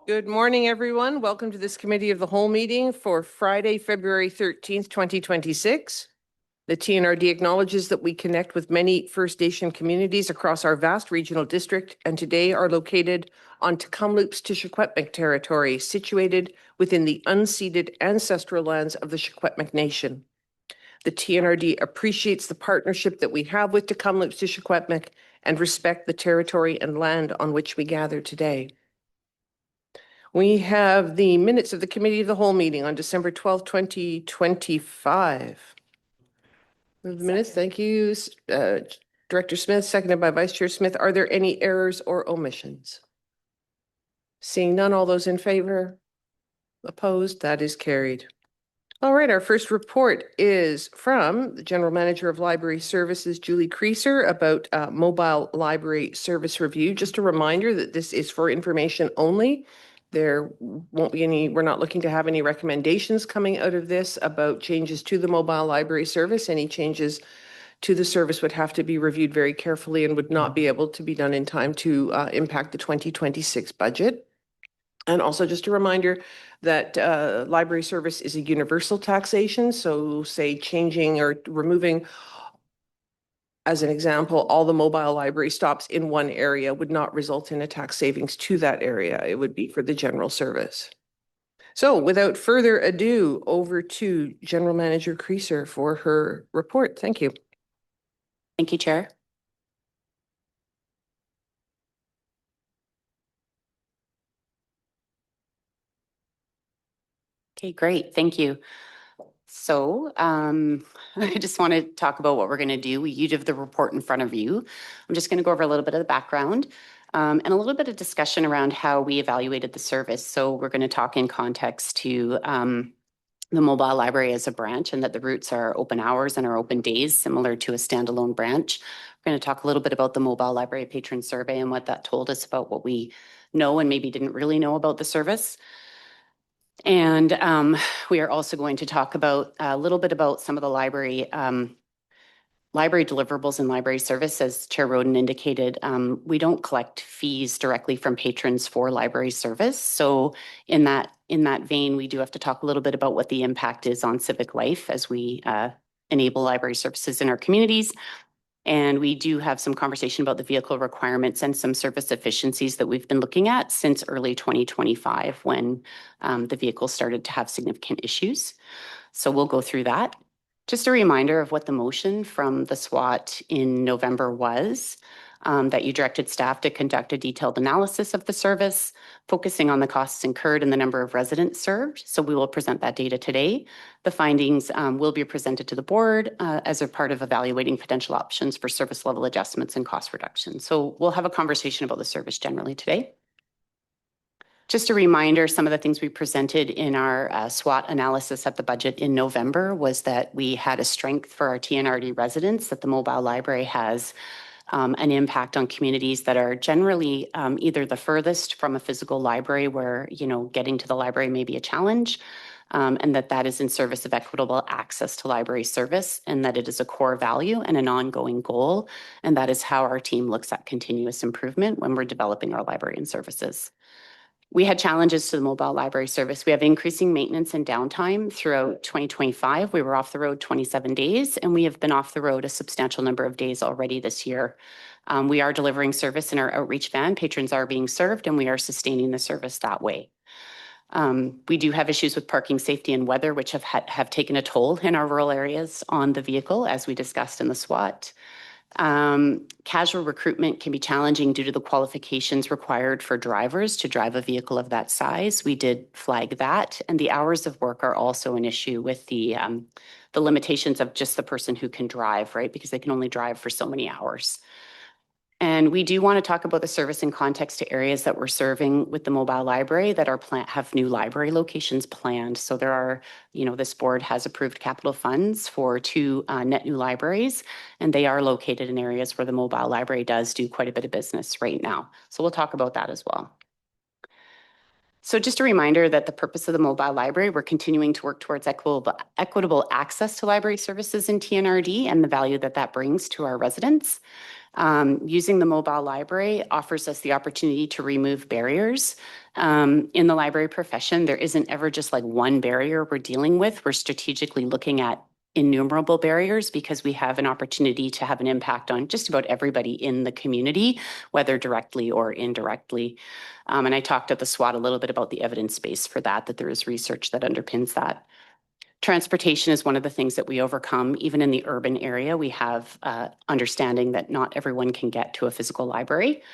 Good morning, everyone. Welcome to this Committee of the Whole meeting for Friday, February 13th, 2026. The TNRD acknowledges that we connect with many First Nation communities across our vast regional district and today are located on Tecumloops to Secwepemc territory, situated within the unceded ancestral lands of the Secwepemc Nation. The TNRD appreciates the partnership that we have with Tecumloops to Secwepemc and respect the territory and land on which we gather today. We have the minutes of the Committee of the Whole meeting on December 12th, 2025. Move the minutes. Thank you, Director Smith, seconded by Vice Chair Smith. Are there any errors or omissions? Seeing none, all those in favor? Opposed? That is carried. All right, our first report is from the General Manager of Library Services, Julie Creaser, about mobile library service review. Just a reminder that this is for information only. There won't be any, we're not looking to have any recommendations coming out of this about changes to the mobile library service. Any changes to the service would have to be reviewed very carefully and would not be able to be done in time to impact the 2026 budget. And also just a reminder that library service is a universal taxation. So say changing or removing, as an example, all the mobile library stops in one area would not result in a tax savings to that area. It would be for the general service. So without further ado, over to General Manager Creaser for her report. Thank you. Thank you, Chair. Okay, great. Thank you. So I just want to talk about what we're going to do. You have the report in front of you. I'm just going to go over a little bit of the background and a little bit of discussion around how we evaluated the service. So we're going to talk in context to the mobile library as a branch and that the routes are open hours and are open days, similar to a standalone branch. We're going to talk a little bit about the mobile library patron survey and what that told us about what we know and maybe didn't really know about the service. And we are also going to talk about a little bit about some of the library deliverables and library service. As Chair Roden indicated, we don't collect fees directly from patrons for library service. So in that vein, we do have to talk a little bit about what the impact is on civic life as we enable library services in our communities. And we do have some conversation about the vehicle requirements and some service efficiencies that we've been looking at since early 2025 when the vehicle started to have significant issues. So we'll go through that. Just a reminder of what the motion from the SWAT in November was, that you directed staff to conduct a detailed analysis of the service, focusing on the costs incurred and the number of residents served. So we will present that data today. The findings will be presented to the board as a part of evaluating potential options for service level adjustments and cost reductions. So we'll have a conversation about the service generally today. Just a reminder, some of the things we presented in our SWOT analysis at the budget in November was that we had a strength for our TNRD residents, that the mobile library has an impact on communities that are generally either the furthest from a physical library where, getting to the library may be a challenge, and that is in service of equitable access to library service, and that it is a core value and an ongoing goal. And that is how our team looks at continuous improvement when we're developing our library and services. We had challenges to the mobile library service. We have increasing maintenance and downtime throughout 2025. We were off the road 27 days, and we have been off the road a substantial number of days already this year. We are delivering service in our outreach van. Patrons are being served, and we are sustaining the service that way. We do have issues with parking safety and weather, which have taken a toll in our rural areas on the vehicle, as we discussed in the SWOT. Casual recruitment can be challenging due to the qualifications required for drivers to drive a vehicle of that size. We did flag that, and the hours of work are also an issue with the limitations of just the person who can drive, right? Because they can only drive for so many hours. And we do want to talk about the service in context to areas that we're serving with the mobile library that have new library locations planned. So there are, this board has approved capital funds for 2 net new libraries, and they are located in areas where the mobile library does do quite a bit of business right now. So we'll talk about that as well. So just a reminder that the purpose of the mobile library, we're continuing to work towards equitable access to library services in TNRD and the value that brings to our residents. Using the mobile library offers us the opportunity to remove barriers. In the library profession, there isn't ever just like one barrier we're dealing with. We're strategically looking at innumerable barriers because we have an opportunity to have an impact on just about everybody in the community, whether directly or indirectly. And I talked at the SWOT a little bit about the evidence base for that there is research that underpins that. Transportation is one of the things that we overcome. Even in the urban area, we have understanding that not everyone can get to a physical library.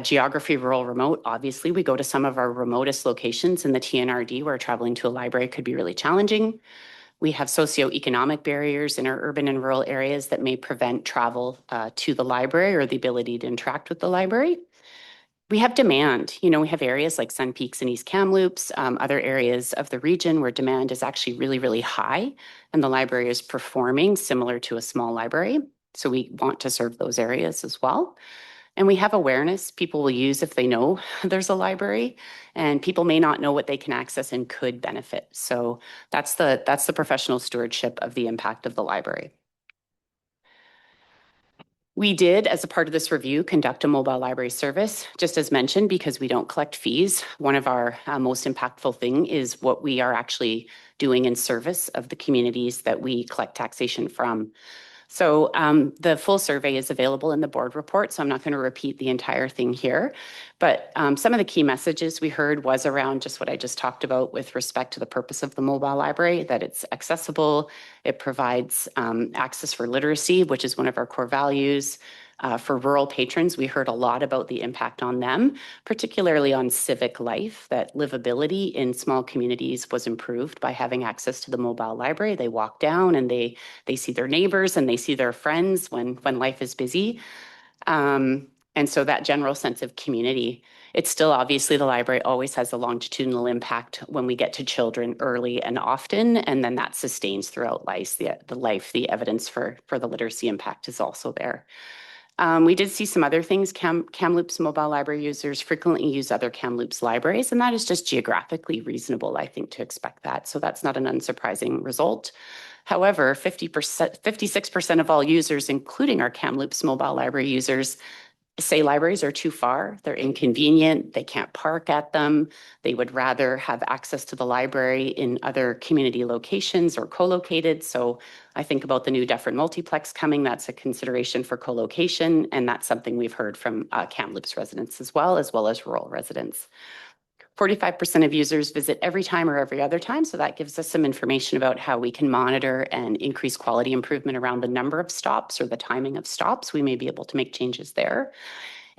Geography, rural, remote, obviously, we go to some of our remotest locations in the TNRD where traveling to a library could be really challenging. We have socioeconomic barriers in our urban and rural areas that may prevent travel to the library or the ability to interact with the library. We have demand. We have areas like Sun Peaks and East Kamloops, other areas of the region where demand is actually really, really high, and the library is performing similar to a small library. So we want to serve those areas as well. And we have awareness people will use if they know there's a library, and people may not know what they can access and could benefit. So that's the professional stewardship of the impact of the library. We did, as a part of this review, conduct a mobile library service, just as mentioned, because we don't collect fees. One of our most impactful thing is what we are actually doing in service of the communities that we collect taxation from. So the full survey is available in the board report, so I'm not going to repeat the entire thing here. But some of the key messages we heard was around just what I just talked about with respect to the purpose of the mobile library, that it's accessible, it provides access for literacy, which is one of our core values. For rural patrons, we heard a lot about the impact on them, particularly on civic life, that livability in small communities was improved by having access to the mobile library. They walk down and they see their neighbors and they see their friends when life is busy. And so that general sense of community, it's still obviously the library always has a longitudinal impact when we get to children early and often, and then that sustains throughout life. The evidence for the literacy impact is also there. We did see some other things. Kamloops mobile library users frequently use other Kamloops libraries, and that is just geographically reasonable, I think, to expect that. So that's not an unsurprising result. However, 56% of all users, including our Kamloops mobile library users, say libraries are too far, they're inconvenient, they can't park at them, they would rather have access to the library in other community locations or co-located. So I think about the new Dufferin multiplex coming, that's a consideration for co-location, and that's something we've heard from Kamloops residents as well as rural residents. 45% of users visit every time or every other time, so that gives us some information about how we can monitor and increase quality improvement around the number of stops or the timing of stops. We may be able to make changes there.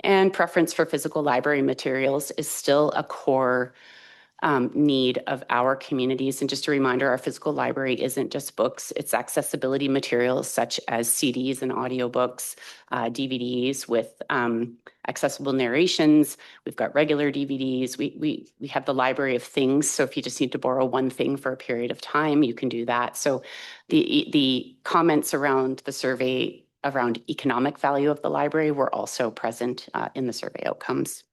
And preference for physical library materials is still a core need of our communities. And just a reminder, our physical library isn't just books, it's accessibility materials such as CDs and audiobooks, DVDs with accessible narrations. We've got regular DVDs. We have the library of things. So if you just need to borrow one thing for a period of time, you can do that. So the comments around the survey around economic value of the library were also present in the survey outcomes.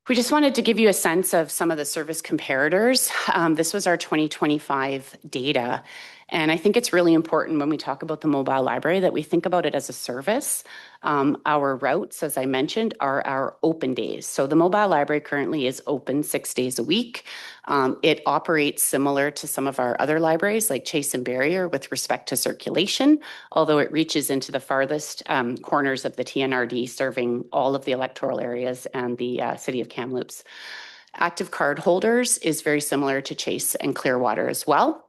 We just wanted to give you a sense of some of the service comparators. This was our 2025 data. And I think it's really important when we talk about the mobile library that we think about it as a service. Our routes, as I mentioned, are our open days. So the mobile library currently is open 6 days a week. It operates similar to some of our other libraries like Chase and Barrier with respect to circulation, although it reaches into the farthest corners of the TNRD, serving all of the electoral areas and the city of Kamloops. Active card holders is very similar to Chase and Clearwater as well.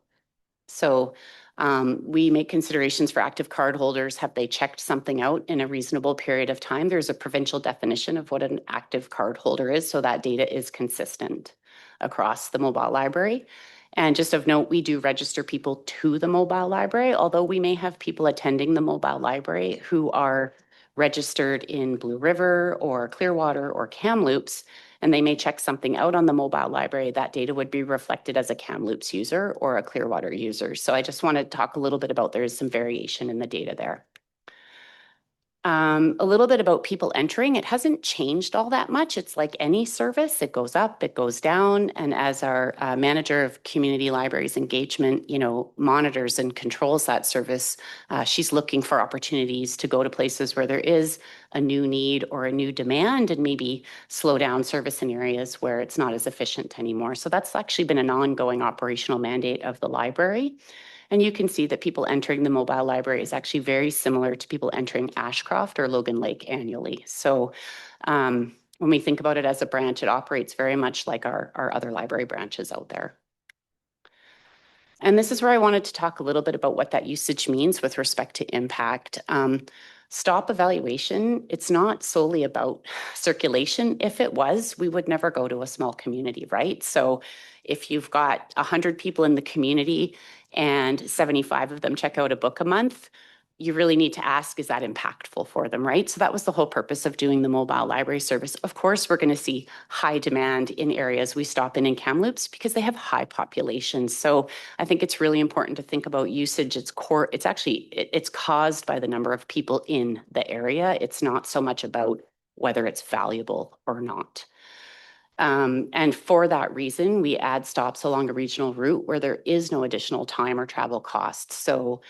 So we make considerations for active card holders. Have they checked something out in a reasonable period of time? There's a provincial definition of what an active card holder is, so that data is consistent across the mobile library. And just of note, we do register people to the mobile library, although we may have people attending the mobile library who are registered in Blue River or Clearwater or Kamloops, and they may check something out on the mobile library. That data would be reflected as a Kamloops user or a Clearwater user. So I just want to talk a little bit about there is some variation in the data there. A little bit about people entering. It hasn't changed all that much. It's like any service. It goes up, it goes down. And as our manager of community libraries engagement, monitors and controls that service, she's looking for opportunities to go to places where there is a new need or a new demand and maybe slow down service in areas where it's not as efficient anymore. So that's actually been an ongoing operational mandate of the library. And you can see that people entering the mobile library is actually very similar to people entering Ashcroft or Logan Lake annually. So when we think about it as a branch, it operates very much like our other library branches out there. And this is where I wanted to talk a little bit about what that usage means with respect to impact. Stop evaluation, it's not solely about circulation. If it was, we would never go to a small community, right? So if you've got 100 people in the community and 75 of them check out a book a month, you really need to ask, is that impactful for them, right? So that was the whole purpose of doing the mobile library service. Of course, we're going to see high demand in areas we stop in Kamloops because they have high populations. So I think it's really important to think about usage. It's caused by the number of people in the area. It's not so much about whether it's valuable or not. And for that reason, we add stops along a regional route where there is no additional time or travel costs. So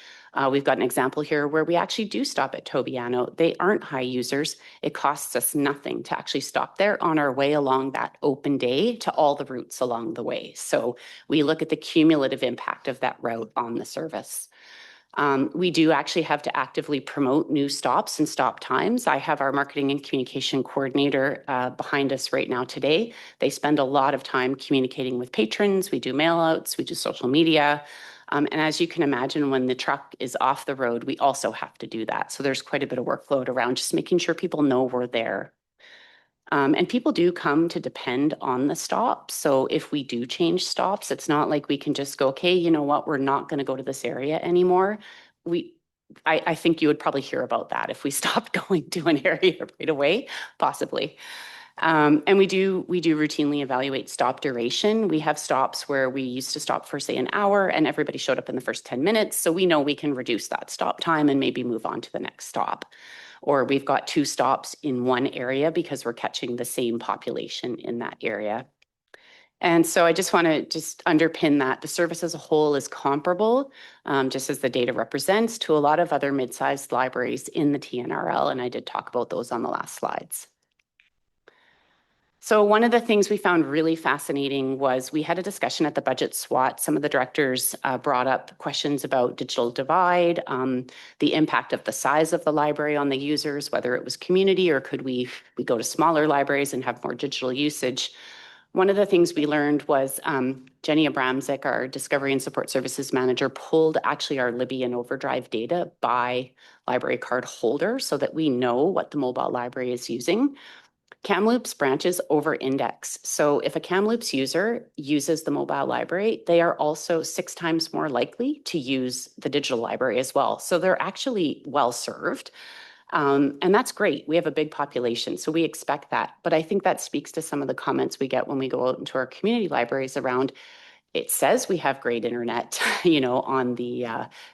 we've got an example here where we actually do stop at Tobiano. They aren't high users. It costs us nothing to actually stop there on our way along that open day to all the routes along the way. So we look at the cumulative impact of that route on the service. We do actually have to actively promote new stops and stop times. I have our marketing and communication coordinator behind us right now today. They spend a lot of time communicating with patrons. We do mailouts, we do social media. And as you can imagine, when the truck is off the road, we also have to do that. So there's quite a bit of workload around just making sure people know we're there. And people do come to depend on the stop. So if we do change stops, it's not like we can just go, okay, you know what, we're not going to go to this area anymore. I think you would probably hear about that if we stopped going to an area right away, possibly. And we do routinely evaluate stop duration. We have stops where we used to stop for, say, an hour and everybody showed up in the first 10 minutes. So we know we can reduce that stop time and maybe move on to the next stop. Or we've got 2 stops in one area because we're catching the same population in that area. And so I just want to underpin that the service as a whole is comparable, just as the data represents, to a lot of other mid-sized libraries in the TNRL. And I did talk about those on the last slides. So one of the things we found really fascinating was we had a discussion at the budget SWAT. Some of the directors brought up questions about digital divide, the impact of the size of the library on the users, whether it was community or could we go to smaller libraries and have more digital usage. One of the things we learned was Jenny Abramczyk, our Discovery and Support Services Manager, pulled actually our Libby and Overdrive data by library card holder so that we know what the mobile library is using. Kamloops branches over-index. So if a Kamloops user uses the mobile library, they are also 6 times more likely to use the digital library as well. So they're actually well served. And that's great. We have a big population, so we expect that. But I think that speaks to some of the comments we get when we go out into our community libraries around, it says we have great internet, on the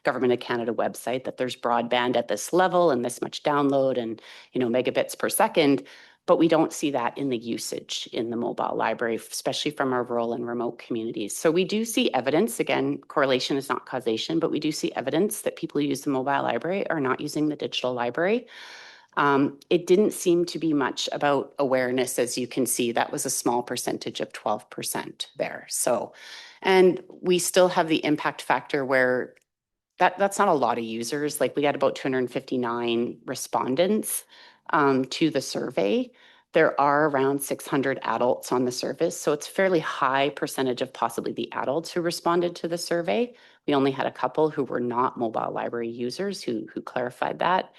Government of Canada website, that there's broadband at this level and this much download and, megabits per second. But we don't see that in the usage in the mobile library, especially from our rural and remote communities. So we do see evidence, again, correlation is not causation, but we do see evidence that people who use the mobile library are not using the digital library. It didn't seem to be much about awareness, as you can see. That was a small percentage of 12% there. So, and we still have the impact factor where that's not a lot of users. Like we had about 259 respondents to the survey. There are around 600 adults on the service, so it's a fairly high percentage of possibly the adults who responded to the survey. We only had a couple who were not mobile library users who clarified that.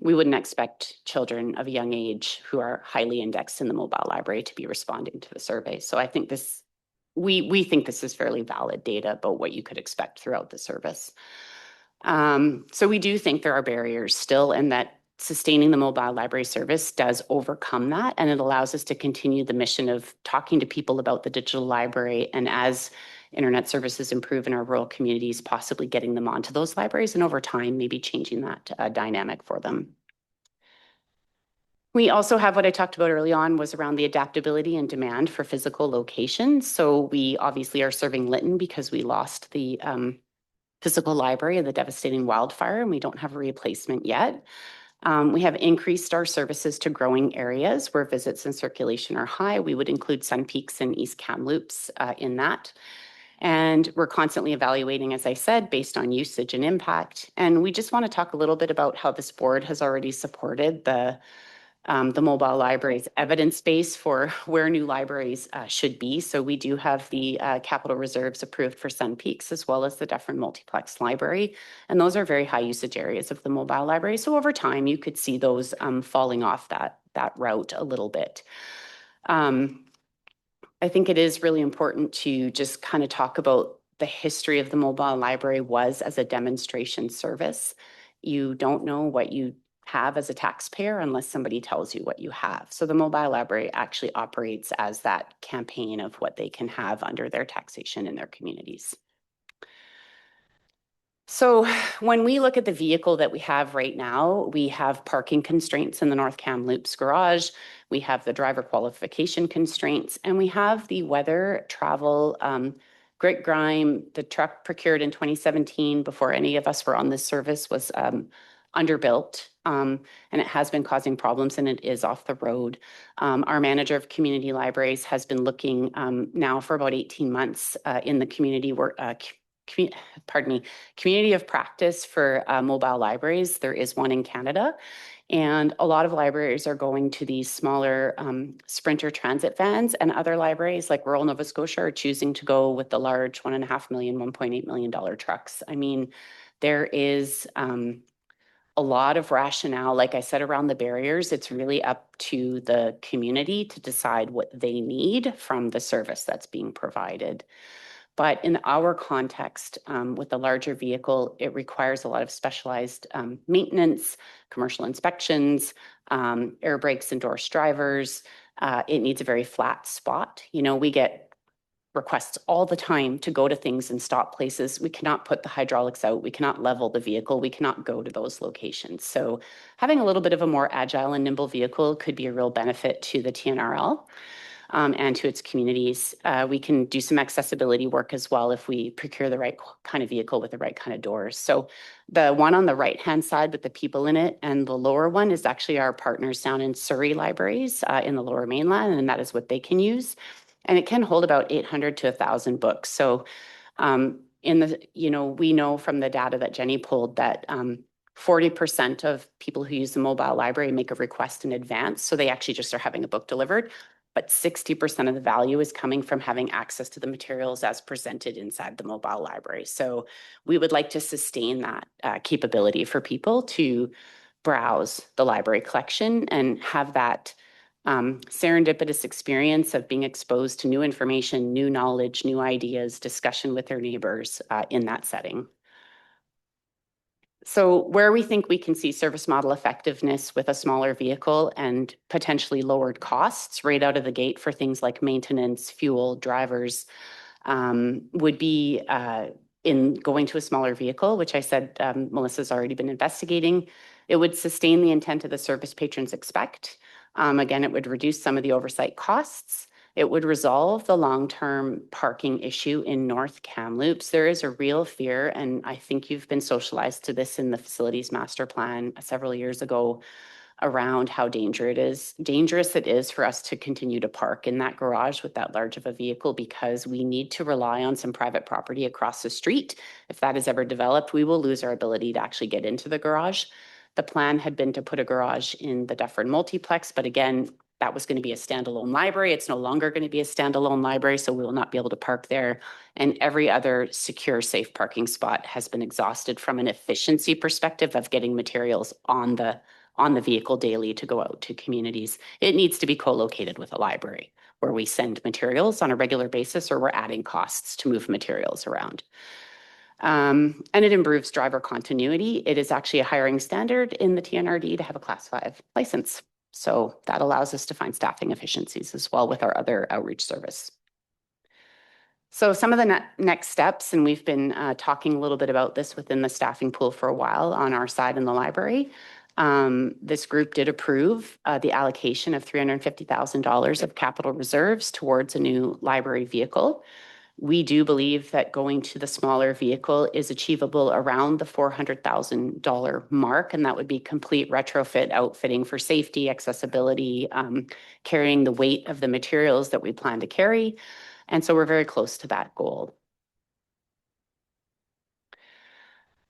We wouldn't expect children of a young age who are highly indexed in the mobile library to be responding to the survey. So I think we think this is fairly valid data about what you could expect throughout the service. So we do think there are barriers still, and that sustaining the mobile library service does overcome that, and it allows us to continue the mission of talking to people about the digital library, and as internet services improve in our rural communities, possibly getting them onto those libraries, and over time, maybe changing that dynamic for them. We also have what I talked about early on was around the adaptability and demand for physical locations. So we obviously are serving Lytton because we lost the physical library of the devastating wildfire, and we don't have a replacement yet. We have increased our services to growing areas where visits and circulation are high. We would include Sun Peaks and East Kamloops in that. And we're constantly evaluating, as I said, based on usage and impact. And we just want to talk a little bit about how this board has already supported the mobile library's evidence base for where new libraries should be. So we do have the capital reserves approved for Sun Peaks as well as the Dufferin Multiplex Library. And those are very high usage areas of the mobile library. So over time, you could see those falling off that route a little bit. I think it is really important to just kind of talk about the history of the mobile library was as a demonstration service. You don't know what you have as a taxpayer unless somebody tells you what you have. So the mobile library actually operates as that campaign of what they can have under their taxation in their communities. So when we look at the vehicle that we have right now, we have parking constraints in the North Kamloops garage. We have the driver qualification constraints, and we have the weather, travel, grit grime. The truck procured in 2017 before any of us were on this service was underbuilt, and it has been causing problems, and it is off the road. Our manager of community libraries has been looking now for about 18 months in the community work. Community of practice for mobile libraries. There is one in Canada, and a lot of libraries are going to these smaller Sprinter transit vans, and other libraries like rural Nova Scotia are choosing to go with the large $1.5 million, $1.8 million trucks. I mean, there is a lot of rationale, like I said, around the barriers. It's really up to the community to decide what they need from the service that's being provided. But in our context, with a larger vehicle, it requires a lot of specialized maintenance, commercial inspections, air brakes, endorsed drivers. It needs a very flat spot. You know, we get requests all the time to go to things and stop places. We cannot put the hydraulics out. We cannot level the vehicle. We cannot go to those locations. So having a little bit of a more agile and nimble vehicle could be a real benefit to the TNRL. And to its communities. We can do some accessibility work as well if we procure the right kind of vehicle with the right kind of doors. So the one on the right-hand side with the people in it and the lower one is actually our partners down in Surrey libraries in the Lower Mainland, and that is what they can use. And it can hold about 800 to 1,000 books. So we know from the data that Jenny pulled that 40% of people who use the mobile library make a request in advance. So they actually just are having a book delivered. But 60% of the value is coming from having access to the materials as presented inside the mobile library. So we would like to sustain that capability for people to browse the library collection and have that serendipitous experience of being exposed to new information, new knowledge, new ideas, discussion with their neighbors in that setting. So where we think we can see service model effectiveness with a smaller vehicle and potentially lowered costs right out of the gate for things like maintenance, fuel, drivers, would be in going to a smaller vehicle, which I said Melissa's already been investigating. It would sustain the intent of the service patrons expect. Again, it would reduce some of the oversight costs. It would resolve the long-term parking issue in North Kamloops. There is a real fear, and I think you've been socialized to this in the facilities master plan several years ago, around how dangerous it is for us to continue to park in that garage with that large of a vehicle, because we need to rely on some private property across the street. If that is ever developed, we will lose our ability to actually get into the garage. The plan had been to put a garage in the Dufferin Multiplex, but again, that was going to be a standalone library. It's no longer going to be a standalone library, so we will not be able to park there. And every other secure, safe parking spot has been exhausted from an efficiency perspective of getting materials on the vehicle daily to go out to communities. It needs to be co-located with a library where we send materials on a regular basis, or we're adding costs to move materials around. And it improves driver continuity. It is actually a hiring standard in the TNRD to have a Class 5 license. So that allows us to find staffing efficiencies as well with our other outreach service. So some of the next steps, and we've been talking a little bit about this within the staffing pool for a while on our side in the library. This group did approve the allocation of $350,000 of capital reserves towards a new library vehicle. We do believe that going to the smaller vehicle is achievable around the $400,000 mark, and that would be complete retrofit outfitting for safety, accessibility, carrying the weight of the materials that we plan to carry. And so we're very close to that goal.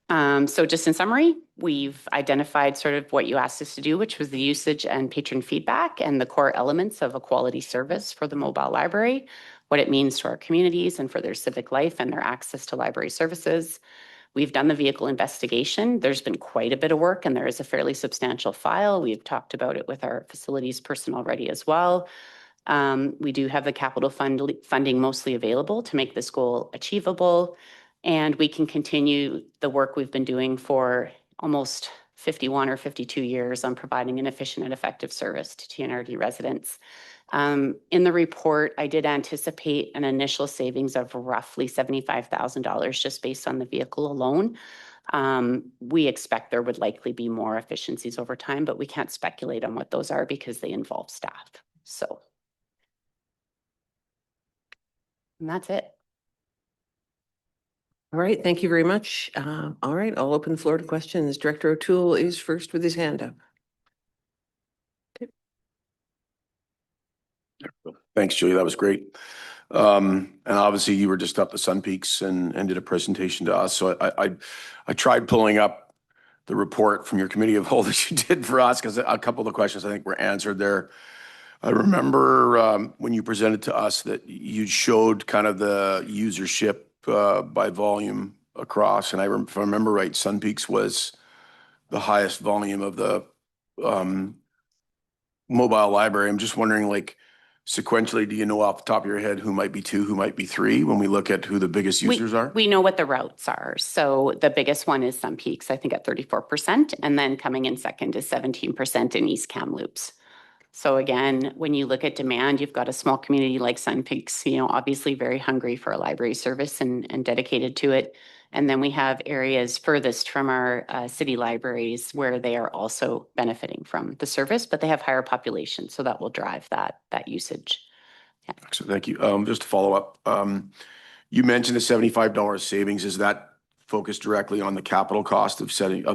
So just in summary, we've identified sort of what you asked us to do, which was the usage and patron feedback and the core elements of a quality service for the mobile library, what it means to our communities and for their civic life and their access to library services. We've done the vehicle investigation. There's been quite a bit of work and there is a fairly substantial file. We've talked about it with our facilities person already as well. We do have the capital funding mostly available to make this goal achievable. And we can continue the work we've been doing for almost 51 or 52 years on providing an efficient and effective service to TNRD residents. In the report, I did anticipate an initial savings of roughly $75,000 just based on the vehicle alone. We expect there would likely be more efficiencies over time, but we can't speculate on what those are because they involve staff. So, and that's it. All right, thank you very much. All right, I'll open the floor to questions. Director O'Toole is first with his hand up. Thanks, Julie. That was great. And obviously you were just up to Sun Peaks and did a presentation to us. So I tried pulling up the report from your committee of whole that you did for us because a couple of the questions I think were answered there. I remember when you presented to us that you showed kind of the usership by volume across. And if I remember right, Sun Peaks was the highest volume of the mobile library. I'm just wondering, like, sequentially, do you know off the top of your head who might be two, who might be three when we look at who the biggest users are? We know what the routes are. So the biggest one is Sun Peaks, I think at 34%. And then coming in second is 17% in East Kamloops. So again, when you look at demand, you've got a small community like Sun Peaks, you know, obviously very hungry for a library service and dedicated to it. And then we have areas furthest from our city libraries where they are also benefiting from the service, but they have higher population. So that will drive that usage. Yeah. So thank you. Just to follow up, you mentioned the $75 savings. Is that focused directly on the capital cost of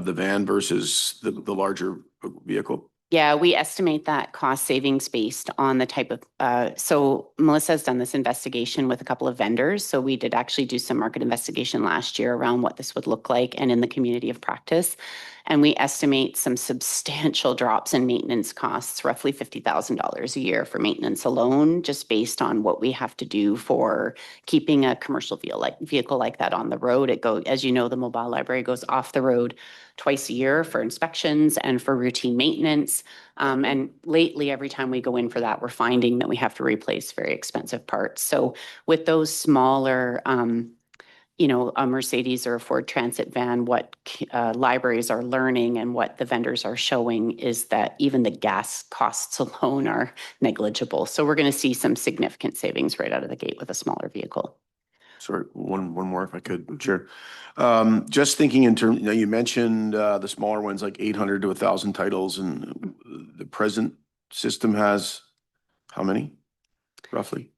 the van versus the larger vehicle? Yeah, we estimate that cost savings based on the type of, so Melissa has done this investigation with a couple of vendors. So we did actually do some market investigation last year around what this would look like and in the community of practice. And we estimate some substantial drops in maintenance costs, roughly $50,000 a year for maintenance alone, just based on what we have to do for keeping a commercial vehicle like that on the road. As you know, the mobile library goes off the road twice a year for inspections and for routine maintenance. And lately, every time we go in for that, we're finding that we have to replace very expensive parts. So with those smaller, a Mercedes or a Ford Transit van, what libraries are learning and what the vendors are showing is that even the gas costs alone are negligible. So we're going to see some significant savings right out of the gate with a smaller vehicle. Sorry, one more if I could, Chair. Just thinking in terms, you mentioned the smaller ones like 800 to 1,000 titles, and the present system has how many, roughly?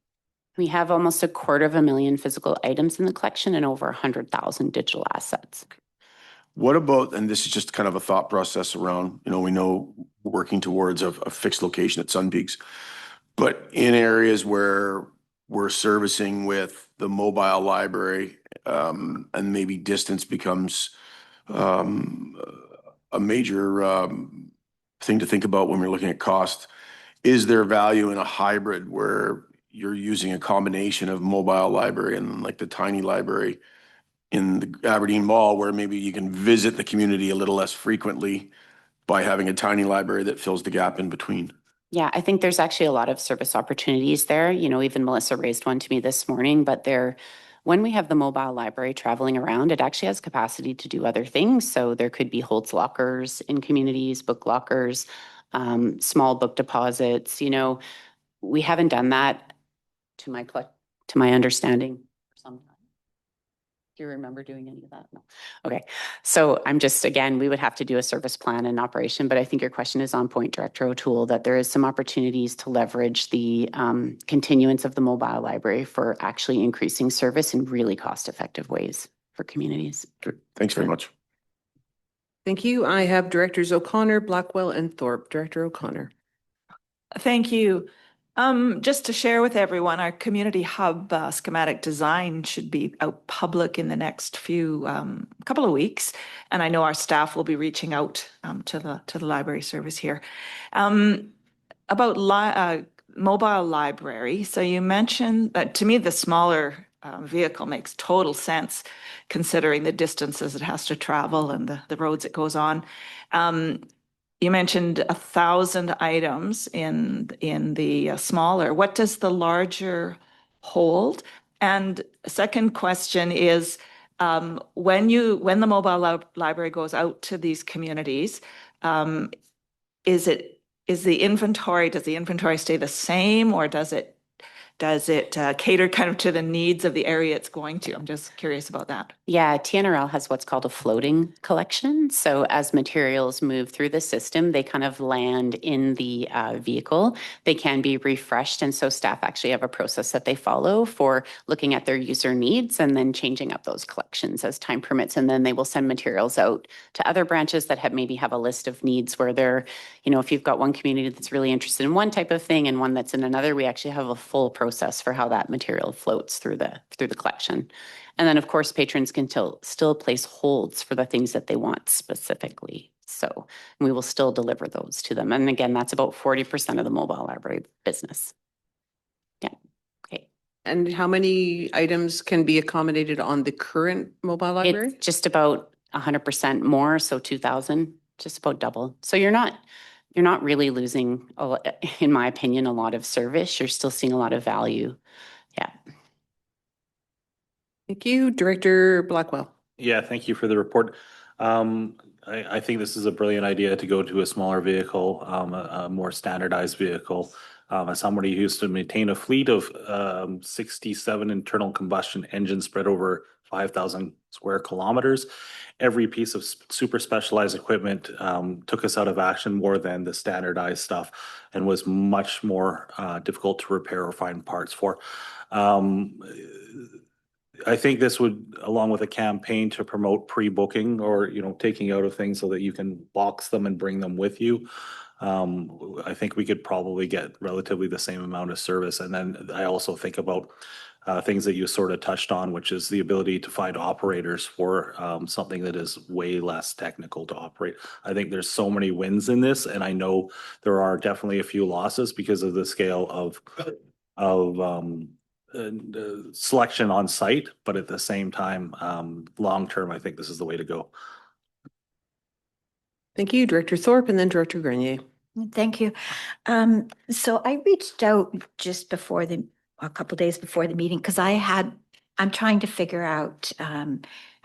We have almost 250,000 physical items in the collection and over 100,000 digital assets. What about, and this is just kind of a thought process around, we know working towards a fixed location at Sun Peaks, but in areas where we're servicing with the mobile library, and maybe distance becomes a major thing to think about when we're looking at cost. Is there value in a hybrid where you're using a combination of mobile library and like the tiny library in the Aberdeen Mall, where maybe you can visit the community a little less frequently by having a tiny library that fills the gap in between? Yeah, I think there's actually a lot of service opportunities there. Even Melissa raised one to me this morning, but when we have the mobile library traveling around, it actually has capacity to do other things. So there could be holds lockers in communities, book lockers, small book deposits. We haven't done that to my understanding for some time. Do you remember doing any of that? No. Okay. So I'm just, again, we would have to do a service plan and operation, but I think your question is on point, Director O'Toole, that there is some opportunities to leverage the continuance of the mobile library for actually increasing service in really cost-effective ways for communities. Good. Thanks very much. Thank you. I have Directors O'Connor, Blackwell, and Thorpe. Director O'Connor. Thank you. Just to share with everyone, our community hub schematic design should be out public in the next few couple of weeks, and I know our staff will be reaching out to the library service here about mobile library. So you mentioned that to me the smaller vehicle makes total sense considering the distances it has to travel and the roads it goes on. You mentioned 1,000 items in the smaller. What does the larger hold? And second question is, when the mobile library goes out to these communities, does the inventory stay the same, or does it cater kind of to the needs of the area it's going to? I'm just curious about that. Yeah, TNRL has what's called a floating collection. So as materials move through the system, they kind of land in the vehicle. They can be refreshed. And so staff actually have a process that they follow for looking at their user needs and then changing up those collections as time permits. And then they will send materials out to other branches that maybe have a list of needs where they're, if you've got one community that's really interested in one type of thing and one that's in another, we actually have a full process for how that material floats through the collection. And then, of course, patrons can still place holds for the things that they want specifically. So we will still deliver those to them. And again, that's about 40% of the mobile library business. Yeah. Okay. And how many items can be accommodated on the current mobile library? It's just about 100% more. So 2,000, just about double. So you're not really losing, in my opinion, a lot of service. You're still seeing a lot of value. Yeah. Thank you. Director Blackwell. Yeah, thank you for the report. I think this is a brilliant idea to go to a smaller vehicle, a more standardized vehicle. As somebody who used to maintain a fleet of 67 internal combustion engines spread over 5,000 square kilometers, every piece of super specialized equipment took us out of action more than the standardized stuff and was much more difficult to repair or find parts for. I think this would, along with a campaign to promote pre-booking or, taking out of things so that you can box them and bring them with you. I think we could probably get relatively the same amount of service. And then I also think about things that you sort of touched on, which is the ability to find operators for something that is way less technical to operate. I think there's so many wins in this, and I know there are definitely a few losses because of the scale of selection on site, but at the same time, long term, I think this is the way to go. Thank you, Director Thorpe, and then Director Grenier. Thank you. So I reached out just before a couple days before the meeting because I'm trying to figure out,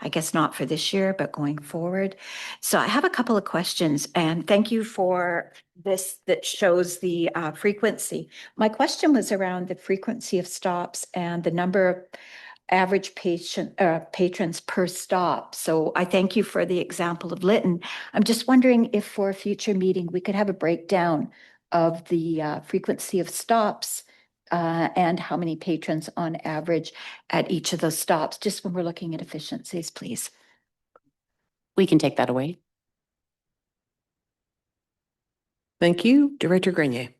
I guess not for this year, but going forward. So I have a couple of questions, and thank you for this that shows the frequency. My question was around the frequency of stops and the number of average patrons per stop. So I thank you for the example of Lytton. I'm just wondering if for a future meeting, we could have a breakdown of the frequency of stops and how many patrons on average at each of those stops, just when we're looking at efficiencies, please. We can take that away. Thank you, Director Grenier.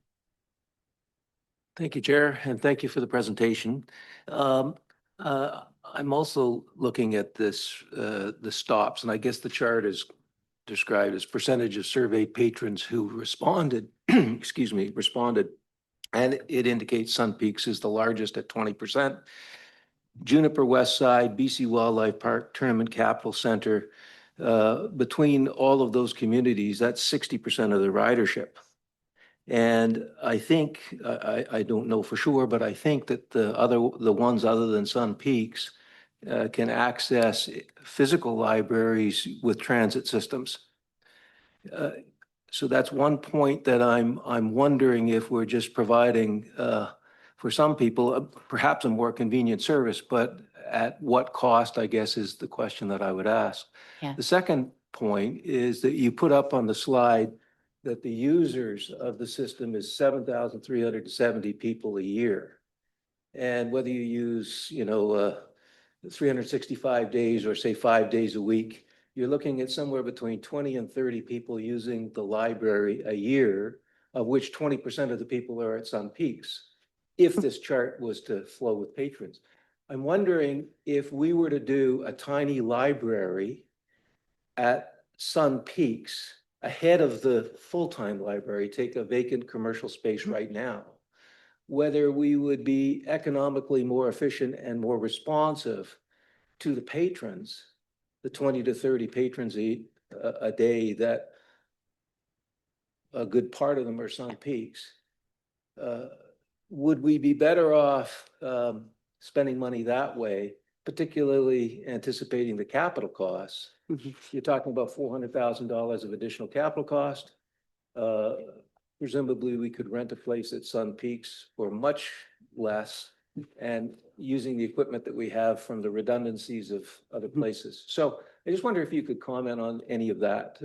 Thank you, Chair, and thank you for the presentation. I'm also looking at this, the stops, and I guess the chart is described as percentage of surveyed patrons who responded, responded, and it indicates Sun Peaks is the largest at 20%. Juniper West Side, BC Wildlife Park, Tournament Capital Center, between all of those communities, that's 60% of the ridership. And I think, I don't know for sure, but I think that the ones other than Sun Peaks can access physical libraries with transit systems. So that's one point that I'm wondering if we're just providing for some people perhaps a more convenient service, but at what cost, I guess, is the question that I would ask. Yeah. The second point is that you put up on the slide that the users of the system is 7,370 people a year. And whether you use, 365 days or say 5 days a week, you're looking at somewhere between 20 and 30 people using the library a year, of which 20% of the people are at Sun Peaks, if this chart was to flow with patrons. I'm wondering if we were to do a tiny library at Sun Peaks ahead of the full-time library, take a vacant commercial space right now, whether we would be economically more efficient and more responsive to the patrons, the 20 to 30 patrons a day that a good part of them are Sun Peaks. Would we be better off spending money that way, particularly anticipating the capital costs? Mhm. You're talking about $400,000 of additional capital cost. Presumably, we could rent a place at Sun Peaks for much less and using the equipment that we have from the redundancies of other places. So I just wonder if you could comment on any of that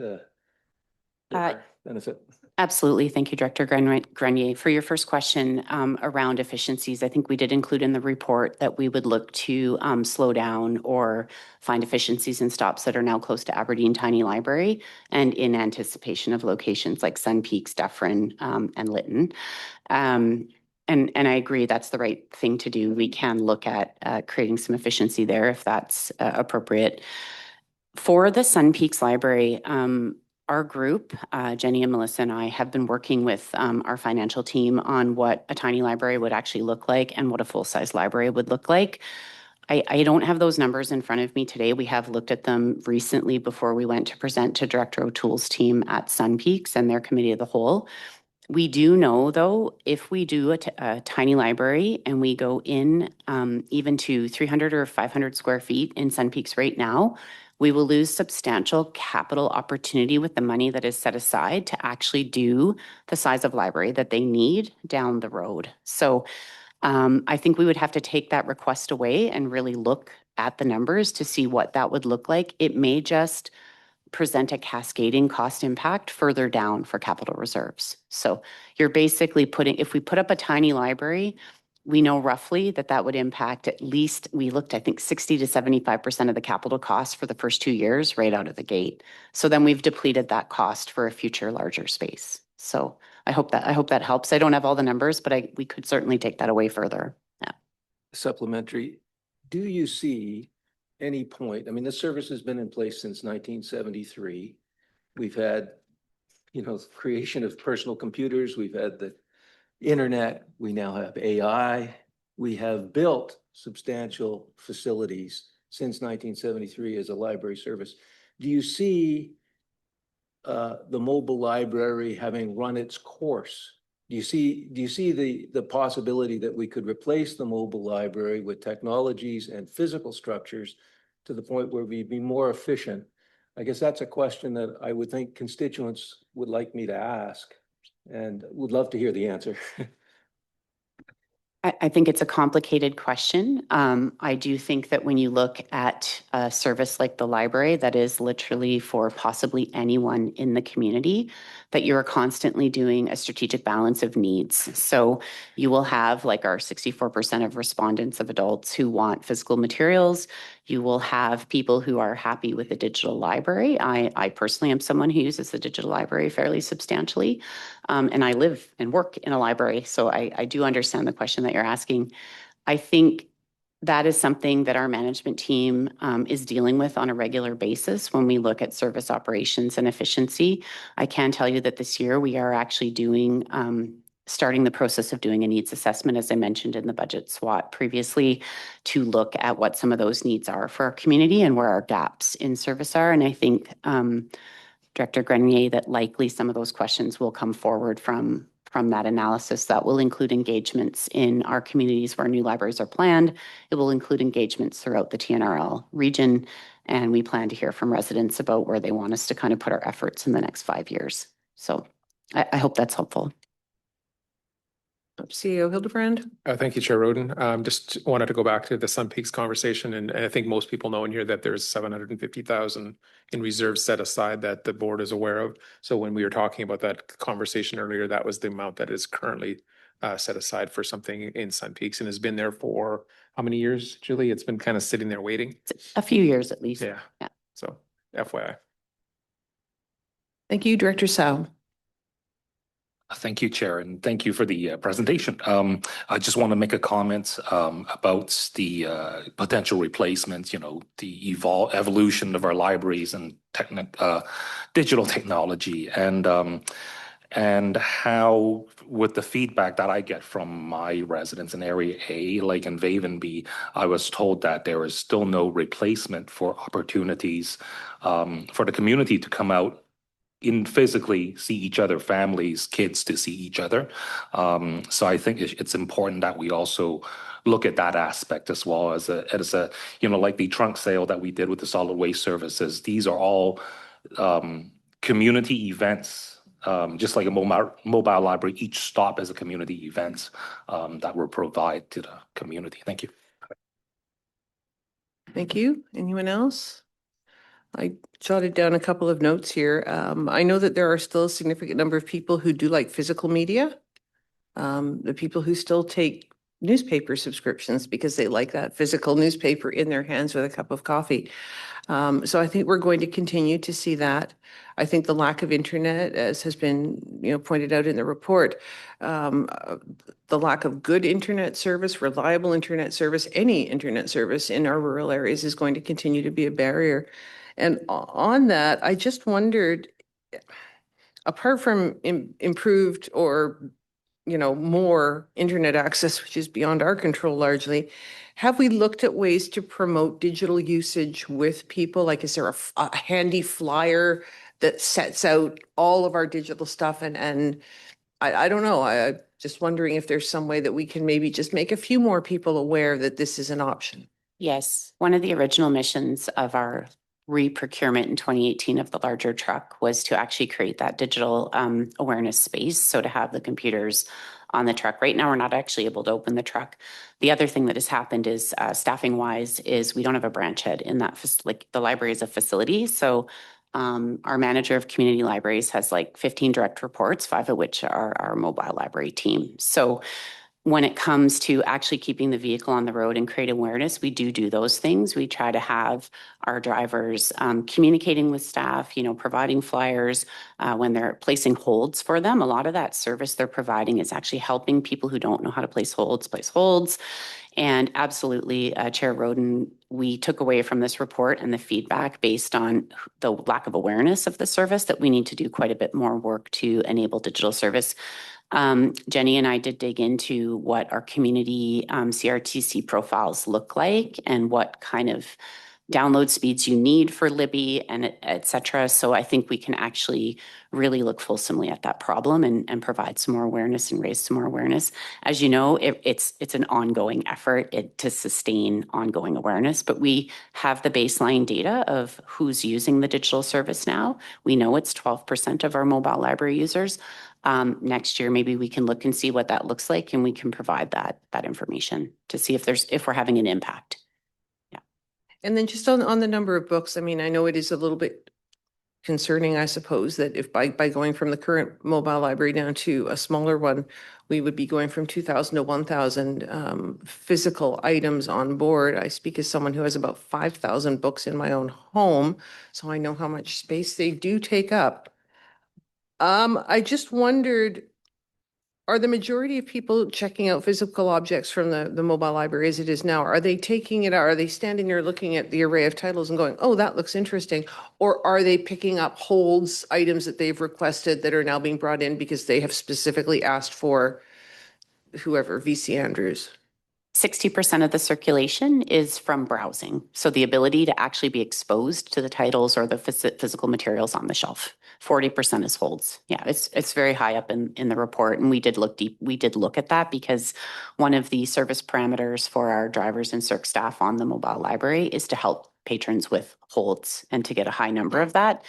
benefit. Absolutely. Thank you, Director Grenier. For your first question around efficiencies, I think we did include in the report that we would look to slow down or find efficiencies in stops that are now close to Aberdeen Tiny Library and in anticipation of locations like Sun Peaks, Dufferin, and Lytton. And I agree that's the right thing to do. We can look at creating some efficiency there if that's appropriate. For the Sun Peaks Library, our group, Jenny and Melissa and I, have been working with our financial team on what a tiny library would actually look like and what a full-size library would look like. I don't have those numbers in front of me today. We have looked at them recently before we went to present to Director O'Toole's team at Sun Peaks and their committee of the whole. We do know, though, if we do a tiny library and we go in even to 300 or 500 square feet in Sun Peaks right now, we will lose substantial capital opportunity with the money that is set aside to actually do the size of library that they need down the road. So I think we would have to take that request away and really look at the numbers to see what that would look like. It may just present a cascading cost impact further down for capital reserves. So you're basically putting, if we put up a tiny library, we know roughly that that would impact at least, we looked, I think 60 to 75% of the capital cost for the first 2 years right out of the gate. So then we've depleted that cost for a future larger space. So I hope that helps. I don't have all the numbers, but we could certainly take that away further. Yeah. Supplementary, do you see any point? I mean, this service has been in place since 1973. We've had, creation of personal computers. We've had the internet. We now have AI. We have built substantial facilities since 1973 as a library service. Do you see the mobile library having run its course? Do you see the possibility that we could replace the mobile library with technologies and physical structures to the point where we'd be more efficient? I guess that's a question that I would think constituents would like me to ask and would love to hear the answer. I think it's a complicated question. I do think that when you look at a service like the library that is literally for possibly anyone in the community, that you're constantly doing a strategic balance of needs. So you will have like our 64% of respondents of adults who want physical materials. You will have people who are happy with the digital library. I personally am someone who uses the digital library fairly substantially. And I live and work in a library. So I do understand the question that you're asking. I think that is something that our management team is dealing with on a regular basis when we look at service operations and efficiency. I can tell you that this year we are actually doing starting the process of doing a needs assessment, as I mentioned in the budget SWOT previously, to look at what some of those needs are for our community and where our gaps in service are. And I think, Director Grenier, that likely some of those questions will come forward from that analysis. That will include engagements in our communities where new libraries are planned. It will include engagements throughout the TNRL region. And we plan to hear from residents about where they want us to kind of put our efforts in the next 5 years. So I hope that's helpful. CEO Hildebrand? Thank you, Chair Roden. Just wanted to go back to the Sun Peaks conversation, and I think most people know in here that there's 750,000 in reserves set aside that the board is aware of. So when we were talking about that conversation earlier, that was the amount that is currently set aside for something in Sun Peaks and has been there for how many years, Julie? It's been kind of sitting there waiting. A few years at least. Yeah. Yeah. So FYI. Thank you, Director Sao. Thank you, Chair, and thank you for the presentation. I just want to make a comment about the potential replacements, the evolution of our libraries and digital technology, and how, with the feedback that I get from my residents in Area A, like in Vavenby, I was told that there is still no replacement for opportunities for the community to come out in physically see each other, families, kids to see each other. So I think it's important that we also look at that aspect as well as like the trunk sale that we did with the solid waste services. These are all community events, just like a mobile library. Each stop is a community event that will provide to the community. Thank you. Thank you. Anyone else? I jotted down a couple of notes here. I know that there are still a significant number of people who do like physical media. The people who still take newspaper subscriptions because they like that physical newspaper in their hands with a cup of coffee. So I think we're going to continue to see that. I think the lack of internet, as has been, pointed out in the report, the lack of good internet service, reliable internet service, any internet service in our rural areas is going to continue to be a barrier. And on that, I just wondered, apart from improved or more internet access, which is beyond our control largely, have we looked at ways to promote digital usage with people? Like, is there a handy flyer that sets out all of our digital stuff? And I don't know. I'm just wondering if there's some way that we can maybe just make a few more people aware that this is an option. Yes. One of the original missions of our re-procurement in 2018 of the larger truck was to actually create that digital awareness space. So to have the computers on the truck. Right now, we're not actually able to open the truck. The other thing that has happened is staffing wise is we don't have a branch head in that, like the library is a facility. So our manager of community libraries has like 15 direct reports, 5 of which are our mobile library team. So when it comes to actually keeping the vehicle on the road and create awareness, we do those things. We try to have our drivers communicating with staff, providing flyers when they're placing holds for them. A lot of that service they're providing is actually helping people who don't know how to place holds. And absolutely, Chair Roden, we took away from this report and the feedback based on the lack of awareness of the service that we need to do quite a bit more work to enable digital service. Jenny and I did dig into what our community CRTC profiles look like and what kind of download speeds you need for Libby and et cetera. So I think we can actually really look fulsomely at that problem and provide some more awareness and raise some more awareness. As you know, it's an ongoing effort to sustain ongoing awareness, but we have the baseline data of who's using the digital service now. We know it's 12% of our mobile library users. Next year, maybe we can look and see what that looks like, and we can provide that information to see if we're having an impact. Yeah. And then just on the number of books, I mean, I know it is a little bit concerning, I suppose, that if by going from the current mobile library down to a smaller one, we would be going from 2,000 to 1,000 physical items on board. I speak as someone who has about 5,000 books in my own home, so I know how much space they do take up. I just wondered, are the majority of people checking out physical objects from the mobile library as it is now? Are they taking it out? Are they standing there looking at the array of titles and going, oh, that looks interesting? Or are they picking up holds, items that they've requested that are now being brought in because they have specifically asked for whoever, VC Andrews? 60% of the circulation is from browsing. So the ability to actually be exposed to the titles or the physical materials on the shelf. 40% is holds. Yeah, it's very high up in the report. And we did look deep. We did look at that because one of the service parameters for our drivers and circ staff on the mobile library is to help patrons with holds and to get a high number of that.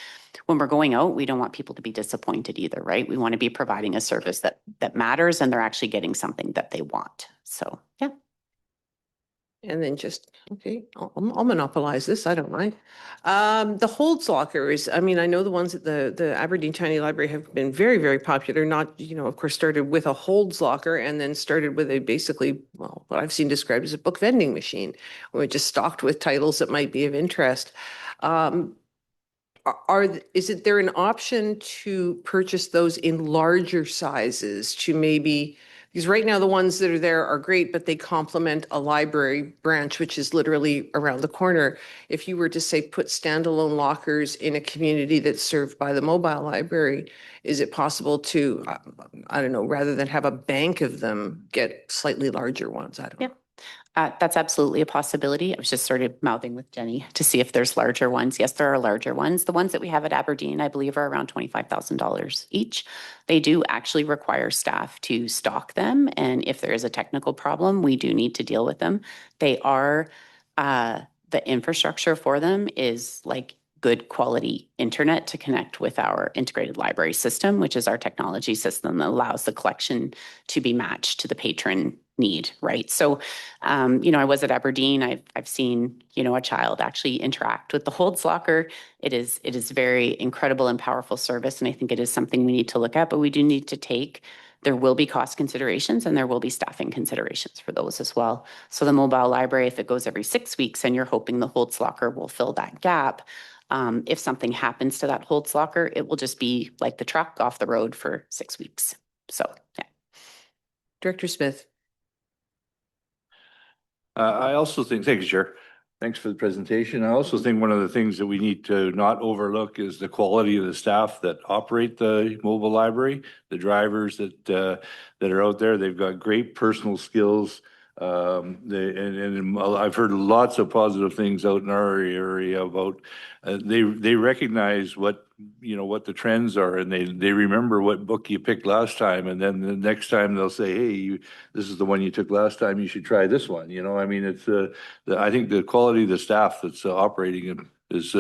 When we're going out, we don't want people to be disappointed either, right? We want to be providing a service that matters and they're actually getting something that they want. So, yeah. And then just, okay, I'll monopolize this, I don't mind. The holds lockers, I mean, I know the ones at the Aberdeen County Library have been very, very popular, not, you know, of course, started with a holds locker and then started with a basically, well, what I've seen described as a book vending machine, where it just stocked with titles that might be of interest. Is it there an option to purchase those in larger sizes to maybe, because right now the ones that are there are great, but they complement a library branch, which is literally around the corner. If you were to say put standalone lockers in a community that's served by the mobile library, is it possible to, I don't know, rather than have a bank of them, get slightly larger ones? I don't know. That's absolutely a possibility. I was just sort of mouthing with Jenny to see if there's larger ones. Yes, there are larger ones. The ones that we have at Aberdeen, I believe, are around $25,000 each. They do actually require staff to stock them. And if there is a technical problem, we do need to deal with them. They are, the infrastructure for them is like good quality internet to connect with our integrated library system, which is our technology system that allows the collection to be matched to the patron need, right? So, you know, I was at Aberdeen. I've seen, you know, a child actually interact with the holds locker. It is very incredible and powerful service, and I think it is something we need to look at. But we do need to take. There will be cost considerations and there will be staffing considerations for those as well. So the mobile library, if it goes every 6 weeks and you're hoping the holds locker will fill that gap, if something happens to that holds locker, it will just be like the truck off the road for 6 weeks. So, yeah. Director Smith. I also think, thank you, Chair. Thanks for the presentation. I also think one of the things that we need to not overlook is the quality of the staff that operate the mobile library, the drivers that are out there. They've got great personal skills. And I've heard lots of positive things out in our area about they recognize what the trends are, and they remember what book you picked last time, and then the next time they'll say, hey, this is the one you took last time, you should try this one. I mean, it's I think the quality of the staff that's operating is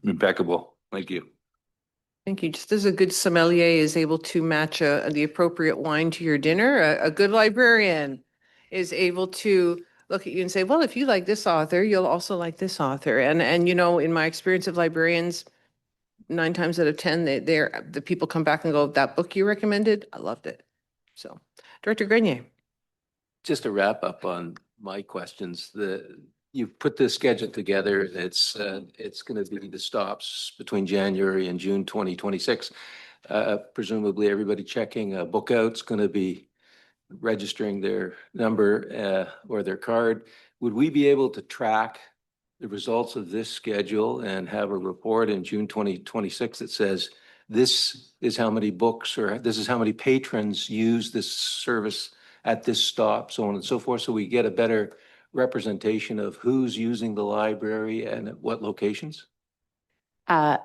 impeccable. Thank you. Thank you. Just as a good sommelier is able to match the appropriate wine to your dinner, a good librarian is able to look at you and say, well, if you like this author, you'll also like this author. And you know, in my experience of librarians, 9 times out of 10, the people come back and go, that book you recommended, I loved it. So, Director Grenier. Just to wrap up on my questions, you've put this schedule together. It's going to be the stops between January and June 2026. Presumably everybody checking a book out's going to be registering their number or their card. Would we be able to track the results of this schedule and have a report in June 2026 that says this is how many books or this is how many patrons use this service at this stop, so on and so forth, so we get a better representation of who's using the library and at what locations? I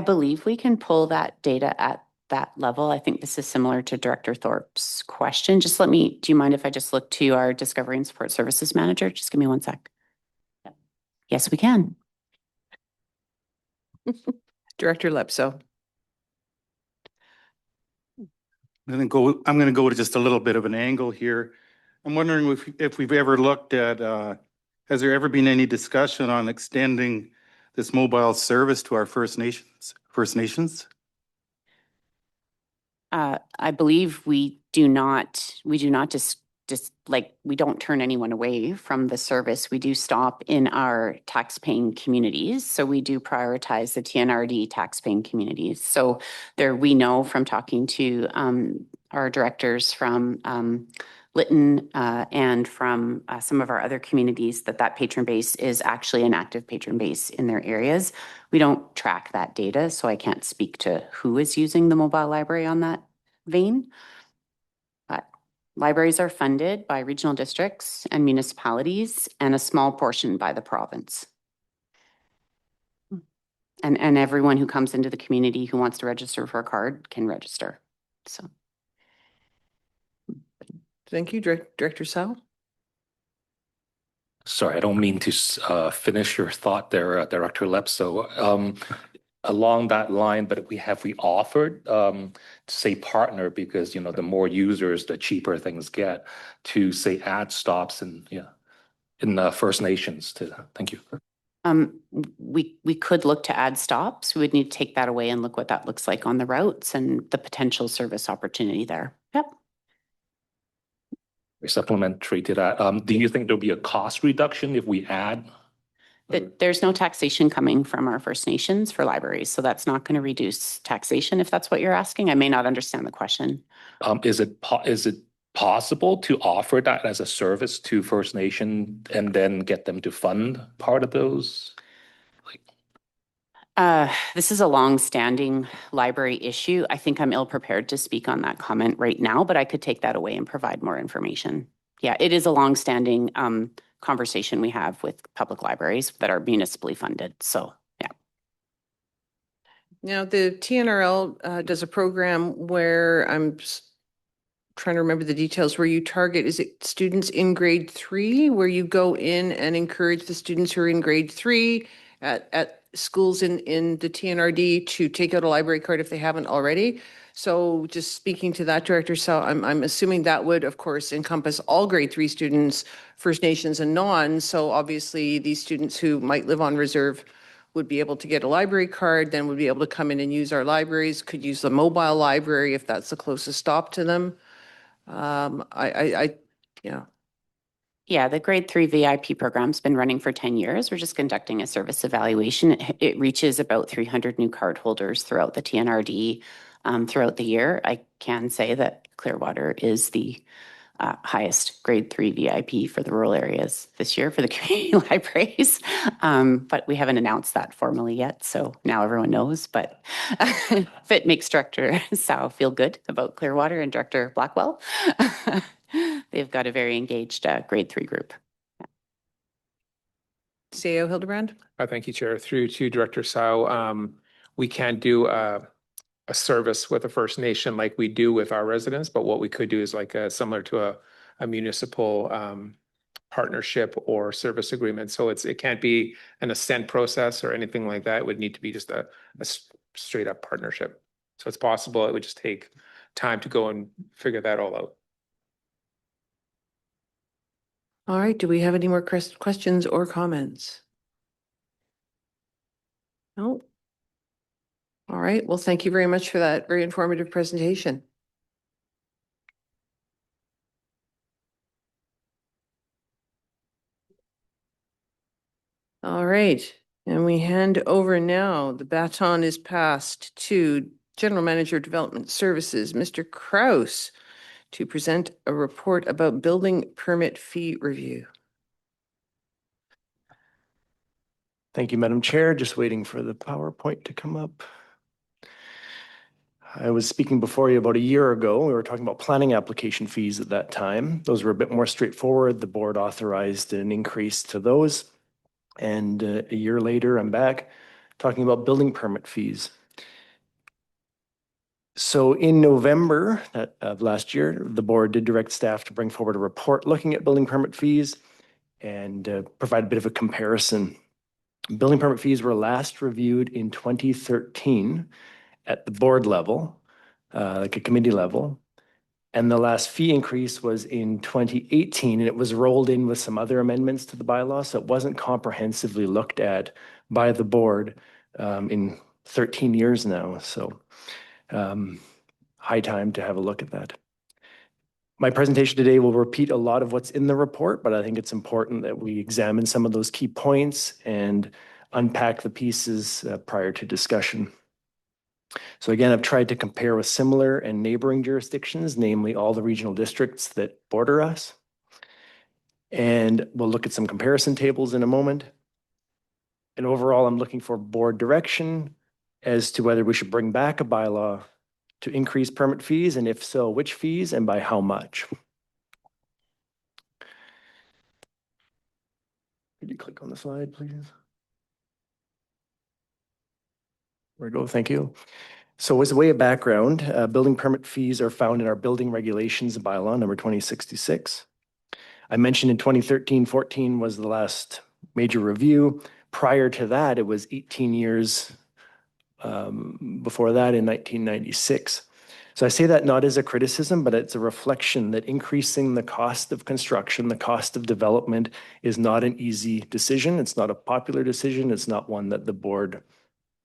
believe we can pull that data at that level. I think this is similar to Director Thorpe's question. Do you mind if I just look to our Discovery and Support Services Manager? Just give me 1 sec. Yes, we can. Director Lepso. I'm going to go to just a little bit of an angle here. I'm wondering if we've ever looked at, has there ever been any discussion on extending this mobile service to our First Nations? I believe we do not just we don't turn anyone away from the service. We do stop in our tax-paying communities. So we do prioritize the TNRD tax-paying communities. So we know from talking to our directors from Lytton and from some of our other communities that patron base is actually an active patron base in their areas. We don't track that data, so I can't speak to who is using the mobile library on that vein. But libraries are funded by regional districts and municipalities and a small portion by the province. And everyone who comes into the community who wants to register for a card can register. So. Thank you, Director Sal. Sorry, I don't mean to finish your thought there, Director Lepp. So along that line, but we offered to say partner because the more users, the cheaper things get to say add stops and in the First Nations to thank you. We could look to add stops. We would need to take that away and look what that looks like on the routes and the potential service opportunity there. Yep. Supplementary to that, do you think there'll be a cost reduction if we add? There's no taxation coming from our First Nations for libraries, so that's not going to reduce taxation if that's what you're asking. I may not understand the question. Is it possible to offer that as a service to First Nation and then get them to fund part of those? This is a long-standing library issue. I think I'm ill-prepared to speak on that comment right now, but I could take that away and provide more information. Yeah, it is a long-standing conversation we have with public libraries that are municipally funded. So, yeah. Now, the TNRL does a program where trying to remember the details, where you target, is it students in grade 3, where you go in and encourage the students who are in grade 3 at schools in the TNRD to take out a library card if they haven't already. So just speaking to that, Director, so I'm assuming that would, of course, encompass all grade 3 students, First Nations and non. So obviously these students who might live on reserve would be able to get a library card, then would be able to come in and use our libraries, could use the mobile library if that's the closest stop to them. Yeah. Yeah, the grade 3 VIP program's been running for 10 years. We're just conducting a service evaluation. It reaches about 300 new cardholders throughout the TNRD throughout the year. I can say that Clearwater is the highest grade 3 VIP for the rural areas this year for the community libraries. But we haven't announced that formally yet, so now everyone knows. But if it makes Director Sow feel good about Clearwater and Director Blackwell, they've got a very engaged grade 3 group. CAO Hildebrand? Thank you, Chair. Through to Director Sow, we can't do a service with a First Nation like we do with our residents, but what we could do is like similar to a municipal partnership or service agreement. So it can't be an assent process or anything like that. It would need to be just a straight up partnership. So it's possible. It would just take time to go and figure that all out. All right, do we have any more questions or comments? No? All right, well, thank you very much for that very informative presentation. All right, and we hand over now, the baton is passed to General Manager of Development Services, Mr. Kraus, to present a report about building permit fee review. Thank you, Madam Chair. Just waiting for the PowerPoint to come up. I was speaking before you about a year ago. We were talking about planning application fees at that time. Those were a bit more straightforward. The board authorized an increase to those. And a year later, I'm back talking about building permit fees. So in November of last year, the board did direct staff to bring forward a report looking at building permit fees and provide a bit of a comparison. Building permit fees were last reviewed in 2013 at the board level, like a committee level. And the last fee increase was in 2018, and it was rolled in with some other amendments to the bylaw. So it wasn't comprehensively looked at by the board in 13 years now. So high time to have a look at that. My presentation today will repeat a lot of what's in the report, but I think it's important that we examine some of those key points and unpack the pieces prior to discussion. So again, I've tried to compare with similar and neighboring jurisdictions, namely all the regional districts that border us. And we'll look at some comparison tables in a moment. And overall, I'm looking for board direction as to whether we should bring back a bylaw to increase permit fees, and if so, which fees and by how much. Could you click on the slide, please? There we go, thank you. So as a way of background, building permit fees are found in our building regulations bylaw number 2066. I mentioned in 2013-14 was the last major review. Prior to that, it was 18 years before that in 1996. So I say that not as a criticism, but it's a reflection that increasing the cost of construction, the cost of development is not an easy decision. It's not a popular decision. It's not one that the board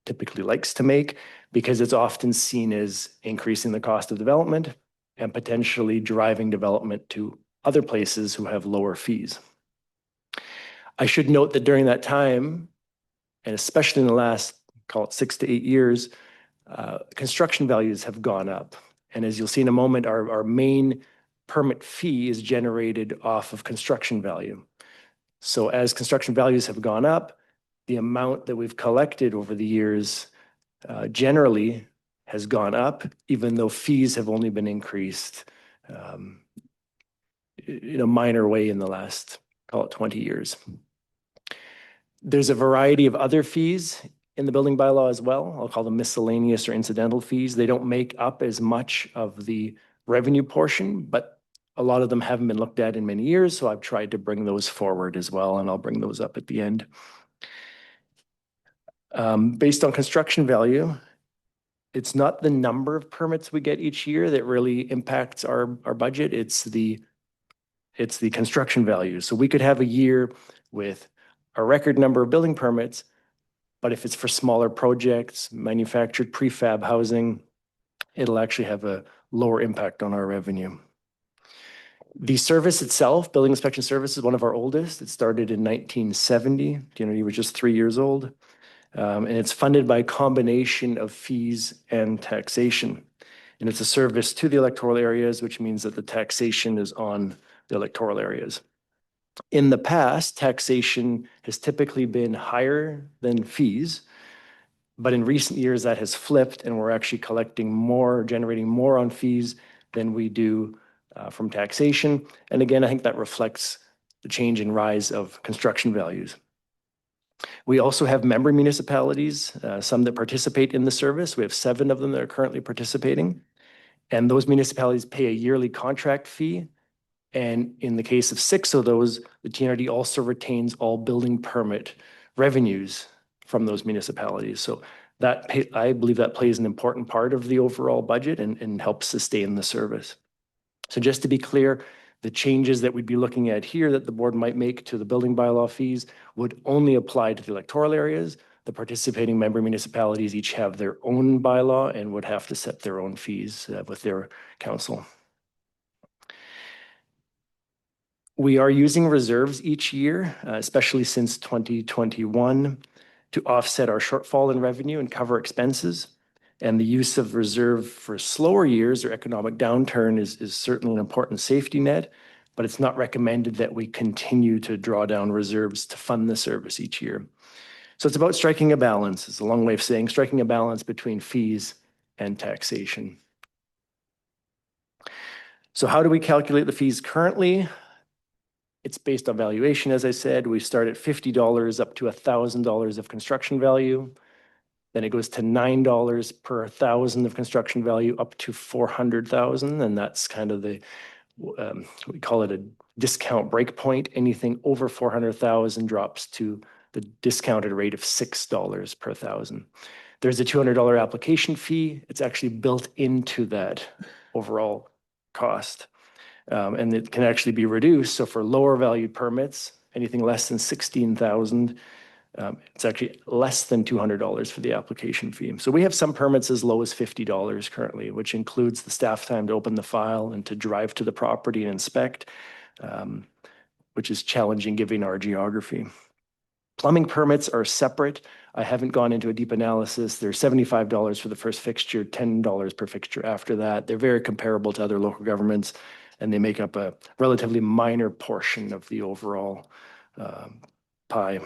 typically likes to make because it's often seen as increasing the cost of development and potentially driving development to other places who have lower fees. I should note that during that time, and especially in the last, call it 6 to 8 years, construction values have gone up. And as you'll see in a moment, our main permit fee is generated off of construction value. So as construction values have gone up, the amount that we've collected over the years generally has gone up, even though fees have only been increased in a minor way in the last, call it 20 years. There's a variety of other fees in the building bylaw as well. I'll call them miscellaneous or incidental fees. They don't make up as much of the revenue portion, but a lot of them haven't been looked at in many years, so I've tried to bring those forward as well, and I'll bring those up at the end. Based on construction value, it's not the number of permits we get each year that really impacts our budget. It's the construction value. So we could have a year with a record number of building permits, but if it's for smaller projects, manufactured prefab housing, it'll actually have a lower impact on our revenue. The service itself, building inspection service, is one of our oldest. It started in 1970. TNRD was just 3 years old. And it's funded by a combination of fees and taxation. And it's a service to the electoral areas, which means that the taxation is on the electoral areas. In the past, taxation has typically been higher than fees, but in recent years that has flipped and we're actually collecting more, generating more on fees than we do from taxation. And again, I think that reflects the change in rise of construction values. We also have member municipalities, some that participate in the service. We have 7 of them that are currently participating. And those municipalities pay a yearly contract fee. And in the case of 6 of those, the TNRD also retains all building permit revenues from those municipalities. So that I believe that plays an important part of the overall budget and helps sustain the service. So just to be clear, the changes that we'd be looking at here that the board might make to the building bylaw fees would only apply to the electoral areas. The participating member municipalities each have their own bylaw and would have to set their own fees with their council. We are using reserves each year, especially since 2021, to offset our shortfall in revenue and cover expenses. And the use of reserve for slower years or economic downturn is certainly an important safety net, but it's not recommended that we continue to draw down reserves to fund the service each year. So it's about striking a balance. It's a long way of saying striking a balance between fees and taxation. So how do we calculate the fees currently? It's based on valuation, as I said. We start at $50 up to $1,000 of construction value. Then it goes to $9 per 1,000 of construction value up to 400,000. And that's kind of the, we call it a discount break point. Anything over 400,000 drops to the discounted rate of $6 per 1,000. There's a $200 application fee. It's actually built into that overall cost. And it can actually be reduced. So for lower valued permits, anything less than 16,000, it's actually less than $200 for the application fee. So we have some permits as low as $50 currently, which includes the staff time to open the file and to drive to the property and inspect, which is challenging given our geography. Plumbing permits are separate. I haven't gone into a deep analysis. They're $75 for the first fixture, $10 per fixture after that. They're very comparable to other local governments, and they make up a relatively minor portion of the overall pie.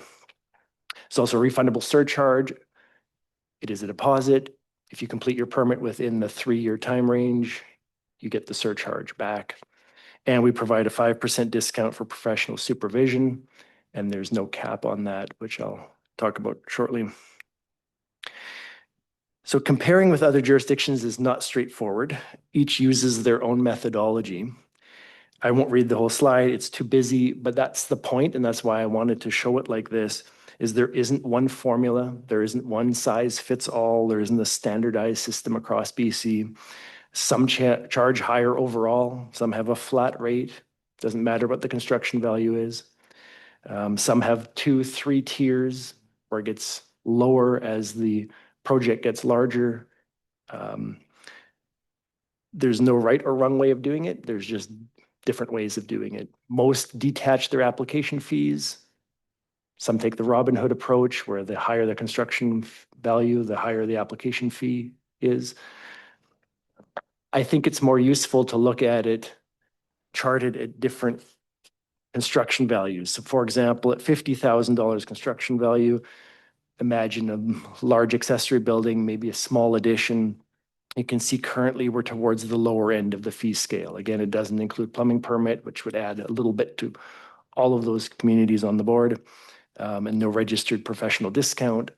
It's also a refundable surcharge. It is a deposit. If you complete your permit within the 3-year time range, you get the surcharge back. And we provide a 5% discount for professional supervision, and there's no cap on that, which I'll talk about shortly. So comparing with other jurisdictions is not straightforward. Each uses their own methodology. I won't read the whole slide. It's too busy, but that's the point, and that's why I wanted to show it like this, is there isn't one formula. There isn't one size fits all. There isn't a standardized system across BC. Some charge higher overall. Some have a flat rate. Doesn't matter what the construction value is. Some have 2, 3 tiers where it gets lower as the project gets larger. There's no right or wrong way of doing it. There's just different ways of doing it. Most detach their application fees. Some take the Robin Hood approach, where the higher the construction value, the higher the application fee is. I think it's more useful to look at it charted at different construction values. So for example, at $50,000 construction value, imagine a large accessory building, maybe a small addition. You can see currently we're towards the lower end of the fee scale. Again, it doesn't include plumbing permit, which would add a little bit to all of those communities on the board, and no registered professional discount.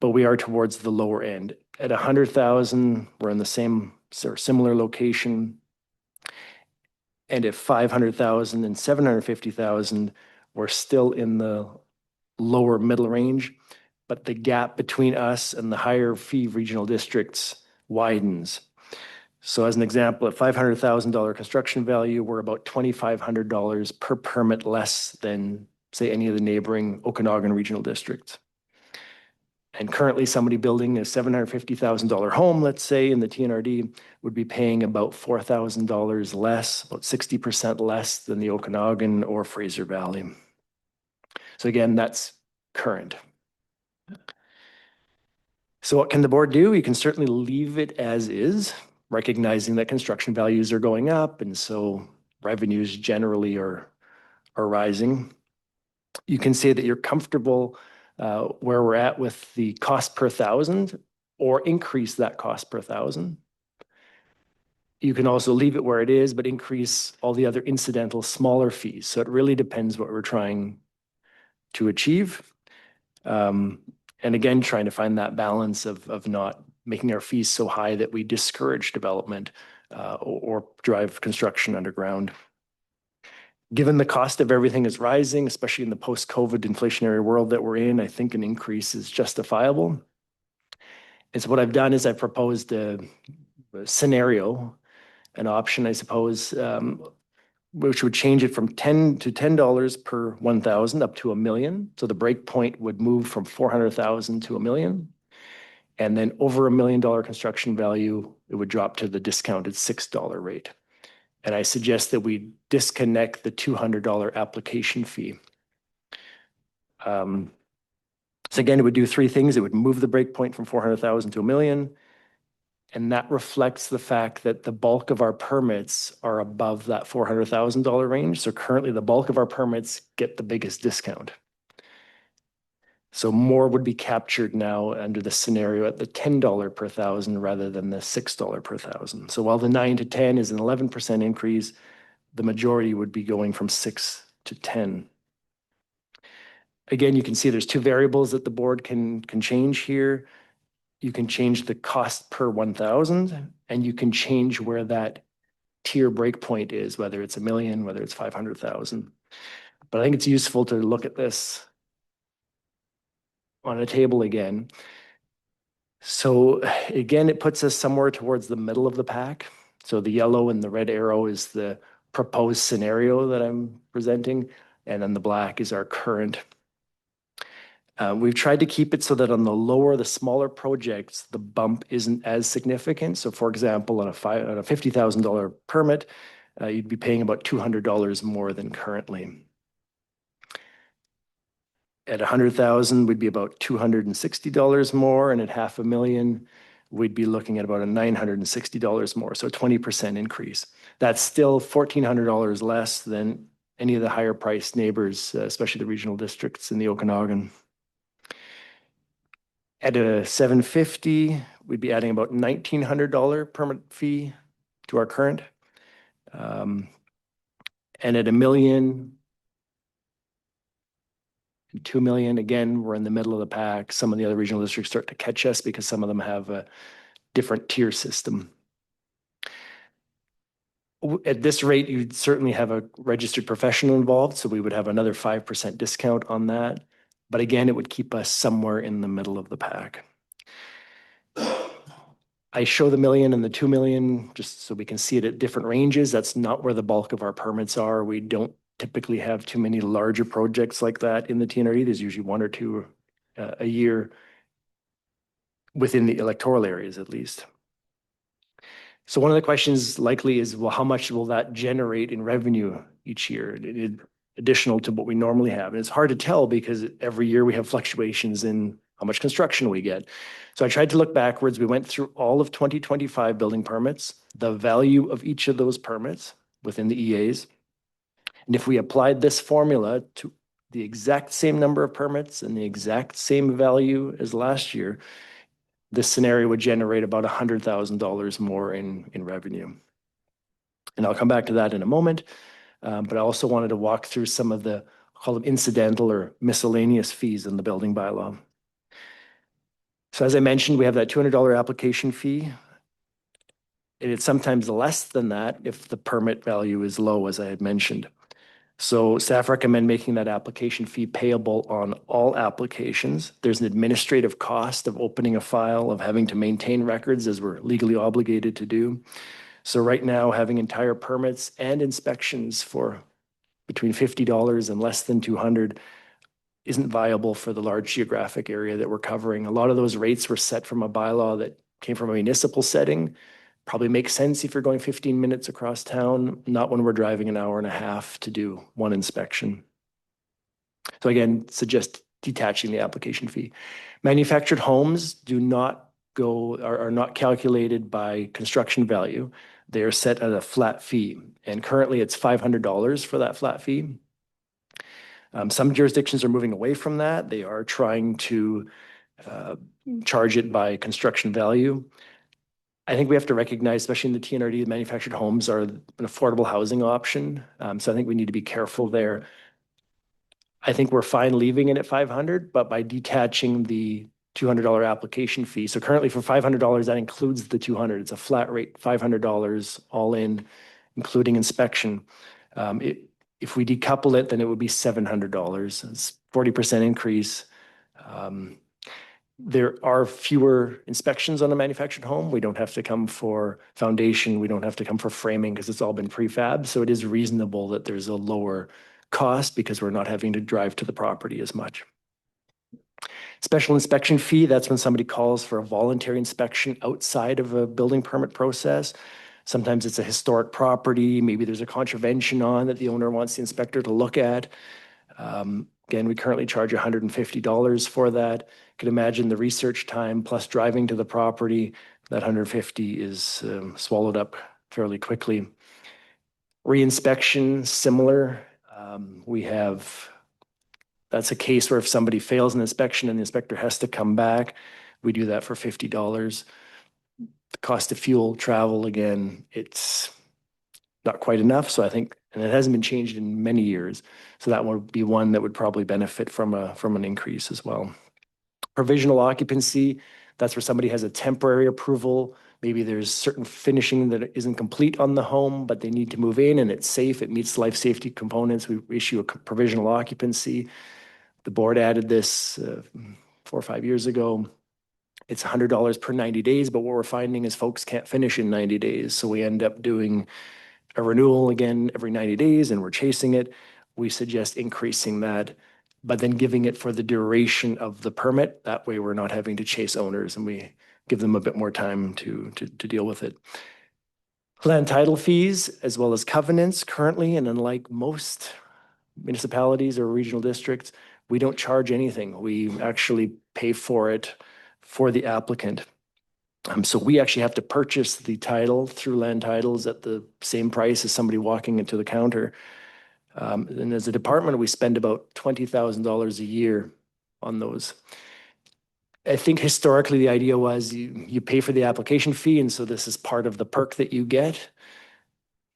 But we are towards the lower end. At 100,000, we're in the same or similar location. And at 500,000 and 750,000, we're still in the lower middle range, but the gap between us and the higher fee regional districts widens. So as an example, at $500,000 construction value, we're about $2,500 per permit less than, say, any of the neighboring Okanagan regional districts. And currently somebody building a $750,000 home, let's say, in the TNRD would be paying about $4,000 less, about 60% less than the Okanagan or Fraser Valley. So again, that's current. So what can the board do? You can certainly leave it as is, recognizing that construction values are going up, and so revenues generally are rising. You can say that you're comfortable where we're at with the cost per thousand, or increase that cost per thousand. You can also leave it where it is, but increase all the other incidental smaller fees. So it really depends what we're trying to achieve. And again, trying to find that balance of not making our fees so high that we discourage development or drive construction underground. Given the cost of everything is rising, especially in the post-COVID inflationary world that we're in, I think an increase is justifiable. And so what I've done is I've proposed a scenario, an option, I suppose, which would change it from $10 to $10 per 1,000 up to $1 million. So the break point would move from 400,000 to $1 million. And then over $1 million construction value, it would drop to the discounted $6 rate. And I suggest that we disconnect the $200 application fee. So again, it would do 3 things. It would move the break point from 400,000 to $1 million. And that reflects the fact that the bulk of our permits are above that $400,000 range. So currently the bulk of our permits get the biggest discount. So more would be captured now under the scenario at the $10 per thousand rather than the $6 per thousand. So while the 9 to 10 is an 11% increase, the majority would be going from 6 to 10. Again, you can see there's 2 variables that the board can change here. You can change the cost per 1,000, and you can change where that tier breakpoint is, whether it's $1 million, whether it's 500,000. But I think it's useful to look at this on a table again. So again, it puts us somewhere towards the middle of the pack. So the yellow and the red arrow is the proposed scenario that I'm presenting, and then the black is our current. We've tried to keep it so that on the lower, the smaller projects, the bump isn't as significant. So for example, on a $50,000 permit, you'd be paying about $200 more than currently. At 100,000, we'd be about $260 more, and at $500,000, we'd be looking at about a $960 more, so a 20% increase. That's still $1,400 less than any of the higher priced neighbors, especially the regional districts in the Okanagan. At a 750, we'd be adding about $1,900 permit fee to our current. And at $1 million, 2 million, again, we're in the middle of the pack. Some of the other regional districts start to catch us because some of them have a different tier system. At this rate, you'd certainly have a registered professional involved, so we would have another 5% discount on that. But again, it would keep us somewhere in the middle of the pack. I show the million and the 2 million just so we can see it at different ranges. That's not where the bulk of our permits are. We don't typically have too many larger projects like that in the TNRE. There's usually one or two a year within the electoral areas at least. So one of the questions likely is, well, how much will that generate in revenue each year, additional to what we normally have? And it's hard to tell because every year we have fluctuations in how much construction we get. So I tried to look backwards. We went through all of 2025 building permits, the value of each of those permits within the EAs. And if we applied this formula to the exact same number of permits and the exact same value as last year, this scenario would generate about $100,000 more in revenue. And I'll come back to that in a moment. But I also wanted to walk through some of the, I'll call them incidental or miscellaneous fees in the building bylaw. So as I mentioned, we have that $200 application fee. And it's sometimes less than that if the permit value is low, as I had mentioned. So staff recommend making that application fee payable on all applications. There's an administrative cost of opening a file, of having to maintain records as we're legally obligated to do. So right now, having entire permits and inspections for between $50 and less than $200 isn't viable for the large geographic area that we're covering. A lot of those rates were set from a bylaw that came from a municipal setting. Probably makes sense if you're going 15 minutes across town, not when we're driving an hour and a half to do one inspection. So again, suggest detaching the application fee. Manufactured homes are not calculated by construction value. They are set at a flat fee. And currently it's $500 for that flat fee. Some jurisdictions are moving away from that. They are trying to charge it by construction value. I think we have to recognize, especially in the TNRD, manufactured homes are an affordable housing option. So I think we need to be careful there. I think we're fine leaving it at $500, but by detaching the $200 application fee. So currently for $500, that includes the $200. It's a flat rate, $500 all in, including inspection. If we decouple it, then it would be $700. It's 40% increase. There are fewer inspections on a manufactured home. We don't have to come for foundation. We don't have to come for framing because it's all been prefab. So it is reasonable that there's a lower cost because we're not having to drive to the property as much. Special inspection fee, that's when somebody calls for a voluntary inspection outside of a building permit process. Sometimes it's a historic property. Maybe there's a contravention on that the owner wants the inspector to look at. Again, we currently charge $150 for that. You can imagine the research time plus driving to the property. That $150 is swallowed up fairly quickly. Reinspection, similar. That's a case where if somebody fails an inspection and the inspector has to come back, we do that for $50. The cost of fuel, travel, again, it's not quite enough. So I think, and it hasn't been changed in many years. So that would be one that would probably benefit from an increase as well. Provisional occupancy, that's where somebody has a temporary approval. Maybe there's certain finishing that isn't complete on the home, but they need to move in and it's safe. It meets life safety components. We issue a provisional occupancy. The board added this 4 or 5 years ago. It's $100 per 90 days, but what we're finding is folks can't finish in 90 days. So we end up doing a renewal again every 90 days and we're chasing it. We suggest increasing that, but then giving it for the duration of the permit. That way we're not having to chase owners and we give them a bit more time to deal with it. Land title fees, as well as covenants currently, and unlike most municipalities or regional districts, we don't charge anything. We actually pay for it for the applicant. So we actually have to purchase the title through land titles at the same price as somebody walking into the counter. And as a department, we spend about $20,000 a year on those. I think historically the idea was you pay for the application fee, and so this is part of the perk that you get.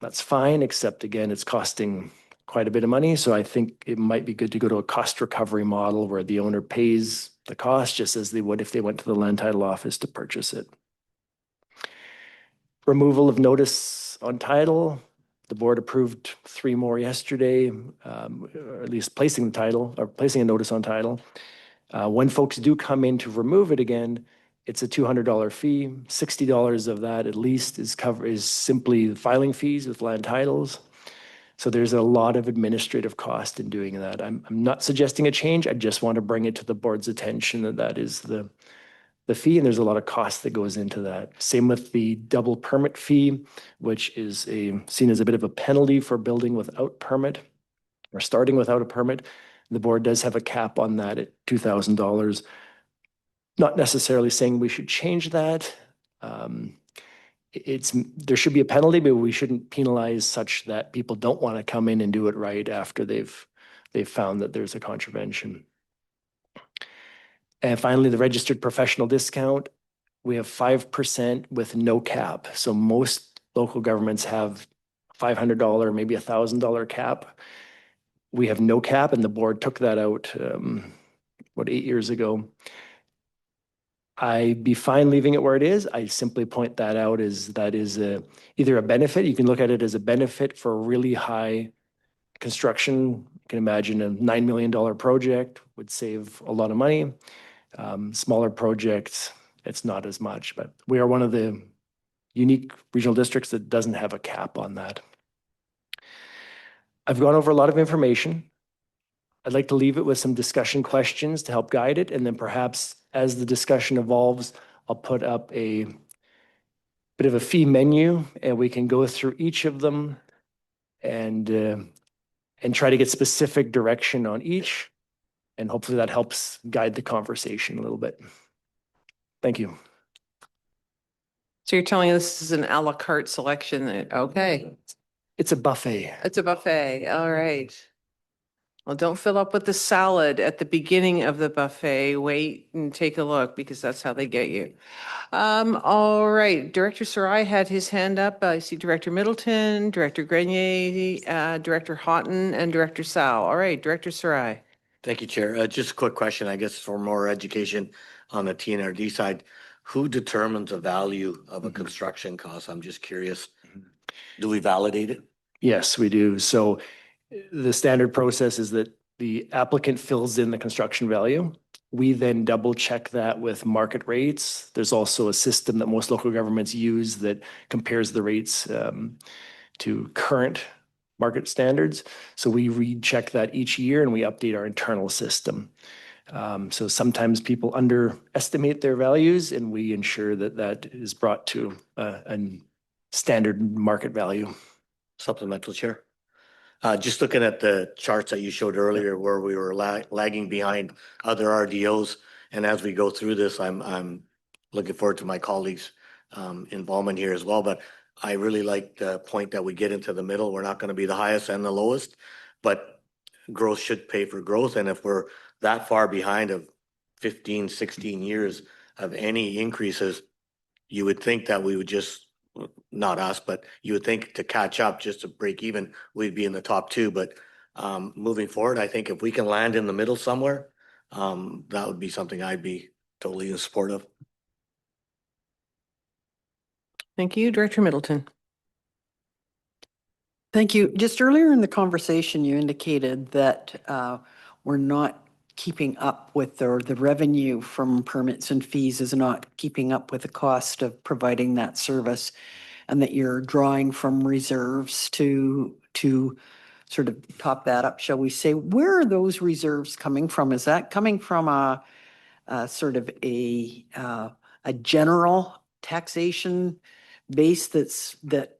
That's fine, except again, it's costing quite a bit of money. So I think it might be good to go to a cost recovery model where the owner pays the cost just as they would if they went to the land title office to purchase it. Removal of notice on title. The board approved 3 more yesterday, or at least placing the title or placing a notice on title. When folks do come in to remove it again, it's a $200 fee. $60 of that at least is simply filing fees with land titles. So there's a lot of administrative cost in doing that. I'm not suggesting a change. I just want to bring it to the board's attention that that is the fee, and there's a lot of cost that goes into that. Same with the double permit fee, which is seen as a bit of a penalty for building without permit or starting without a permit. The board does have a cap on that at $2,000. Not necessarily saying we should change that. There should be a penalty, but we shouldn't penalize such that people don't want to come in and do it right after they've found that there's a contravention. And finally, the registered professional discount, we have 5% with no cap. So most local governments have $500, maybe $1,000 cap. We have no cap, and the board took that out, 8 years ago. I'd be fine leaving it where it is. I simply point that out as that is either a benefit. You can look at it as a benefit for really high construction. You can imagine a $9 million project would save a lot of money. Smaller projects, it's not as much, but we are one of the unique regional districts that doesn't have a cap on that. I've gone over a lot of information. I'd like to leave it with some discussion questions to help guide it, and then perhaps as the discussion evolves, I'll put up a bit of a fee menu, and we can go through each of them and try to get specific direction on each. And hopefully that helps guide the conversation a little bit. Thank you. So you're telling us this is an a la carte selection? Okay, It's a buffet. it's a buffet. All right. Well, don't fill up with the salad at the beginning of the buffet. Wait and take a look because that's how they get you. All right. Director Sarai had his hand up. I see Director Middleton, Director Grenier, Director Houghton, and Director Sal. All right, Director Sarai. Thank you, Chair. Just a quick question, I guess, for more education on the TNRD side. Who determines the value of a construction cost? I'm just curious. Do we validate it? Yes, we do. So the standard process is that the applicant fills in the construction value. We then double check that with market rates. There's also a system that most local governments use that compares the rates to current market standards. So we recheck that each year and we update our internal system. So sometimes people underestimate their values, and we ensure that that is brought to a standard market value. Supplemental, Chair. Just looking at the charts that you showed earlier where we were lagging behind other RDOs. And as we go through this, I'm looking forward to my colleagues' involvement here as well. But I really like the point that we get into the middle. We're not going to be the highest and the lowest, but growth should pay for growth. And if we're that far behind of 15, 16 years of any increases, you would think that we would just, not us, but you would think to catch up just to break even, we'd be in the top 2. But moving forward, I think if we can land in the middle somewhere, that would be something I'd be totally in support of. Thank you, Director Middleton. Thank you. Just earlier in the conversation, you indicated that we're not keeping up with, or the revenue from permits and fees is not keeping up with the cost of providing that service, and that you're drawing from reserves to sort of top that up, shall we say. Where are those reserves coming from? Is that coming from a sort of a general taxation base that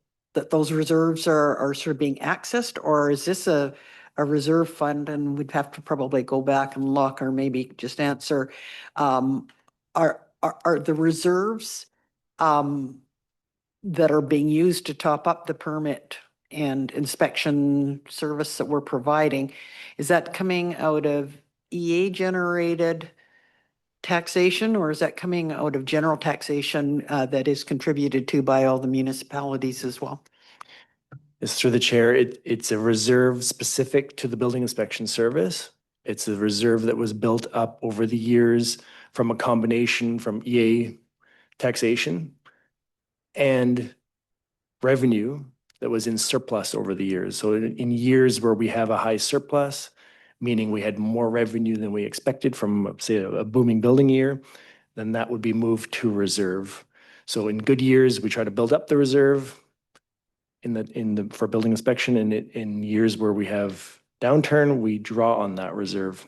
those reserves are sort of being accessed, or is this a reserve fund? And we'd have to probably go back and look, or maybe just answer, are the reserves that are being used to top up the permit and inspection service that we're providing, is that coming out of EA generated taxation, or is that coming out of general taxation that is contributed to by all the municipalities as well? It's through the chair. It's a reserve specific to the building inspection service. It's a reserve that was built up over the years from a combination from EA taxation and revenue that was in surplus over the years. So in years where we have a high surplus, meaning we had more revenue than we expected from, say, a booming building year, then that would be moved to reserve. So in good years, we try to build up the reserve for building inspection, and in years where we have downturn, we draw on that reserve.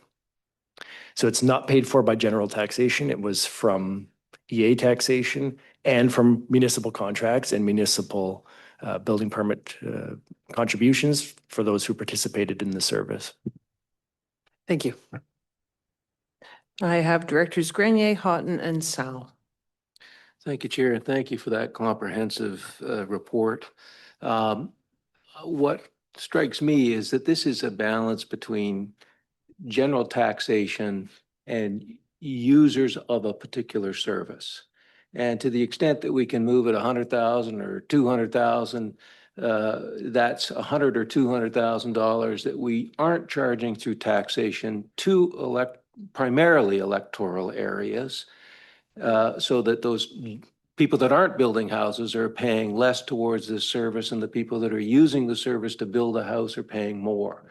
So it's not paid for by general taxation. It was from EA taxation and from municipal contracts and municipal building permit contributions for those who participated in the service. Thank you. I have Directors Grenier, Houghton, and Sal. Thank you, Chair, and thank you for that comprehensive report. What strikes me is that this is a balance between general taxation and users of a particular service. And to the extent that we can move it 100,000 or 200,000, that's $100,000 or $200,000 that we aren't charging through taxation to primarily electoral areas, so that those people that aren't building houses are paying less towards this service, and the people that are using the service to build a house are paying more.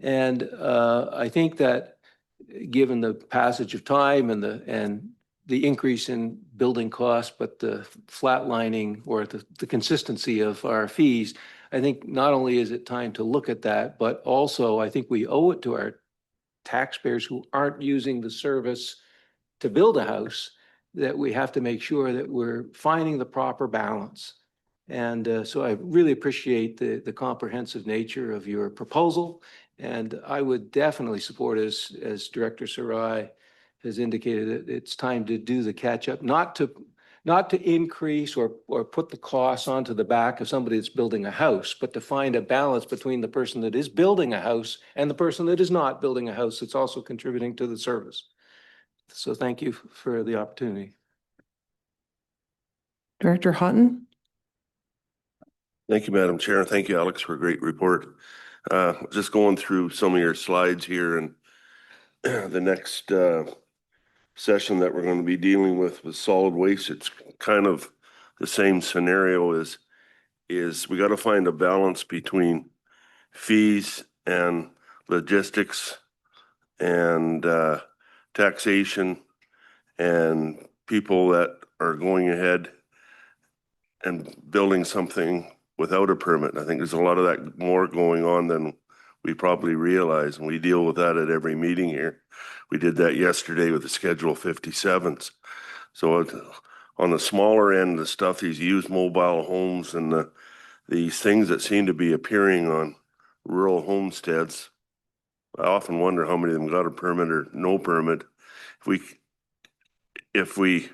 And I think that given the passage of time and the increase in building costs, but the flatlining or the consistency of our fees, I think not only is it time to look at that, but also I think we owe it to our taxpayers who aren't using the service to build a house that we have to make sure that we're finding the proper balance. And so I really appreciate the comprehensive nature of your proposal. And I would definitely support, as Director Sarai has indicated, that it's time to do the catch up, not to increase or put the costs onto the back of somebody that's building a house, but to find a balance between the person that is building a house and the person that is not building a house that's also contributing to the service. So thank you for the opportunity. Director Houghton? Thank you, Madam Chair. Thank you, Alex, for a great report. Just going through some of your slides here, and the next session that we're going to be dealing with solid waste, it's kind of the same scenario is we got to find a balance between fees and logistics and taxation and people that are going ahead and building something without a permit. I think there's a lot of that more going on than we probably realize, and we deal with that at every meeting here. We did that yesterday with the Schedule 57s. So on the smaller end, the stuff, these used mobile homes and these things that seem to be appearing on rural homesteads, I often wonder how many of them got a permit or no permit. If we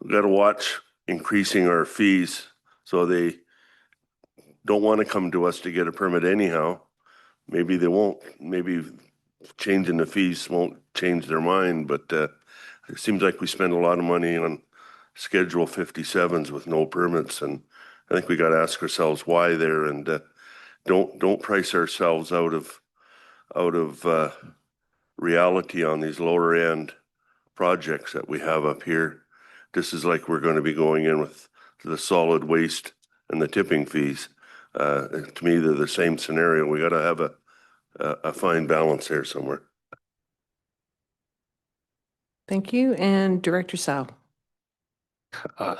got to watch increasing our fees so they don't want to come to us to get a permit anyhow. Maybe they won't. Maybe changing the fees won't change their mind, but it seems like we spend a lot of money on Schedule 57s with no permits, and I think we got to ask ourselves why there, and don't price ourselves out of reality on these lower end projects that we have up here. This is like we're going to be going in with the solid waste and the tipping fees. To me, they're the same scenario. We got to have a fine balance there somewhere. Thank you. And Director Sal.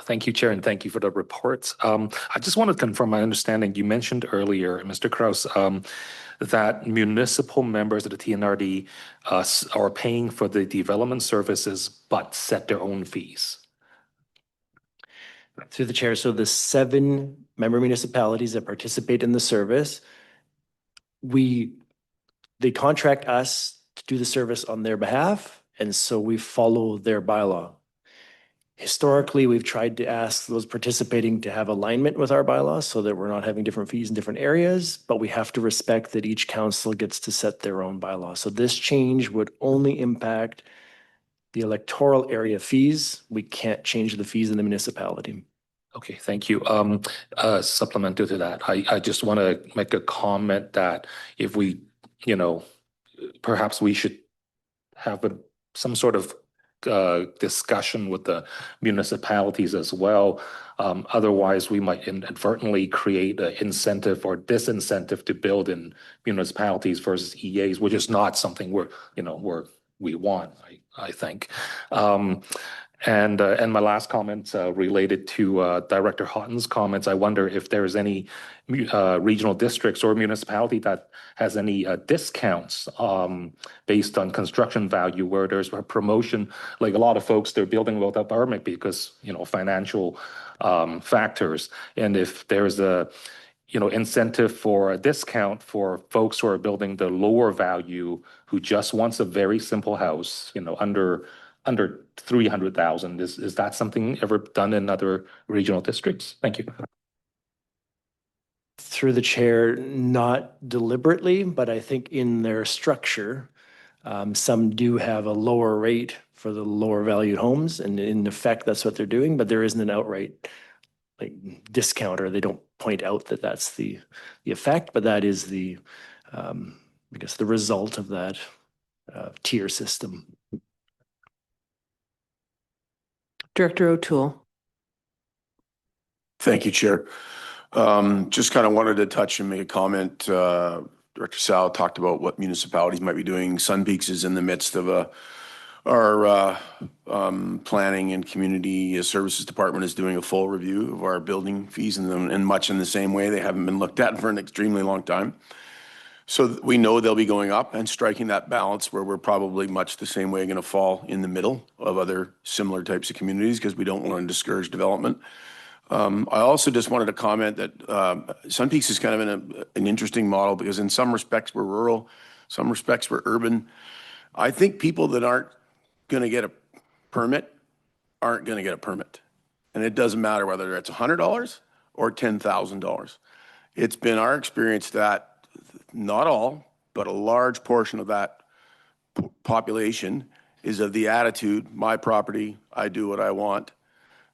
Thank you, Chair, and thank you for the reports. I just want to confirm my understanding. You mentioned earlier, Mr. Kraus, that municipal members of the TNRD are paying for the development services, but set their own fees. Through the chair, so the 7 member municipalities that participate in the service, they contract us to do the service on their behalf, and so we follow their bylaw. Historically, we've tried to ask those participating to have alignment with our bylaws so that we're not having different fees in different areas, but we have to respect that each council gets to set their own bylaw. So this change would only impact the electoral area fees. We can't change the fees in the municipality. Okay, thank you. Supplemental to that, I just want to make a comment that if we, perhaps we should have some sort of discussion with the municipalities as well. Otherwise, we might inadvertently create an incentive or disincentive to build in municipalities versus EAs, which is not something we want, I think. And my last comment related to Director Houghton's comments. I wonder if there's any regional districts or municipality that has any discounts based on construction value, where there's a promotion. Like a lot of folks, they're building without permit because financial factors. And if there's a incentive for a discount for folks who are building the lower value, who just wants a very simple house, under 300,000. Is that something ever done in other regional districts? Thank you. Through the chair, not deliberately, but I think in their structure, some do have a lower rate for the lower valued homes, and in effect, that's what they're doing. But there isn't an outright discount, or they don't point out that that's the effect, but that is the I guess the result of that tier system. Director O'Toole. Thank you, Chair. Just kind of wanted to touch and make a comment. Director Sal talked about what municipalities might be doing. Sun Peaks is in the midst of our planning and community services department is doing a full review of our building fees, and much in the same way. They haven't been looked at for an extremely long time. So we know they'll be going up and striking that balance where we're probably much the same way going to fall in the middle of other similar types of communities, because we don't want to discourage development. I also just wanted to comment that Sun Peaks is kind of in an interesting model, because in some respects we're rural, some respects we're urban. I think people that aren't going to get a permit aren't going to get a permit. And it doesn't matter whether it's $100 or $10,000. It's been our experience that not all, but a large portion of that population is of the attitude, my property, I do what I want.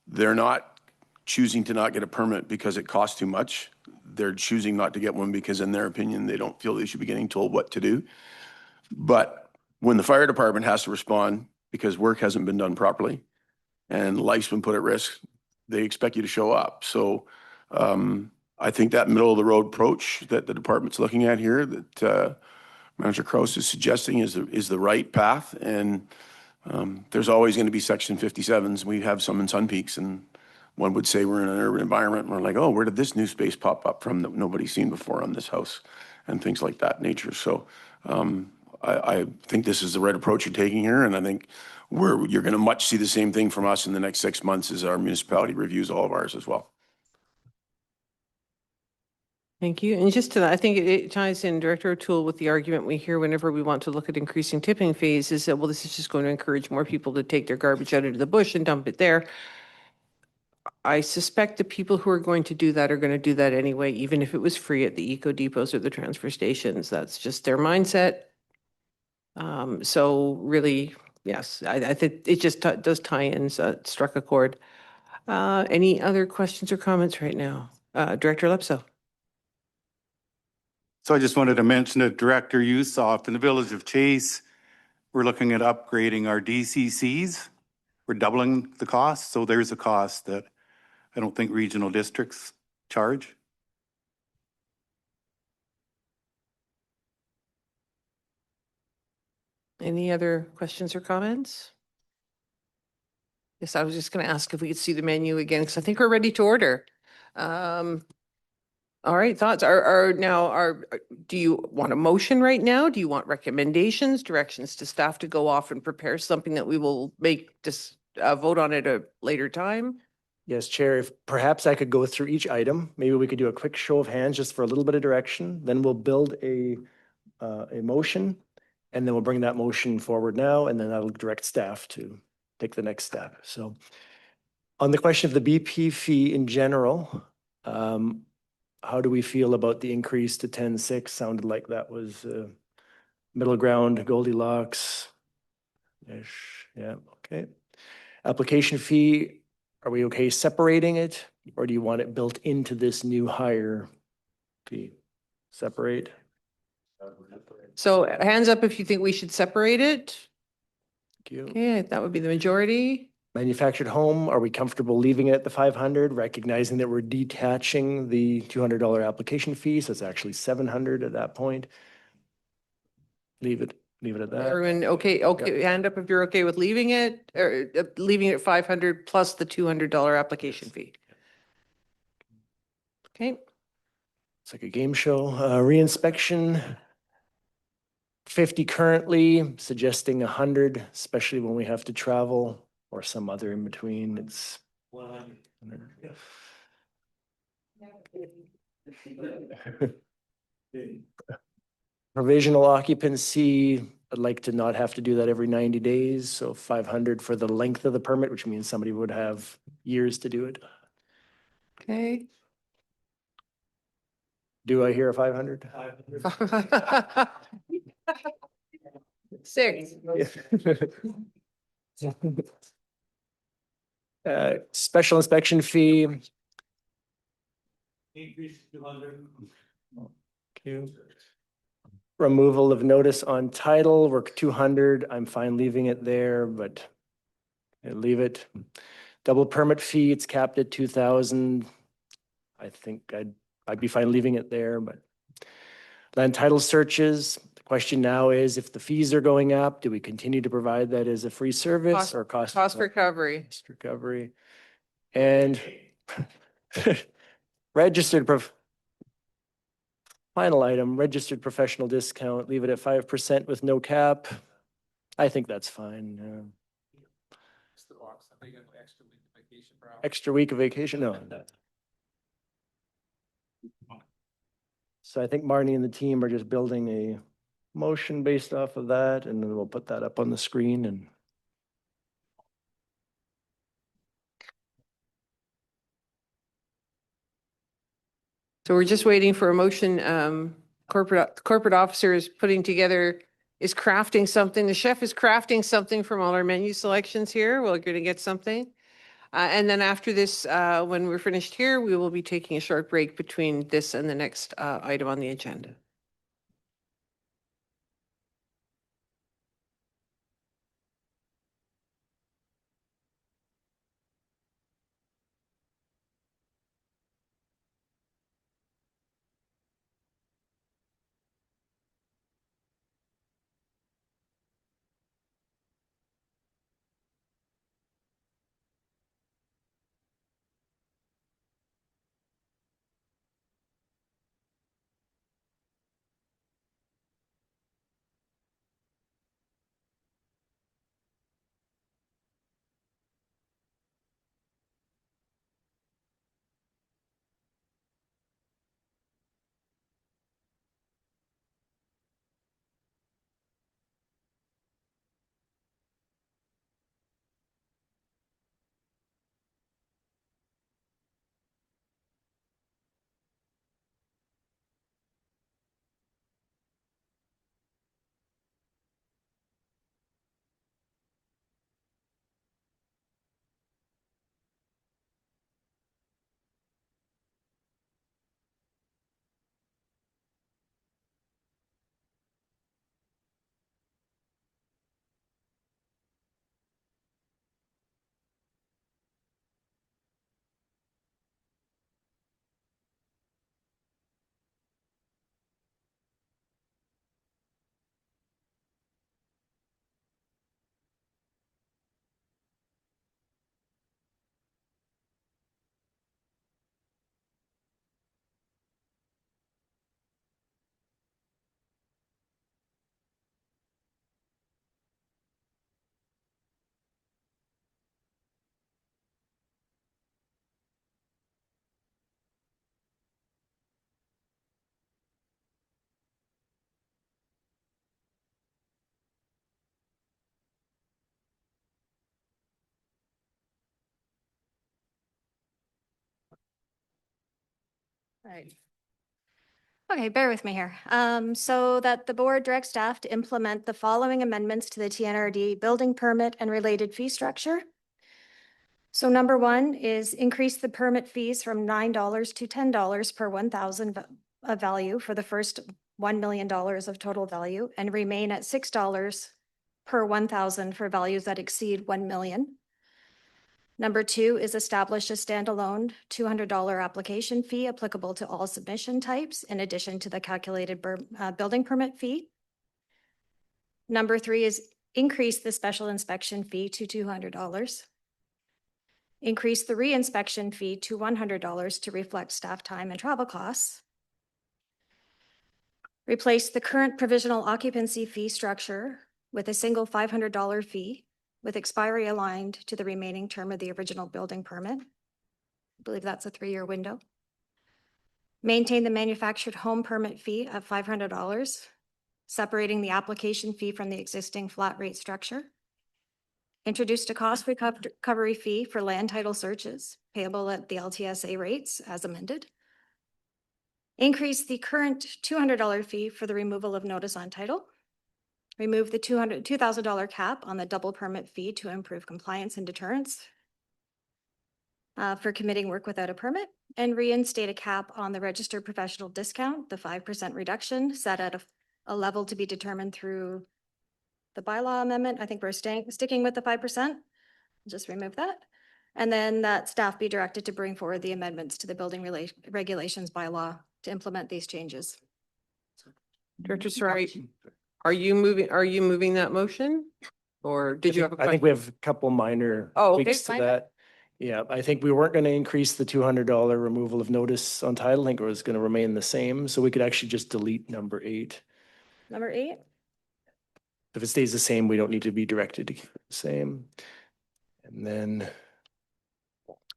They're not choosing to not get a permit because it costs too much. They're choosing not to get one because, in their opinion, they don't feel they should be getting told what to do. But when the fire department has to respond because work hasn't been done properly and life's been put at risk, they expect you to show up. So I think that middle of the road approach that the department's looking at here, that Manager Krause is suggesting, is the right path. And there's always going to be Section 57s. We have some in Sun Peaks, and one would say we're in an urban environment, and we're like, oh, where did this new space pop up from that nobody's seen before on this house, and things like that nature. So I think this is the right approach you're taking here, and I think you're going to much see the same thing from us in the next 6 months as our municipality reviews all of ours as well. Thank you. And just to that, I think it ties in, Director O'Toole, with the argument we hear whenever we want to look at increasing tipping fees, is that, well, this is just going to encourage more people to take their garbage out into the bush and dump it there. I suspect the people who are going to do that are going to do that anyway, even if it was free at the eco depots or the transfer stations. That's just their mindset. So really, yes, I think it just does tie in, so it struck a chord. Any other questions or comments right now? Director Lepso. So I just wanted to mention that Director Yusoff, in the village of Chase, we're looking at upgrading our DCCs. We're doubling the cost. So there's a cost that I don't think regional districts charge. Any other questions or comments? Yes, I was just going to ask if we could see the menu again, because I think we're ready to order. All right, thoughts do you want a motion right now? Do you want recommendations, directions to staff to go off and prepare something that we will make vote on at a later time? Yes, Chair, if perhaps I could go through each item, maybe we could do a quick show of hands just for a little bit of direction. Then we'll build a motion, and then we'll bring that motion forward now, and then that'll direct staff to take the next step. So on the question of the BP fee in general, how do we feel about the increase to 10.6? Sounded like that was middle ground, Goldilocks-ish. Yeah, okay. Application fee, are we okay separating it, or do you want it built into this new higher fee? Separate? So hands up if you think we should separate it. Thank you. Okay, that would be the majority. Manufactured home, are we comfortable leaving it at the 500, recognizing that we're detaching the $200 application fee, so it's actually 700 at that point? Leave it at that. Everyone, okay, hand up if you're okay with leaving it, or leaving it 500 plus the $200 application fee. Okay, It's like a game show. Reinspection, 50 currently, suggesting 100, especially when we have to travel or some other in between. It's 100. Provisional occupancy, I'd like to not have to do that every 90 days. So 500 for the length of the permit, which means somebody would have years to do it. okay. Do I hear a 500? 6. Special inspection fee. Increase 200. Okay. Removal of notice on title, we're 200. I'm fine leaving it there, but leave it. Double permit fee, it's capped at 2,000. I think I'd be fine leaving it there, but land title searches. The question now is, if the fees are going up, do we continue to provide that as a free service or cost Recovery? Cost recovery. And registered final item, registered professional discount, leave it at 5% with no cap. I think that's fine. Extra week of vacation? No. So I think Marnie and the team are just building a motion based off of that, and then we'll put that up on the screen. And So we're just waiting for a motion. Corporate officer is putting together, is crafting something. The chef is crafting something from all our menu selections here. We're going to get something. And then after this, when we're finished here, we will be taking a short break between this and the next item on the agenda. Right. Okay, bear with me here. So that the board directs staff to implement the following amendments to the TNRD building permit and related fee structure. So number 1 is increase the permit fees from $9 to $10 per 1,000 of value for the first $1 million of total value and remain at $6 per 1,000 for values that exceed 1 million. Number 2 is establish a standalone $200 application fee applicable to all submission types in addition to the calculated building permit fee. Number 3 is increase the special inspection fee to $200. Increase the re-inspection fee to $100 to reflect staff time and travel costs. Replace the current provisional occupancy fee structure with a single $500 fee with expiry aligned to the remaining term of the original building permit. I believe that's a 3-year window. Maintain the manufactured home permit fee at $500, separating the application fee from the existing flat rate structure. Introduced a cost recovery fee for land title searches payable at the LTSA rates as amended. Increase the current $200 fee for the removal of notice on title. Remove the $2,000 cap on the double permit fee to improve compliance and deterrence for committing work without a permit, and reinstate a cap on the registered professional discount, the 5% reduction set at a level to be determined through the bylaw amendment. I think we're sticking with the 5%. Just remove that. And then that staff be directed to bring forward the amendments to the building regulations bylaw to implement these changes. Director Sarai, are you moving that motion? Or did you have a I question? think we have a couple minor Oh, okay, tweaks to fine. that. Yeah, I think we weren't going to increase the $200 removal of notice on title. I think it was going to remain the same. So we could actually just delete number 8. Number 8. If it stays the same, we don't need to be directed to keep it the same. And then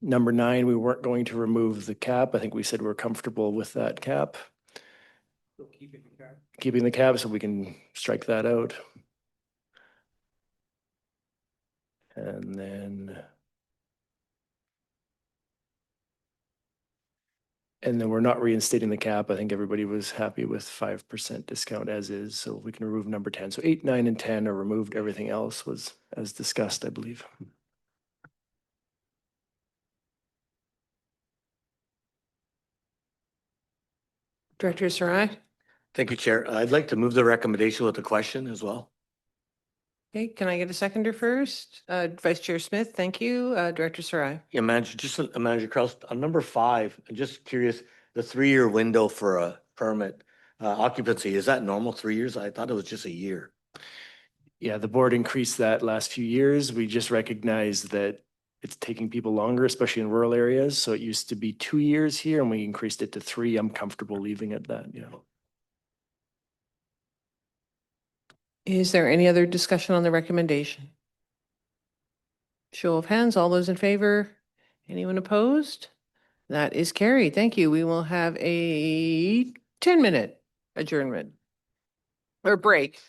number 9, we weren't going to remove the cap. I think we said we're comfortable with that cap. Keeping the cap, so we can strike that out. And then we're not reinstating the cap. I think everybody was happy with 5% discount as is, so we can remove number 10. So 8, 9, and 10 are removed. Everything else was as discussed, I believe. Director Sarai? Thank you, Chair. I'd like to move the recommendation with a question as well. Okay, can I get a seconder first? Vice Chair Smith, thank you. Director Sarai? Yeah, Manager Kraus, on number 5, I'm just curious, the 3-year window for a permit occupancy, is that normal, 3 years? I thought it was just a year. Yeah, the board increased that last few years. We just recognized that it's taking people longer, especially in rural areas. So it used to be 2 years here and we increased it to 3. I'm comfortable leaving it that, you know. Is there any other discussion on the recommendation? Show of hands, all those in favor? Anyone opposed? That is carried. Thank you. We will have a 10-minute adjournment. Or break.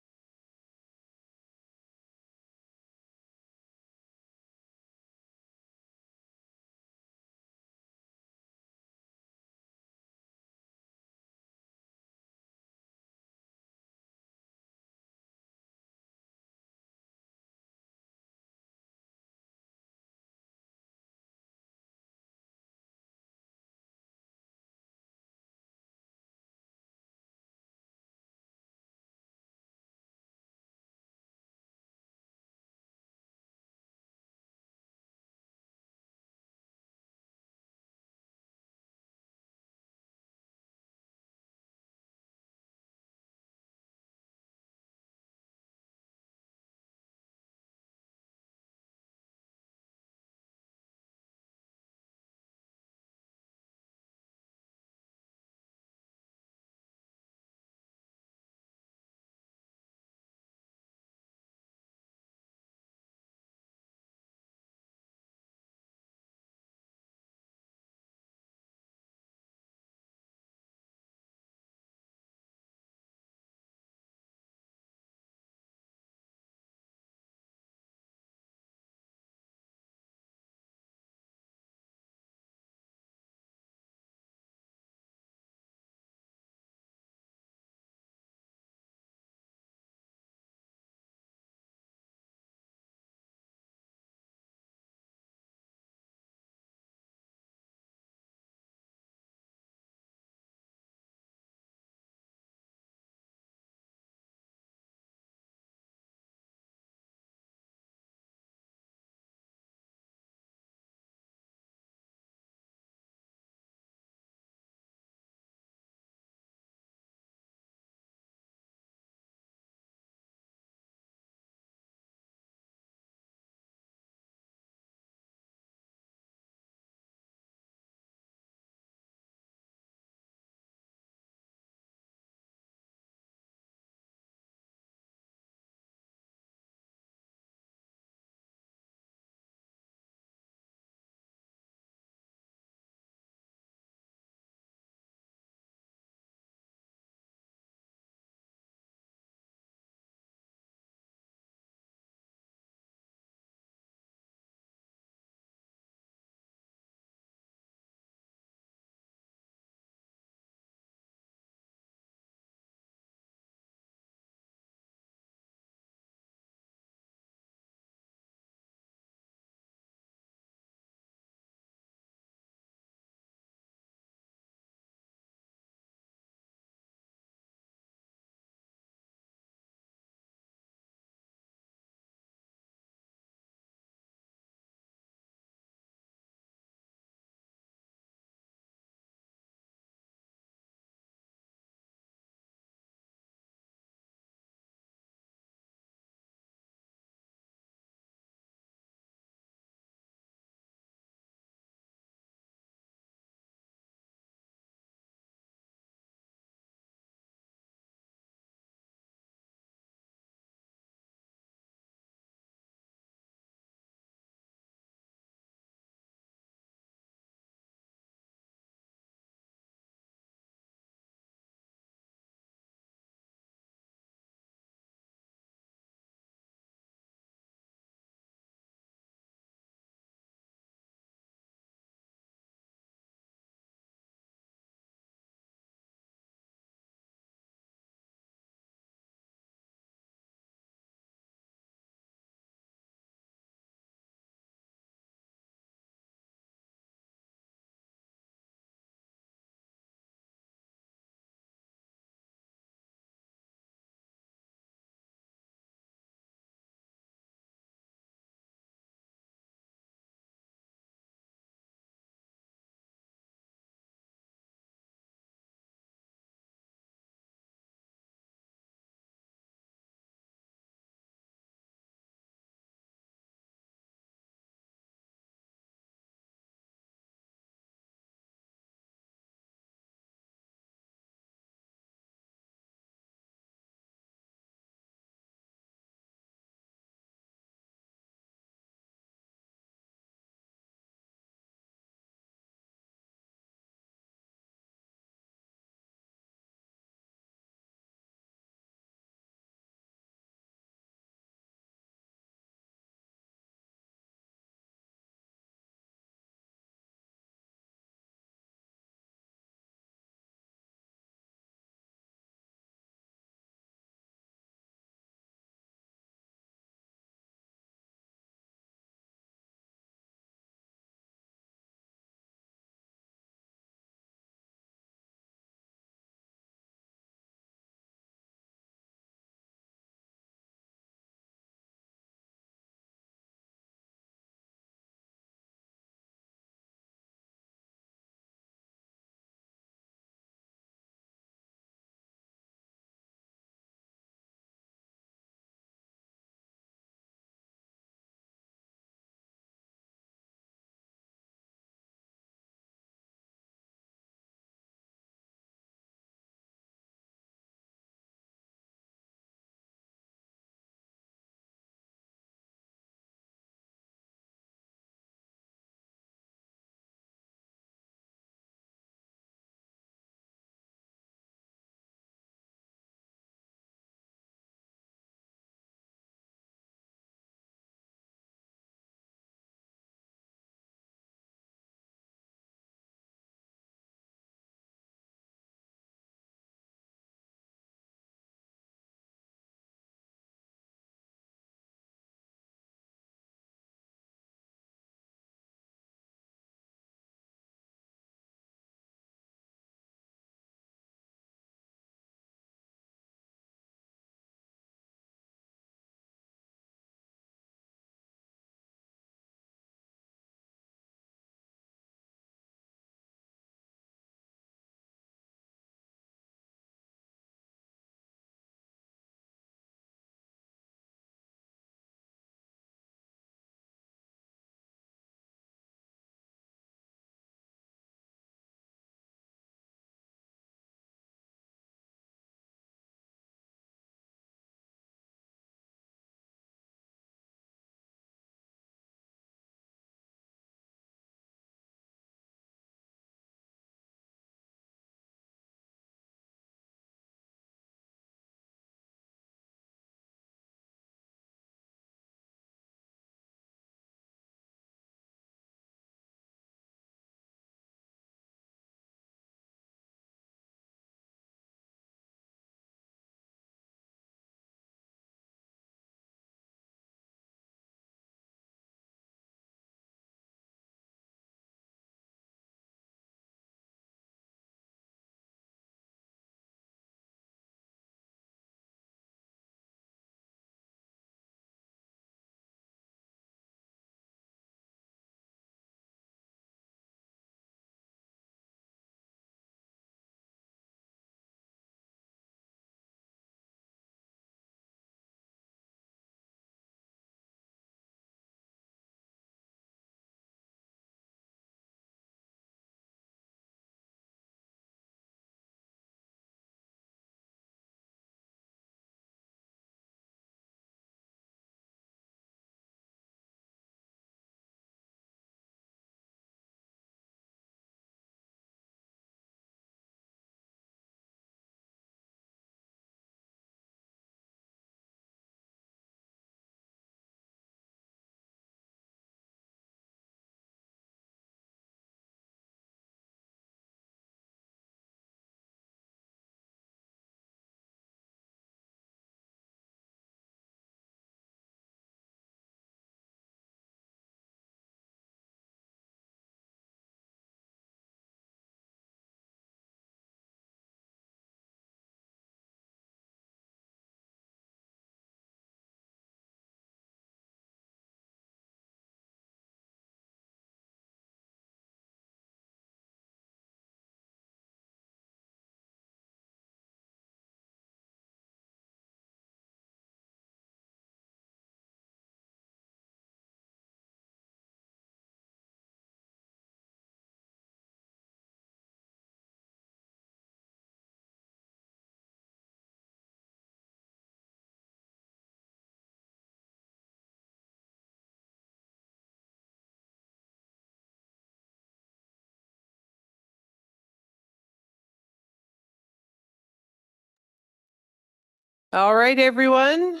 All right, everyone.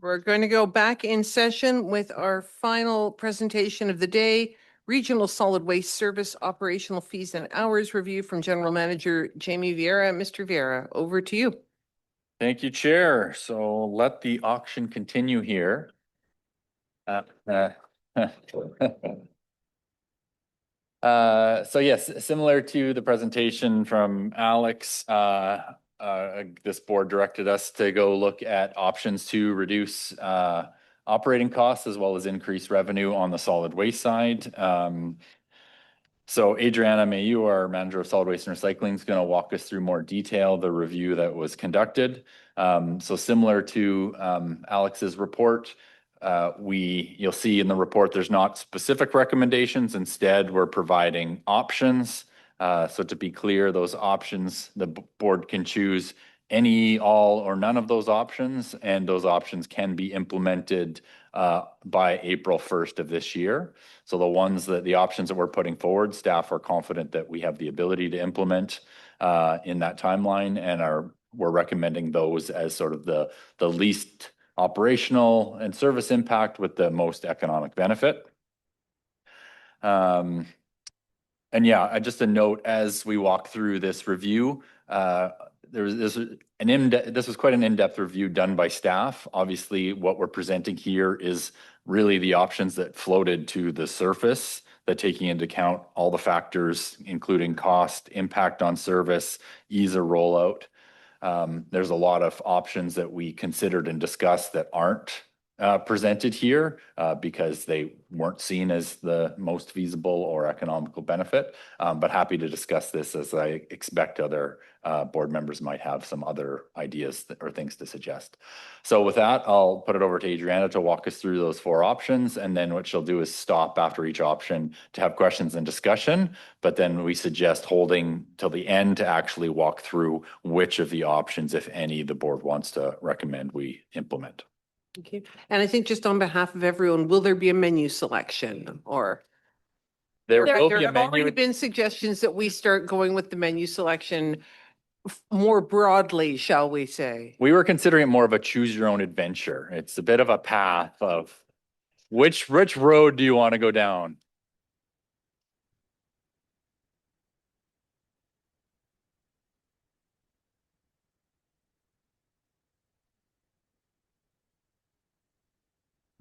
We're going to go back in session with our final presentation of the day, Regional Solid Waste Service Operational Fees and Hours Review from General Manager Jamie Vieira. Mr. Vieira, over to you. Thank you, Chair. So let the auction continue here. So yes, similar to the presentation from Alex, this board directed us to go look at options to reduce operating costs as well as increase revenue on the solid waste side. So Adriana Mayu, our manager of solid waste and recycling, is going to walk us through more detail the review that was conducted. So similar to Alex's report, you'll see in the report there's not specific recommendations. Instead, we're providing options. So to be clear, those options, the board can choose any, all, or none of those options, and those options can be implemented by April 1st of this year. So the options that we're putting forward, staff are confident that we have the ability to implement in that timeline, and we're recommending those as sort of the least operational and service impact with the most economic benefit. And yeah, just a note as we walk through this review, this was quite an in-depth review done by staff. Obviously, what we're presenting here is really the options that floated to the surface, that taking into account all the factors, including cost, impact on service, ease of rollout. There's a lot of options that we considered and discussed that aren't presented here because they weren't seen as the most feasible or economical benefit. But happy to discuss this, as I expect other board members might have some other ideas or things to suggest. So with that, I'll put it over to Adriana to walk us through those 4 options. And then what she'll do is stop after each option to have questions and discussion. But then we suggest holding till the end to actually walk through which of the options, if any, the board wants to recommend we implement. Thank you. And I think just on behalf of everyone, will there be a menu selection or? There will There be a have already menu. been suggestions that we start going with the menu selection more broadly, shall we say? We were considering it more of a choose your own adventure. It's a bit of a path of which road do you want to go down?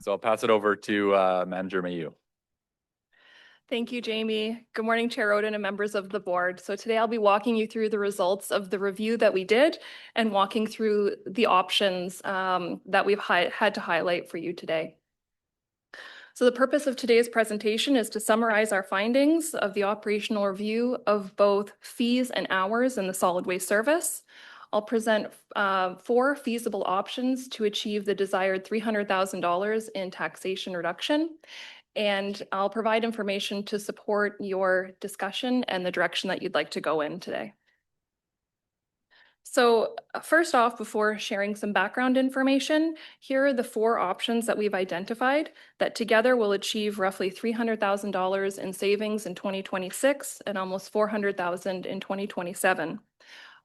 So I'll pass it over to Manager Mayu. Thank you, Jamie. Good morning, Chair Roden and members of the board. So today I'll be walking you through the results of the review that we did and walking through the options that we've had to highlight for you today. So the purpose of today's presentation is to summarize our findings of the operational review of both fees and hours in the solid waste service. I'll present 4 feasible options to achieve the desired $300,000 in taxation reduction. And I'll provide information to support your discussion and the direction that you'd like to go in today. So first off, before sharing some background information, here are the 4 options that we've identified that together will achieve roughly $300,000 in savings in 2026 and almost $400,000 in 2027.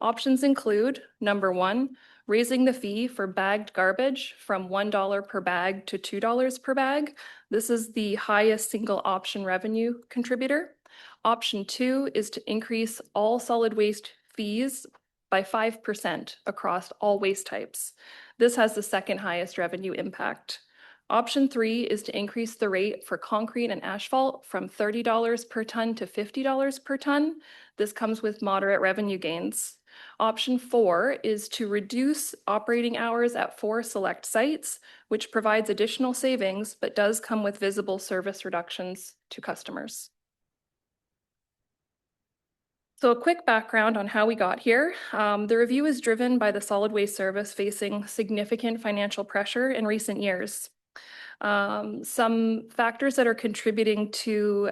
Options include, number 1, raising the fee for bagged garbage from $1 per bag to $2 per bag. This is the highest single option revenue contributor. Option 2 is to increase all solid waste fees by 5% across all waste types. This has the second highest revenue impact. Option 3 is to increase the rate for concrete and asphalt from $30 per ton to $50 per ton. This comes with moderate revenue gains. Option 4 is to reduce operating hours at 4 select sites, which provides additional savings, but does come with visible service reductions to customers. So a quick background on how we got here. The review is driven by the solid waste service facing significant financial pressure in recent years. Some factors that are contributing to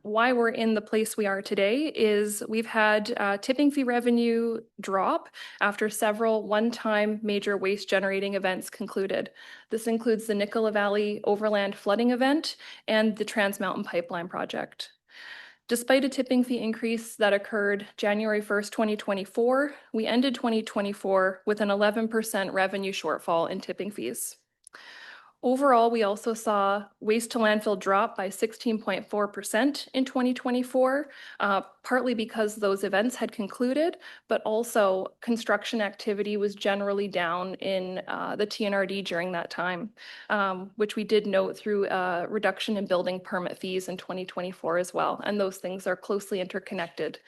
why we're in the place we are today is we've had tipping fee revenue drop after several one-time major waste generating events concluded. This includes the Nicola Valley Overland Flooding Event and the Trans Mountain Pipeline Project. Despite a tipping fee increase that occurred January 1st, 2024, we ended 2024 with an 11% revenue shortfall in tipping fees. Overall, we also saw waste to landfill drop by 16.4% in 2024, partly because those events had concluded, but also construction activity was generally down in the TNRD during that time, which we did note through a reduction in building permit fees in 2024 as well. And those things are closely interconnected.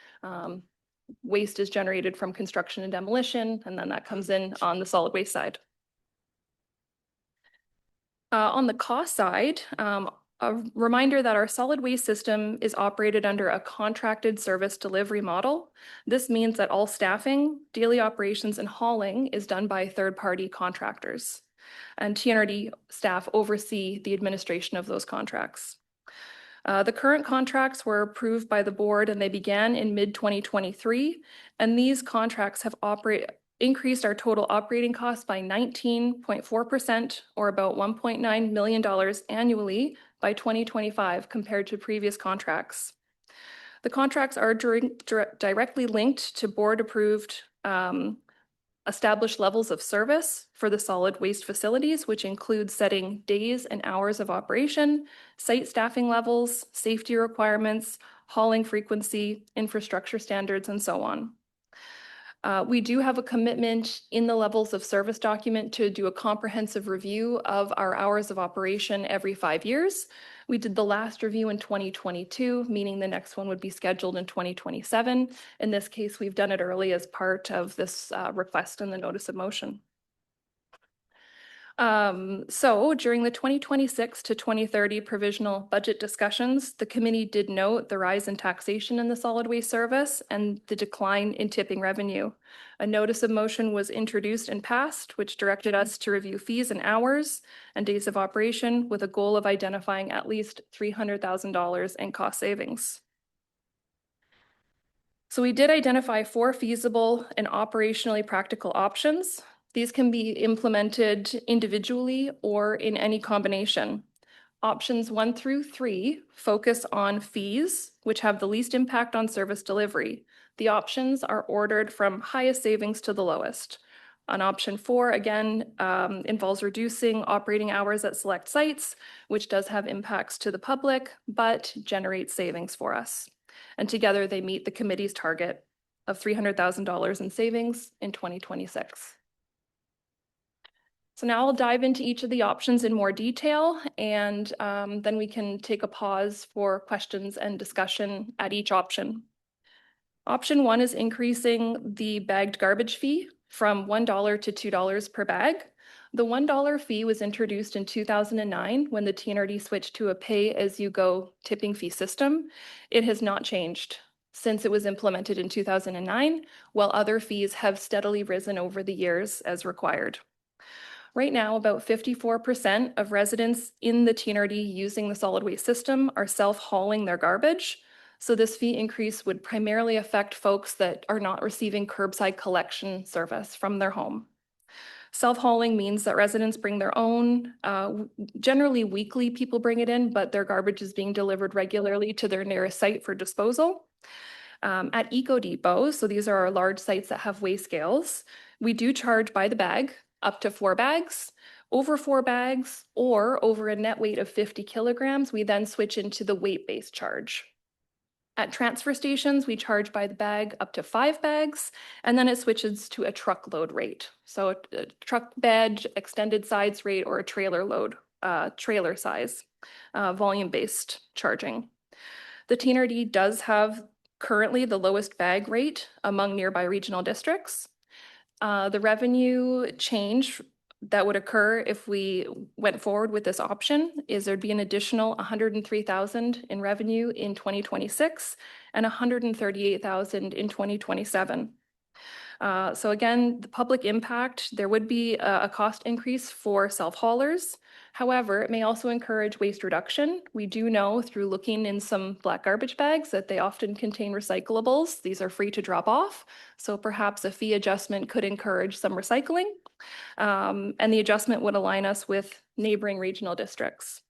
Waste is generated from construction and demolition, and then that comes in on the solid waste side. On the cost side, a reminder that our solid waste system is operated under a contracted service delivery model. This means that all staffing, daily operations, and hauling is done by third-party contractors. And TNRD staff oversee the administration of those contracts. The current contracts were approved by the board and they began in mid-2023. And these contracts have increased our total operating costs by 19.4%, or about $1.9 million annually by 2025 compared to previous contracts. The contracts are directly linked to board-approved established levels of service for the solid waste facilities, which include setting days and hours of operation, site staffing levels, safety requirements, hauling frequency, infrastructure standards, and so on. We do have a commitment in the levels of service document to do a comprehensive review of our hours of operation every 5 years. We did the last review in 2022, meaning the next one would be scheduled in 2027. In this case, we've done it early as part of this request in the notice of motion. So during the 2026 to 2030 provisional budget discussions, the committee did note the rise in taxation in the solid waste service and the decline in tipping revenue. A notice of motion was introduced and passed, which directed us to review fees and hours and days of operation with a goal of identifying at least $300,000 in cost savings. So we did identify 4 feasible and operationally practical options. These can be implemented individually or in any combination. Options 1 through 3 focus on fees, which have the least impact on service delivery. The options are ordered from highest savings to the lowest. On option 4, again, involves reducing operating hours at select sites, which does have impacts to the public, but generates savings for us. And together they meet the committee's target of $300,000 in savings in 2026. So now I'll dive into each of the options in more detail, and then we can take a pause for questions and discussion at each option. Option 1 is increasing the bagged garbage fee from $1 to $2 per bag. The $1 fee was introduced in 2009 when the TNRD switched to a pay-as-you-go tipping fee system. It has not changed since it was implemented in 2009, while other fees have steadily risen over the years as required. Right now, about 54% of residents in the TNRD using the solid waste system are self-hauling their garbage. So this fee increase would primarily affect folks that are not receiving curbside collection service from their home. Self-hauling means that residents bring their own, generally weekly people bring it in, but their garbage is being delivered regularly to their nearest site for disposal. At Eco Depots, so these are our large sites that have weigh scales, we do charge by the bag, up to 4 bags. Over 4 bags or over a net weight of 50 kilograms, we then switch into the weight-based charge. At transfer stations, we charge by the bag up to 5 bags, and then it switches to a truckload rate. So a truck bed, extended sides rate, or a trailer load, trailer size, volume-based charging. The TNRD does have currently the lowest bag rate among nearby regional districts. The revenue change that would occur if we went forward with this option is there'd be an additional $103,000 in revenue in 2026 and $138,000 in 2027. So again, the public impact, there would be a cost increase for self-haulers. However, it may also encourage waste reduction. We do know through looking in some black garbage bags that they often contain recyclables. These are free to drop off. So perhaps a fee adjustment could encourage some recycling. And the adjustment would align us with neighboring regional districts.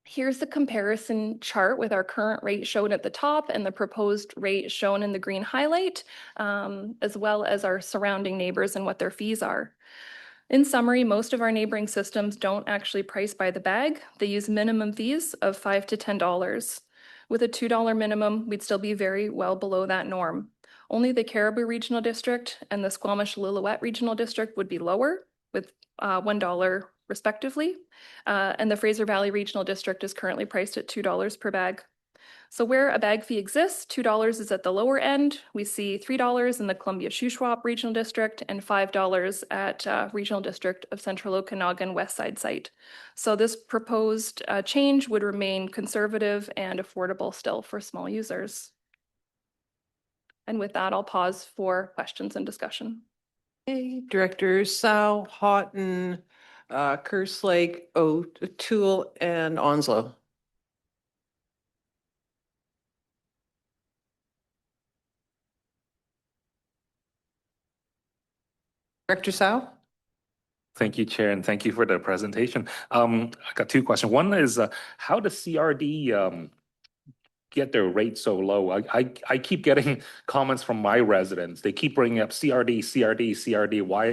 Here's the comparison chart with our current rate shown at the top and the proposed rate shown in the green highlight, as well as our surrounding neighbors and what their fees are. In summary, most of our neighboring systems don't actually price by the bag. They use minimum fees of $5 to $10. With a $2 minimum, we'd still be very well below that norm. Only the Caribou Regional District and the Squamish-Lillooet Regional District would be lower, with $1 respectively. And the Fraser Valley Regional District is currently priced at $2 per bag. So where a bag fee exists, $2 is at the lower end. We see $3 in the Columbia-Shuswap Regional District and $5 at Regional District of Central Okanagan West Side site. So this proposed change would remain conservative and affordable still for small users. And with that, I'll pause for questions and discussion. Okay, Directors Sow, Houghton, Kerslake, O'Toole, and Onslow. Director Sow? Thank you, Chair, and thank you for the presentation. I got two questions. One is, how does CRD get their rate so low? I keep getting comments from my residents. They keep bringing up CRD. Why,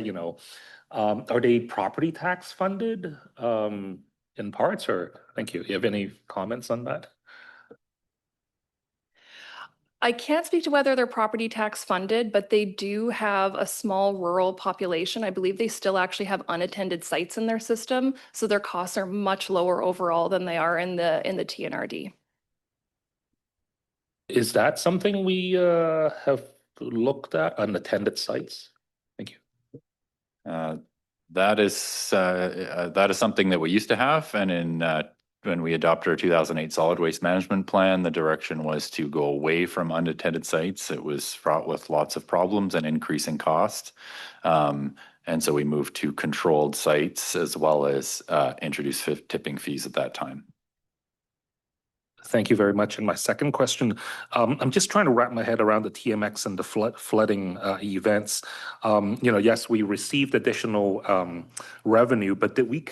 are they property tax funded in parts, or thank you. You have any comments on that? I can't speak to whether they're property tax funded, but they do have a small rural population. I believe they still actually have unattended sites in their system, so their costs are much lower overall than they are in the TNRD. Is that something we have looked at, unattended sites? Thank you. That is something that we used to have, and when we adopted our 2008 solid waste management plan, the direction was to go away from unattended sites. It was fraught with lots of problems and increasing cost. And so we moved to controlled sites as well as introduced tipping fees at that time. Thank you very much. And my second question, I'm just trying to wrap my head around the TMX and the flooding events. Yes, we received additional revenue, but did we,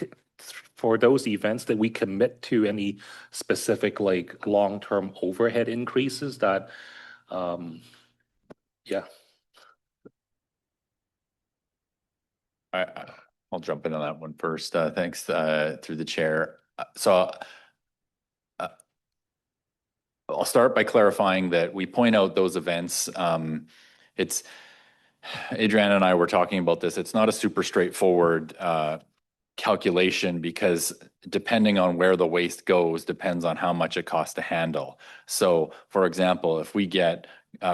for those events, that we commit to any specific long-term overhead increases that, yeah. I'll jump into that one first. Thanks through the chair. So I'll start by clarifying that we point out those events. It's Adriana and I were talking about this. It's not a super straightforward calculation because depending on where the waste goes depends on how much it costs to handle. So, for example, if we get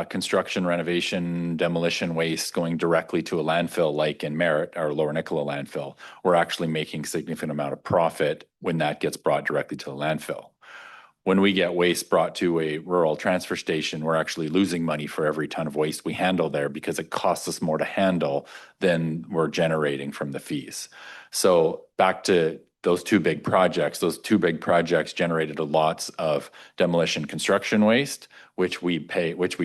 construction, renovation, demolition waste going directly to a landfill like in Merritt, our Lower Nicola landfill, we're actually making a significant amount of profit when that gets brought directly to the landfill. When we get waste brought to a rural transfer station, we're actually losing money for every ton of waste we handle there because it costs us more to handle than we're generating from the fees. So back to those two big projects generated lots of demolition construction waste, which we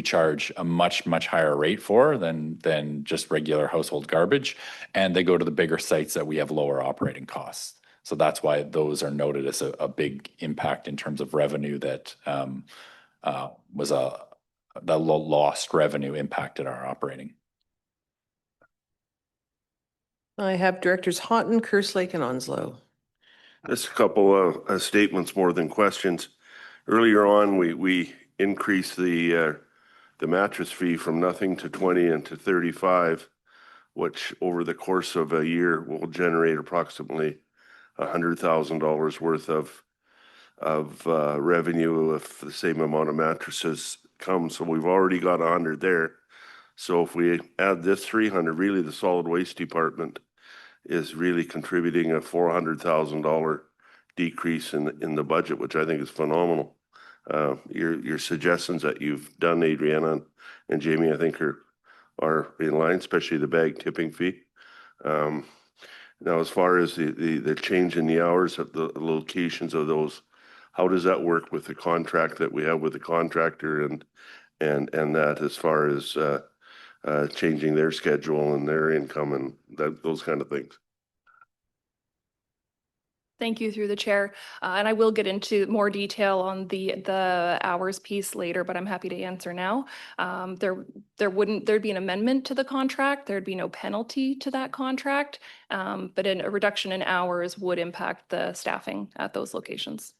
charge a much higher rate for than just regular household garbage. And they go to the bigger sites that we have lower operating costs. So that's why those are noted as a big impact in terms of revenue that was the lost revenue impacted our operating. I have Directors Houghton, Kerslake, and Onslow. Just a couple of statements more than questions. Earlier on, we increased the mattress fee from nothing to 20 and to 35, which over the course of a year will generate approximately $100,000 worth of revenue if the same amount of mattresses come. So we've already got 100 there. So if we add this 300, really the solid waste department is really contributing a $400,000 decrease in the budget, which I think is phenomenal. Your suggestions that you've done, Adriana and Jamie, I think are in line, especially the bag tipping fee. Now, as far as the change in the hours of the locations of those, how does that work with the contract that we have with the contractor and that as far as changing their schedule and their income and those kind of things? Thank you through the chair. And I will get into more detail on the hours piece later, but I'm happy to answer now. There'd be an amendment to the contract. There'd be no penalty to that contract. But a reduction in hours would impact the staffing at those locations.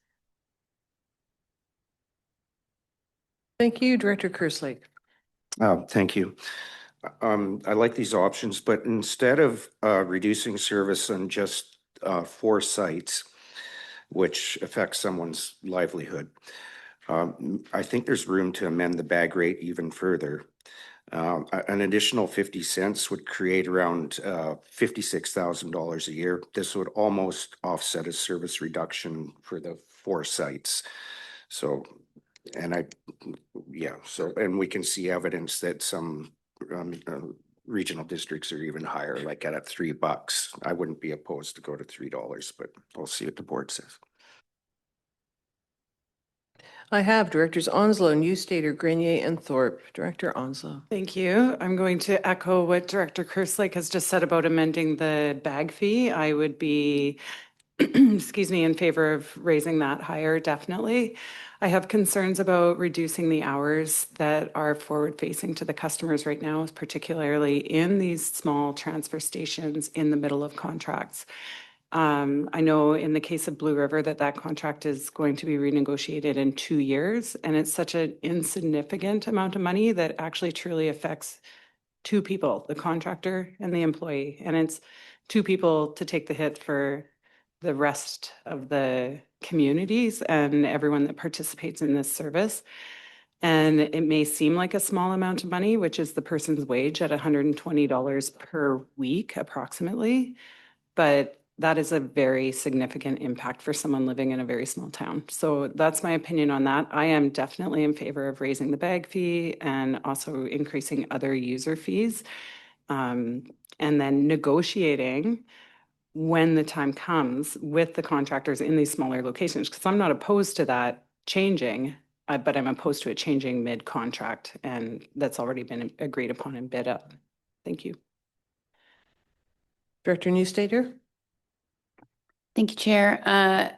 Thank you, Director Kerslake. Thank you. I like these options, but instead of reducing service on just 4 sites, which affects someone's livelihood, I think there's room to amend the bag rate even further. An additional 50 cents would create around $56,000 a year. This would almost offset a service reduction for the 4 sites. So, and we can see evidence that some regional districts are even higher, like at $3. I wouldn't be opposed to go to $3, but we'll see what the board says. I have Directors Onslow, Newstater, Grenier, and Thorpe. Director Onslow. Thank you. I'm going to echo what Director Kerslake has just said about amending the bag fee. I would be, excuse me, in favor of raising that higher, definitely. I have concerns about reducing the hours that are forward-facing to the customers right now, particularly in these small transfer stations in the middle of contracts. I know in the case of Blue River that contract is going to be renegotiated in 2 years, and it's such an insignificant amount of money that actually truly affects 2 people, the contractor and the employee. And it's 2 people to take the hit for the rest of the communities and everyone that participates in this service. And it may seem like a small amount of money, which is the person's wage at $120 per week approximately, but that is a very significant impact for someone living in a very small town. So that's my opinion on that. I am definitely in favor of raising the bag fee and also increasing other user fees. And then negotiating when the time comes with the contractors in these smaller locations, because I'm not opposed to that changing, but I'm opposed to it changing mid-contract, and that's already been agreed upon and bid up. Thank you. Director Newstater. Thank you, Chair.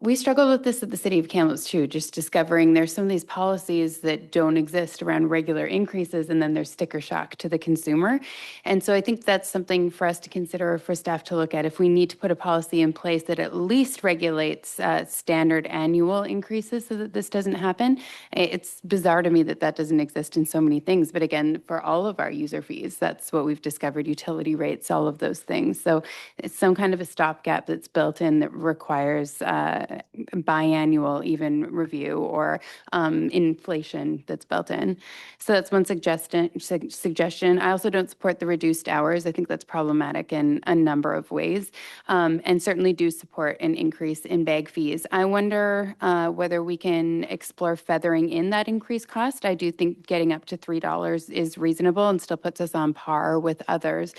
We struggled with this at the City of Kamloops too, just discovering there's some of these policies that don't exist around regular increases, and then there's sticker shock to the consumer. And so I think that's something for us to consider, for staff to look at. If we need to put a policy in place that at least regulates standard annual increases so that this doesn't happen. It's bizarre to me that that doesn't exist in so many things. But again, for all of our user fees, that's what we've discovered, utility rates, all of those things. So it's some kind of a stopgap that's built in that requires biannual even review or inflation that's built in. So that's one suggestion. I also don't support the reduced hours. I think that's problematic in a number of ways, and certainly do support an increase in bag fees. I wonder whether we can explore feathering in that increased cost. I do think getting up to $3 is reasonable and still puts us on par with others.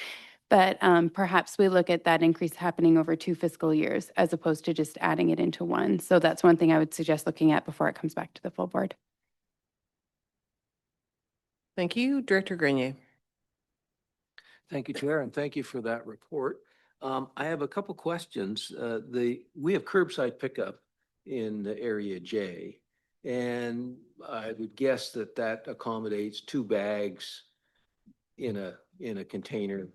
But perhaps we look at that increase happening over 2 fiscal years as opposed to just adding it into one. So that's one thing I would suggest looking at before it comes back to the full board. Thank you, Director Grenier. Thank you, Chair, and thank you for that report. I have a couple questions. We have curbside pickup in the area J, and I would guess that accommodates 2 bags in a container,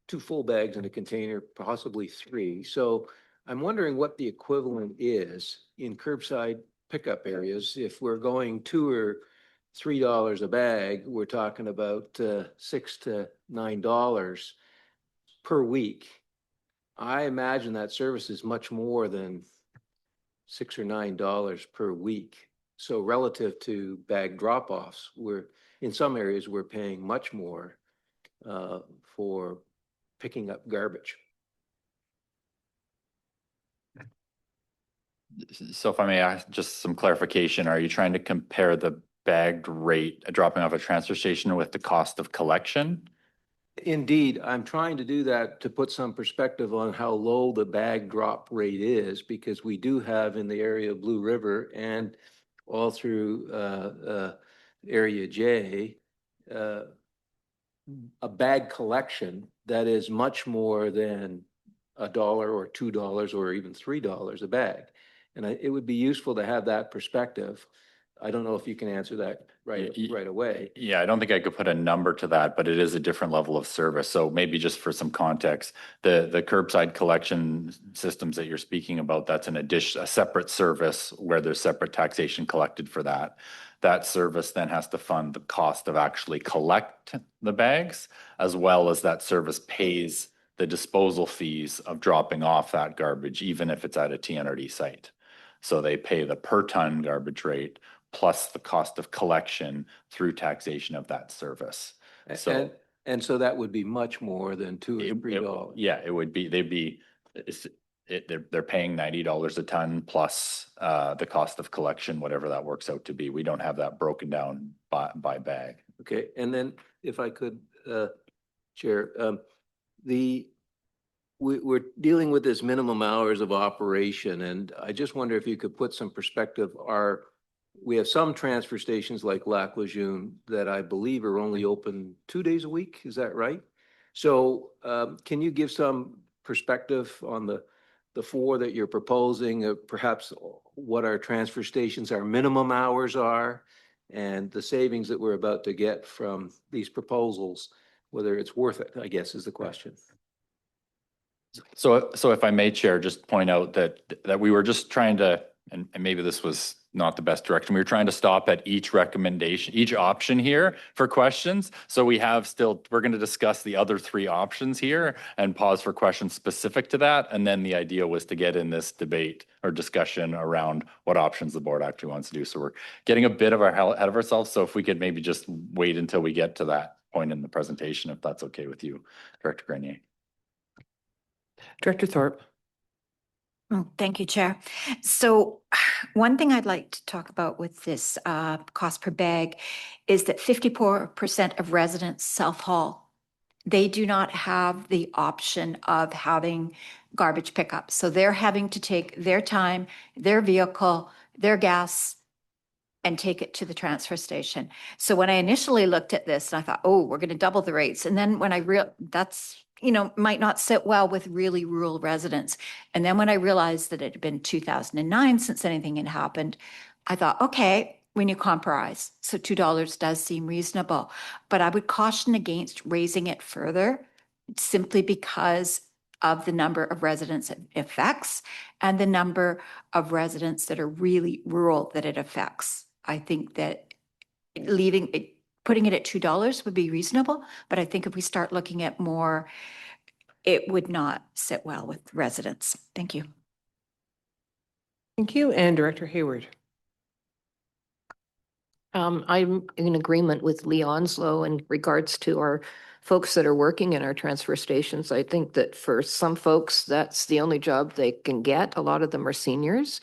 2 full bags in a container, possibly 3. So I'm wondering what the equivalent is in curbside pickup areas. If we're going $2 or $3 a bag, we're talking about $6 to $9 per week. I imagine that service is much more than $6 or $9 per week. So relative to bag drop-offs, in some areas we're paying much more for picking up garbage. So if I may ask just some clarification, are you trying to compare the bagged rate dropping off a transfer station with the cost of collection? Indeed, I'm trying to do that to put some perspective on how low the bag drop rate is, because we do have in the area of Blue River and all through area J, a bag collection that is much more than $1 or $2 or even $3 a bag. And it would be useful to have that perspective. I don't know if you can answer that right away. Yeah, I don't think I could put a number to that, but it is a different level of service. So maybe just for some context, the curbside collection systems that you're speaking about, that's a separate service where there's separate taxation collected for that. That service then has to fund the cost of actually collect the bags, as well as that service pays the disposal fees of dropping off that garbage, even if it's at a TNRD site. So they pay the per ton garbage rate plus the cost of collection through taxation of that service. So And so that would be much more than $2 or $3. yeah, it would be, they're paying $90 a ton plus the cost of collection, whatever that works out to be. We don't have that broken down by bag. Okay, and then if I could, Chair, we're dealing with this minimum hours of operation, and I just wonder if you could put some perspective. We have some transfer stations like Lac Lejeune that I believe are only open 2 days a week. Is that right? So can you give some perspective on the 4 that you're proposing, perhaps what our transfer stations, our minimum hours are, and the savings that we're about to get from these proposals, whether it's worth it, I guess, is the question. So if I may, Chair, just point out that we were just trying to, and maybe this was not the best direction. We were trying to stop at each recommendation, each option here for questions. So we're going to discuss the other 3 options here and pause for questions specific to that. And then the idea was to get in this debate or discussion around what options the board actually wants to do. So we're getting a bit ahead of ourselves. So if we could maybe just wait until we get to that point in the presentation, if that's okay with you, Director Grenier. Director Thorpe. Thank you, Chair. So one thing I'd like to talk about with this cost per bag is that 54% of residents self-haul. They do not have the option of having garbage pickup. So they're having to take their time, their vehicle, their gas, and take it to the transfer station. So when I initially looked at this, and I thought, oh, we're going to double the rates. And then when that's, might not sit well with really rural residents. And then when I realized that it had been 2009 since anything had happened, I thought, okay, we need compromise. So $2 does seem reasonable, but I would caution against raising it further simply because of the number of residents it affects and the number of residents that are really rural that it affects. I think that putting it at $2 would be reasonable, but I think if we start looking at more, it would not sit well with residents. Thank you. Thank you. And Director Hayward. I'm in agreement with Lee Onslow in regards to our folks that are working in our transfer stations. I think that for some folks, that's the only job they can get. A lot of them are seniors.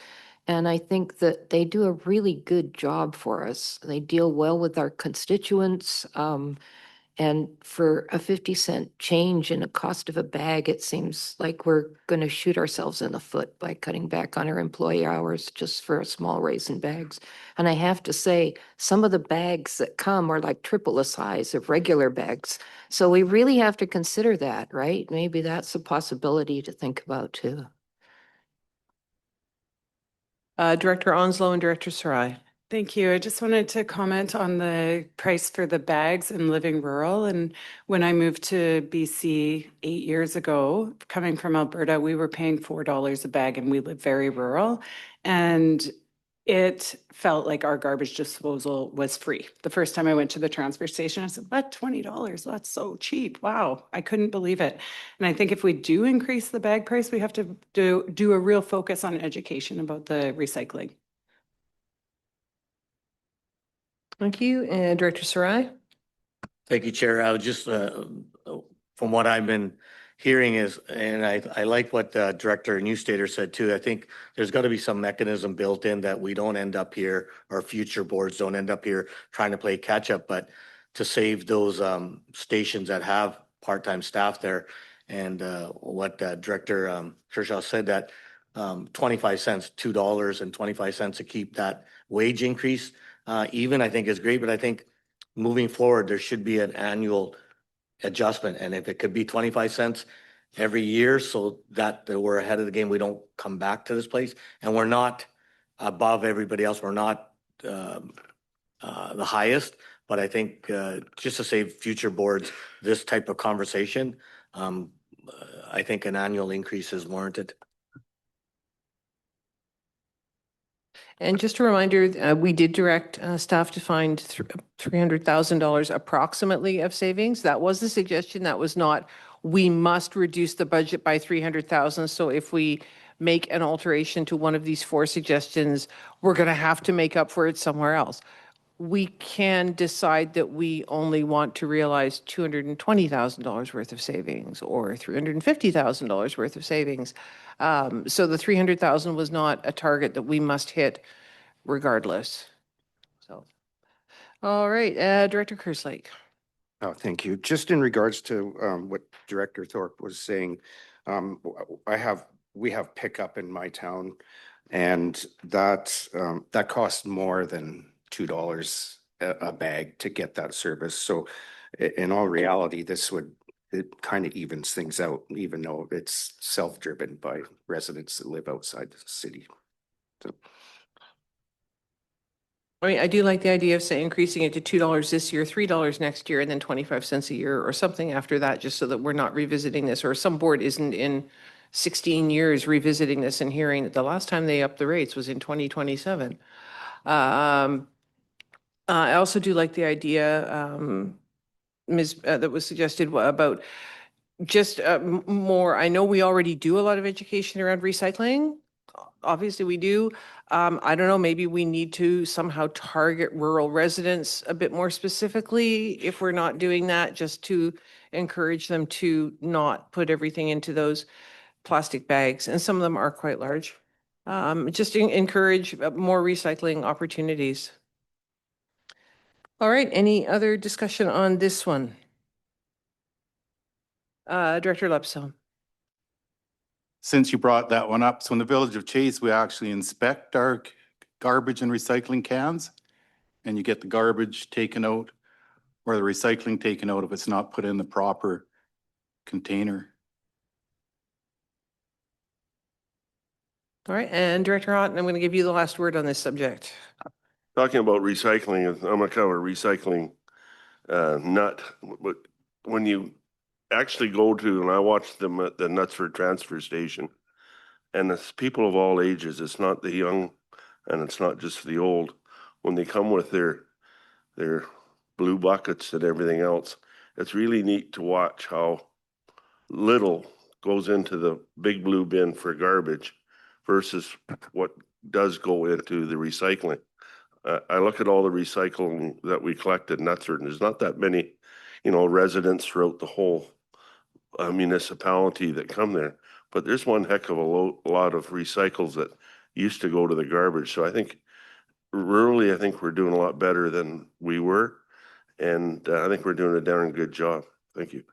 And I think that they do a really good job for us. They deal well with our constituents. And for a 50-cent change in the cost of a bag, it seems like we're going to shoot ourselves in the foot by cutting back on our employee hours just for a small raise in bags. And I have to say, some of the bags that come are like triple the size of regular bags. So we really have to consider that, right? Maybe that's a possibility to think about too. Director Onslow and Director Sarai. Thank you. I just wanted to comment on the price for the bags in living rural. And when I moved to BC 8 years ago, coming from Alberta, we were paying $4 a bag and we live very rural. And it felt like our garbage disposal was free. The first time I went to the transfer station, I said, what, $20? That's so cheap. Wow, I couldn't believe it. And I think if we do increase the bag price, we have to do a real focus on education about the recycling. Thank you. And Director Sarai. Thank you, Chair. I was just, from what I've been hearing is, and I like what Director Newstater said too, I think there's got to be some mechanism built in that we don't end up here, or future boards don't end up here trying to play catch up, but to save those stations that have part-time staff there. And what Director Kershaw said, that 25 cents, $2.25 to keep that wage increase even, I think is great. But I think moving forward, there should be an annual adjustment. And if it could be 25 cents, every year so that we're ahead of the game. We don't come back to this place, and we're not above everybody else. We're not the highest, but I think just to save future boards this type of conversation, I think an annual increase is warranted. And just a reminder, we did direct staff to find $300,000 approximately of savings. That was the suggestion. That was not, we must reduce the budget by 300,000. So if we make an alteration to one of these four suggestions, we're going to have to make up for it somewhere else. We can decide that we only want to realize $220,000 worth of savings or $350,000 worth of savings. So the 300,000 was not a target that we must hit regardless. So, all right, Director Kerslake. Oh, thank you. Just in regards to what Director Thorpe was saying, we have pickup in my town, and that costs more than $2 a bag to get that service. So in all reality, it kind of evens things out, even though it's self-driven by residents that live outside the city. So. I mean, I do like the idea of, say, increasing it to $2 this year, $3 next year, and then 25 cents a year or something after that, just so that we're not revisiting this, or some board isn't in 16 years revisiting this and hearing that the last time they upped the rates was in 2027. I also do like the idea, that was suggested about just more. I know we already do a lot of education around recycling. Obviously, we do. I don't know, maybe we need to somehow target rural residents a bit more specifically if we're not doing that, just to encourage them to not put everything into those plastic bags. And some of them are quite large. Just encourage more recycling opportunities. All right, any other discussion on this one? Director Lepso. Since you brought that one up, so in the village of Chase, we actually inspect our garbage and recycling cans, and you get the garbage taken out or the recycling taken out if it's not put in the proper container. All right, and Director Ott, I'm going to give you the last word on this subject. Talking about recycling, I'm going to cover recycling nut. But when you actually go to, and I watched them at the Knutsford transfer station, and it's people of all ages. It's not the young, and it's not just the old. When they come with their blue buckets and everything else, it's really neat to watch how little goes into the big blue bin for garbage versus what does go into the recycling. I look at all the recycling that we collect at Knutsford, and there's not that many, residents throughout the whole municipality that come there. But there's one heck of a lot of recycles that used to go to the garbage. So I think rurally, I think we're doing a lot better than we were. And I think we're doing a darn good job. Thank you.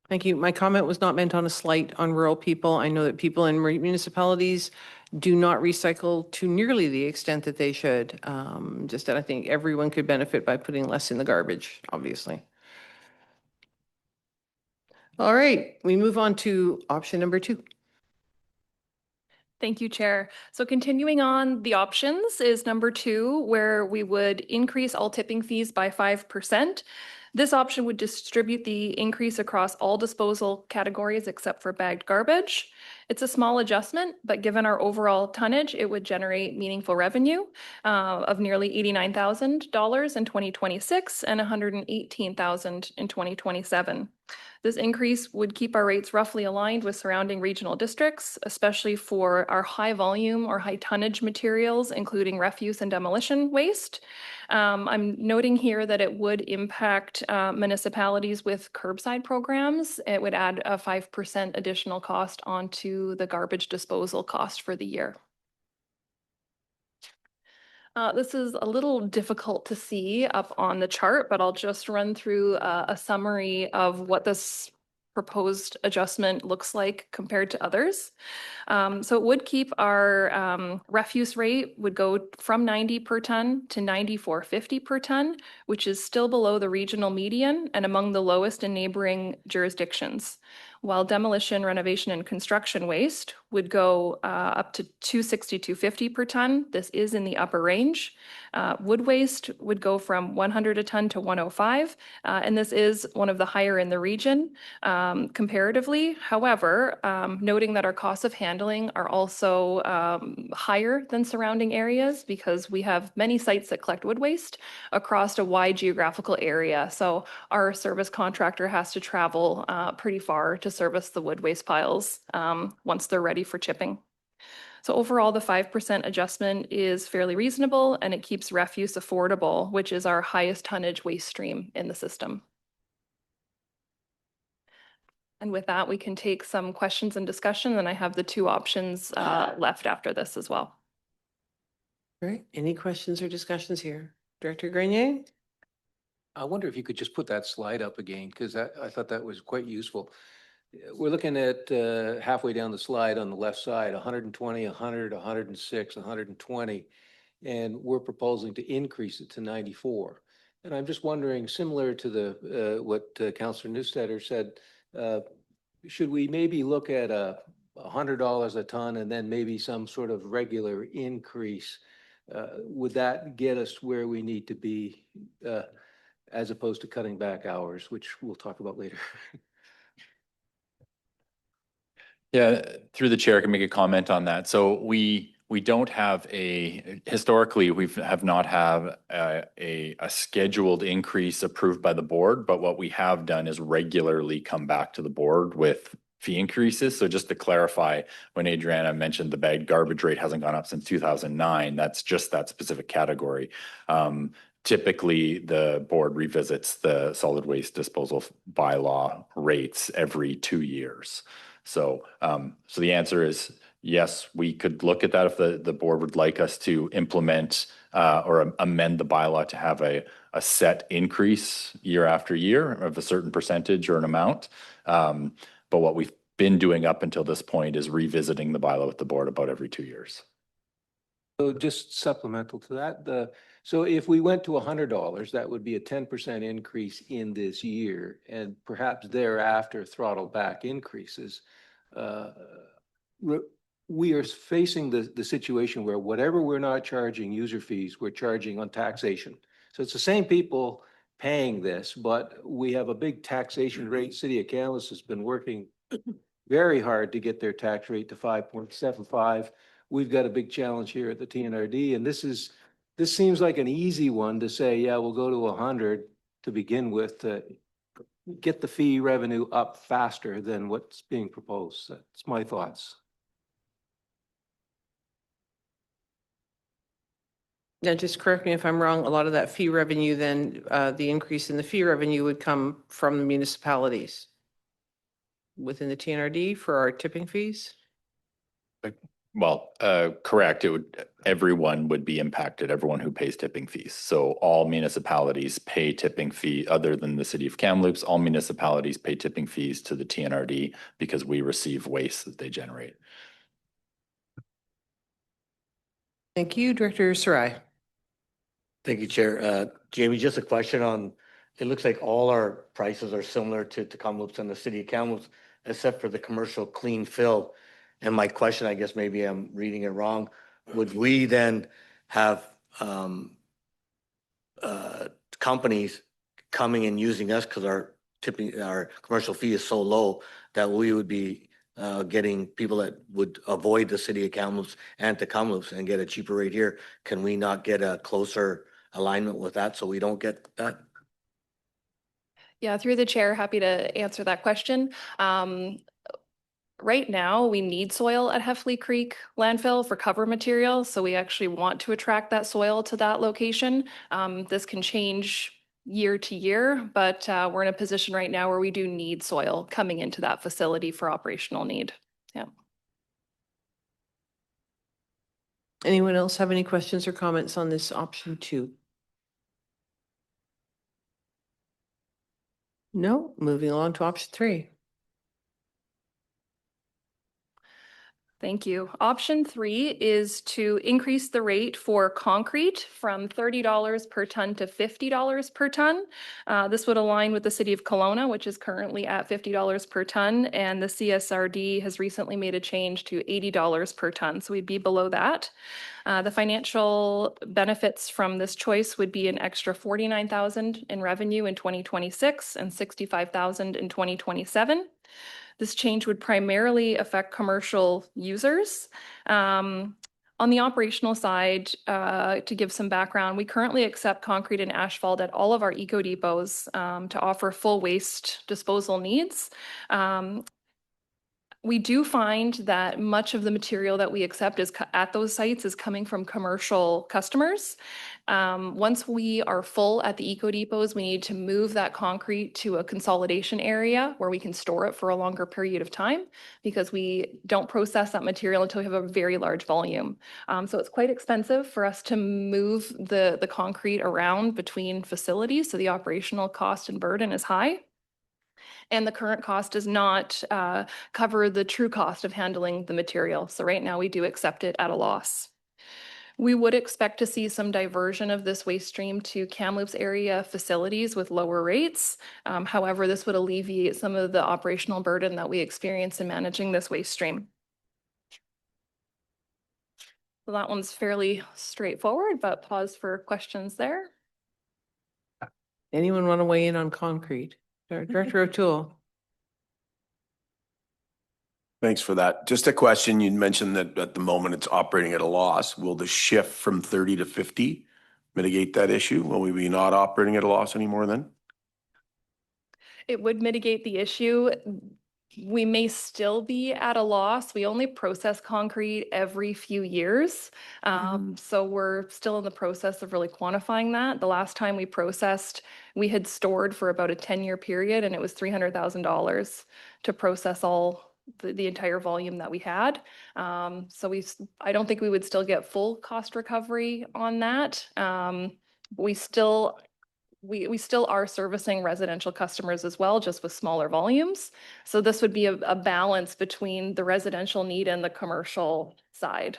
Thank you. My comment was not meant on a slight on rural people. I know that people in municipalities do not recycle to nearly the extent that they should. Just that I think everyone could benefit by putting less in the garbage, obviously. All right, we move on to option number 2. Thank you, Chair. So continuing on, the options is number 2, where we would increase all tipping fees by 5%. This option would distribute the increase across all disposal categories except for bagged garbage. It's a small adjustment, but given our overall tonnage, it would generate meaningful revenue of nearly $89,000 in 2026 and $118,000 in 2027. This increase would keep our rates roughly aligned with surrounding regional districts, especially for our high volume or high tonnage materials, including refuse and demolition waste. I'm noting here that it would impact municipalities with curbside programs. It would add a 5% additional cost onto the garbage disposal cost for the year. This is a little difficult to see up on the chart, but I'll just run through a summary of what this proposed adjustment looks like compared to others. So it would keep our refuse rate would go from 90 per ton to 94.50 per ton, which is still below the regional median and among the lowest in neighboring jurisdictions. While demolition, renovation, and construction waste would go up to 260-250 per ton. This is in the upper range. Wood waste would go from 100 a ton to 105, and this is one of the higher in the region comparatively. However, noting that our costs of handling are also higher than surrounding areas because we have many sites that collect wood waste across a wide geographical area. So our service contractor has to travel pretty far to service the wood waste piles once they're ready for chipping. So overall, the 5% adjustment is fairly reasonable and it keeps refuse affordable, which is our highest tonnage waste stream in the system. And with that, we can take some questions and discussion, and I have the two options left after this as well. All right, any questions or discussions here? Director Grenier? I wonder if you could just put that slide up again, because I thought that was quite useful. We're looking at halfway down the slide on the left side, 120, 100, 106, 120, and we're proposing to increase it to 94. And I'm just wondering, similar to the what Councillor Newstetter said, should we maybe look at $100 a ton and then maybe some sort of regular increase? Would that get us where we need to be as opposed to cutting back hours, which we'll talk about later? Yeah, through the chair, I can make a comment on that. So we don't have historically, we have not had a scheduled increase approved by the board, but what we have done is regularly come back to the board with fee increases. So just to clarify, when Adriana mentioned the bagged garbage rate hasn't gone up since 2009, that's just that specific category. Typically, the board revisits the solid waste disposal bylaw rates every 2 years. So, so the answer is yes, we could look at that if the board would like us to implement or amend the bylaw to have a set increase year after year of a certain percentage or an amount. But what we've been doing up until this point is revisiting the bylaw with the board about every 2 years. So just supplemental to that, so if we went to $100, that would be a 10% increase in this year, and perhaps thereafter throttle back increases. We are facing the situation where whatever we're not charging user fees, we're charging on taxation. So it's the same people paying this, but we have a big taxation rate. City of Kamloops has been working very hard to get their tax rate to 5.75. We've got a big challenge here at the TNRD, and this seems like an easy one to say, yeah, we'll go to 100 to begin with to get the fee revenue up faster than what's being proposed. That's my thoughts. Now, just correct me if I'm wrong, a lot of that fee revenue then, the increase in the fee revenue would come from the municipalities within the TNRD for our tipping fees? Well, correct. Everyone would be impacted, everyone who pays tipping fees. So all municipalities pay tipping fee other than the city of Kamloops. All municipalities pay tipping fees to the TNRD because we receive waste that they generate. Thank you, Director Sarai. Thank you, Chair. Jamie, just a question on, it looks like all our prices are similar to Kamloops and the city of Kamloops, except for the commercial clean fill. And my question, I guess maybe I'm reading it wrong, would we then have companies coming and using us because our commercial fee is so low that we would be getting people that would avoid the city of Kamloops and to Kamloops and get a cheaper rate here? Can we not get a closer alignment with that so we don't get that? Yeah, through the chair, happy to answer that question. Right now, we need soil at Heffley Creek landfill for cover material, so we actually want to attract that soil to that location. This can change year to year, but we're in a position right now where we do need soil coming into that facility for operational need. Yeah. Anyone else have any questions or comments on this option 2? No, moving along to option 3. Thank you. Option 3 is to increase the rate for concrete from $30 per ton to $50 per ton. This would align with the city of Kelowna, which is currently at $50 per ton, and the CSRD has recently made a change to $80 per ton, so we'd be below that. The financial benefits from this choice would be an extra $49,000 in revenue in 2026 and $65,000 in 2027. This change would primarily affect commercial users. On the operational side, to give some background, we currently accept concrete and asphalt at all of our eco depots to offer full waste disposal needs. We do find that much of the material that we accept at those sites is coming from commercial customers. Once we are full at the eco depots, we need to move that concrete to a consolidation area where we can store it for a longer period of time, because we don't process that material until we have a very large volume. So it's quite expensive for us to move the concrete around between facilities, so the operational cost and burden is high. And the current cost does not cover the true cost of handling the material. So right now we do accept it at a loss. We would expect to see some diversion of this waste stream to Kamloops area facilities with lower rates. However, this would alleviate some of the operational burden that we experience in managing this waste stream. So that one's fairly straightforward, but pause for questions there. Anyone want to weigh in on concrete? Director O'Toole. Thanks for that. Just a question. You mentioned that at the moment it's operating at a loss. Will the shift from 30 to 50 mitigate that issue? Will we be not operating at a loss anymore then? It would mitigate the issue. We may still be at a loss. We only process concrete every few years. So we're still in the process of really quantifying that. The last time we processed, we had stored for about a 10-year period, and it was $300,000 to process all the entire volume that we had. So I don't think we would still get full cost recovery on that. We still are servicing residential customers as well, just with smaller volumes. So this would be a balance between the residential need and the commercial side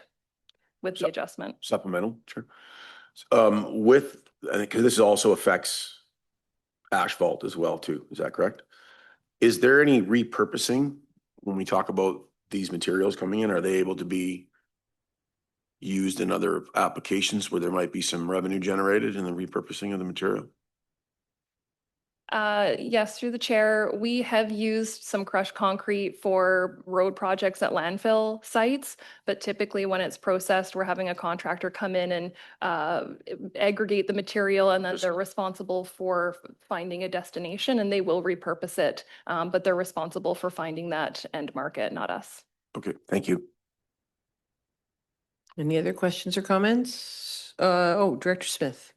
with the adjustment. Supplemental, sure. Because this also affects asphalt as well too, is that correct? Is there any repurposing when we talk about these materials coming in? Are they able to be used in other applications where there might be some revenue generated in the repurposing of the material? Yes, through the chair, we have used some crushed concrete for road projects at landfill sites, but typically when it's processed, we're having a contractor come in and aggregate the material, and then they're responsible for finding a destination, and they will repurpose it, but they're responsible for finding that end market, not us. Okay, thank you. Any other questions or comments? Director Smith.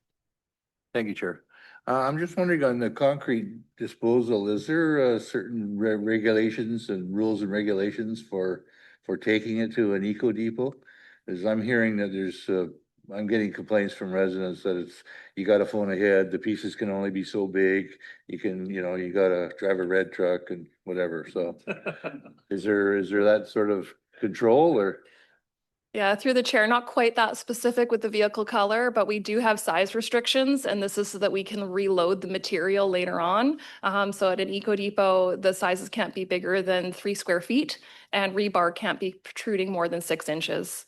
Thank you, Chair. I'm just wondering on the concrete disposal, is there certain regulations and rules and regulations for taking it to an eco depot? As I'm hearing that there's, I'm getting complaints from residents that you got to phone ahead, the pieces can only be so big. You can, you got to drive a red truck and whatever. So is there that sort of control or? Yeah, through the chair, not quite that specific with the vehicle color, but we do have size restrictions, and this is so that we can reload the material later on. So at an eco depot, the sizes can't be bigger than 3 square feet, and rebar can't be protruding more than 6 inches.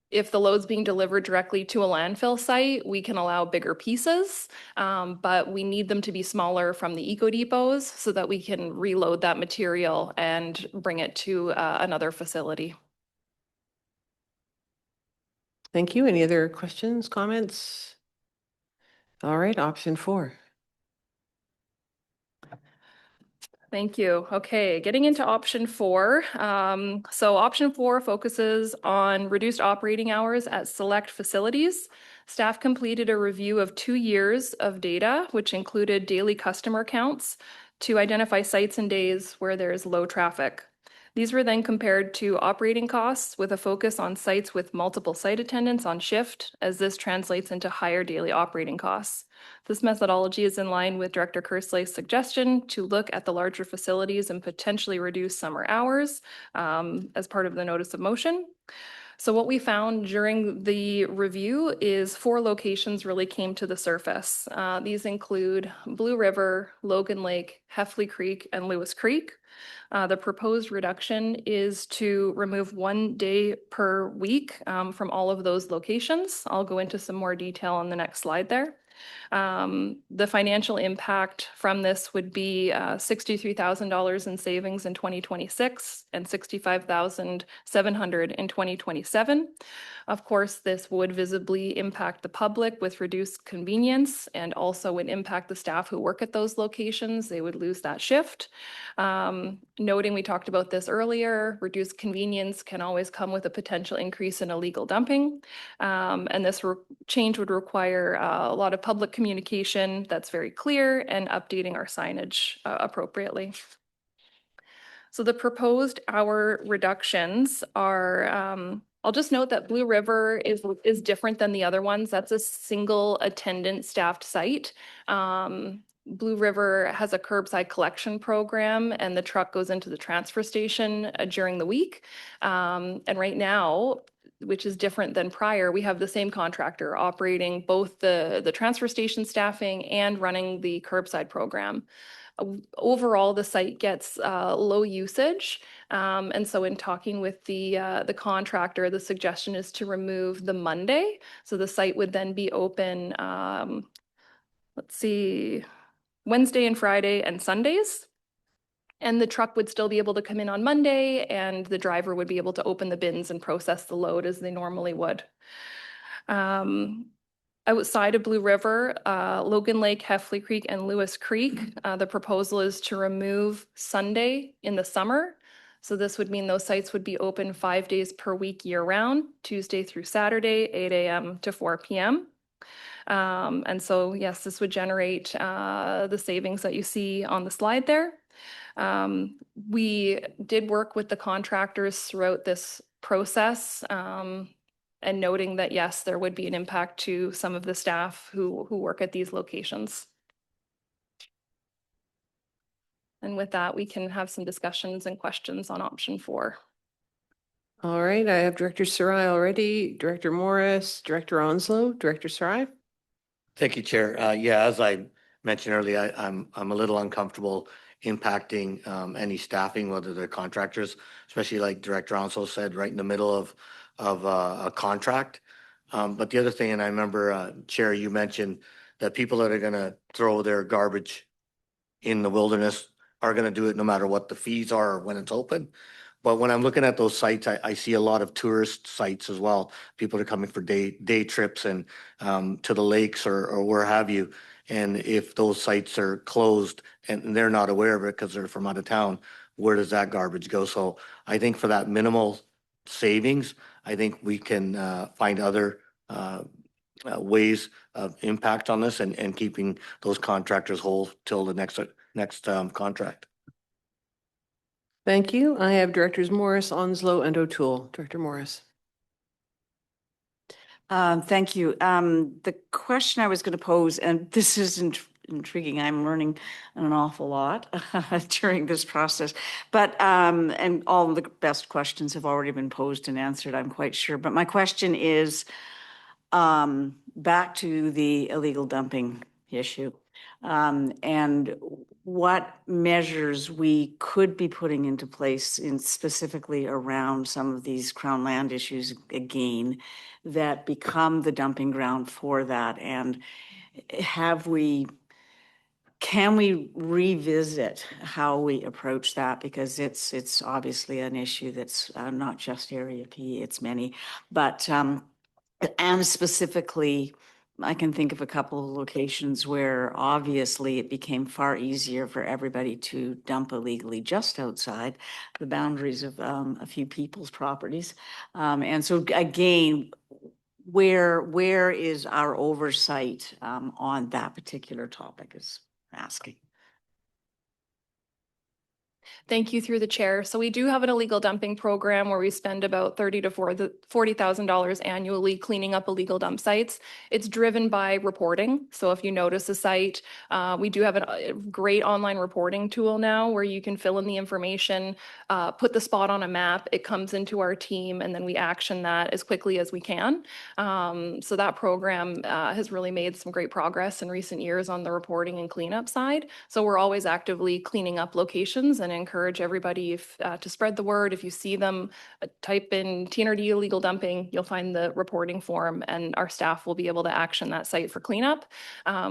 If the load's being delivered directly to a landfill site, we can allow bigger pieces, but we need them to be smaller from the eco depots so that we can reload that material and bring it to another facility. Thank you. Any other questions, comments? All right, option 4. Thank you. Okay, getting into option 4. So option 4 focuses on reduced operating hours at select facilities. Staff completed a review of 2 years of data, which included daily customer counts, to identify sites and days where there is low traffic. These were then compared to operating costs with a focus on sites with multiple site attendants on shift, as this translates into higher daily operating costs. This methodology is in line with Director Kerslay's suggestion to look at the larger facilities and potentially reduce summer hours as part of the notice of motion. So what we found during the review is 4 locations really came to the surface. These include Blue River, Logan Lake, Heffley Creek, and Lewis Creek. The proposed reduction is to remove 1 day per week from all of those locations. I'll go into some more detail on the next slide there. The financial impact from this would be $63,000 in savings in 2026 and $65,700 in 2027. Of course, this would visibly impact the public with reduced convenience and also would impact the staff who work at those locations. They would lose that shift. Noting we talked about this earlier, reduced convenience can always come with a potential increase in illegal dumping. And this change would require a lot of public communication that's very clear and updating our signage appropriately. So the proposed hour reductions are, I'll just note that Blue River is different than the other ones. That's a single attendant staffed site. Blue River has a curbside collection program and the truck goes into the transfer station during the week. And right now, which is different than prior, we have the same contractor operating both the transfer station staffing and running the curbside program. Overall, the site gets low usage. And so in talking with the contractor, the suggestion is to remove the Monday. So the site would then be open, let's see, Wednesday and Friday and Sundays. And the truck would still be able to come in on Monday and the driver would be able to open the bins and process the load as they normally would. Outside of Blue River, Logan Lake, Heffley Creek, and Lewis Creek, the proposal is to remove Sunday in the summer. So this would mean those sites would be open 5 days per week year round, Tuesday through Saturday, 8 a.m. to 4 p.m. And so, yes, this would generate the savings that you see on the slide there. We did work with the contractors throughout this process and noting that, yes, there would be an impact to some of the staff who work at these locations. And with that, we can have some discussions and questions on option 4. All right, I have Director Sarai already, Director Morris, Director Onslow, Director Sarai. Thank you, Chair. Yeah, as I mentioned earlier, I'm a little uncomfortable impacting any staffing, whether they're contractors, especially like Director Onslow said, right in the middle of a contract. But the other thing, and I remember, Chair, you mentioned that people that are going to throw their garbage in the wilderness are going to do it no matter what the fees are or when it's open. But when I'm looking at those sites, I see a lot of tourist sites as well. People are coming for day trips and to the lakes or where have you. And if those sites are closed and they're not aware of it because they're from out of town, where does that garbage go? So I think for that minimal savings, I think we can find other ways of impact on this and keeping those contractors whole till the next contract. Thank you. I have Directors Morris, Onslow, and O'Toole. Director Morris. Thank you. The question I was going to pose, and this is intriguing, I'm learning an awful lot during this process, but, and all the best questions have already been posed and answered, I'm quite sure. But my question is back to the illegal dumping issue. And what measures we could be putting into place in specifically around some of these Crown land issues again that become the dumping ground for that. And can we revisit how we approach that? Because it's obviously an issue that's not just Area P, it's many, but and specifically, I can think of a couple of locations where obviously it became far easier for everybody to dump illegally just outside the boundaries of a few people's properties. And so again, where is our oversight on that particular topic is asking. Thank you through the chair. So we do have an illegal dumping program where we spend about $30,000 to $40,000 annually cleaning up illegal dump sites. It's driven by reporting. So if you notice a site, we do have a great online reporting tool now where you can fill in the information, put the spot on a map, it comes into our team, and then we action that as quickly as we can. So that program has really made some great progress in recent years on the reporting and cleanup side. So we're always actively cleaning up locations and encourage everybody to spread the word. If you see them, type in TNRD illegal dumping, you'll find the reporting form, and our staff will be able to action that site for cleanup.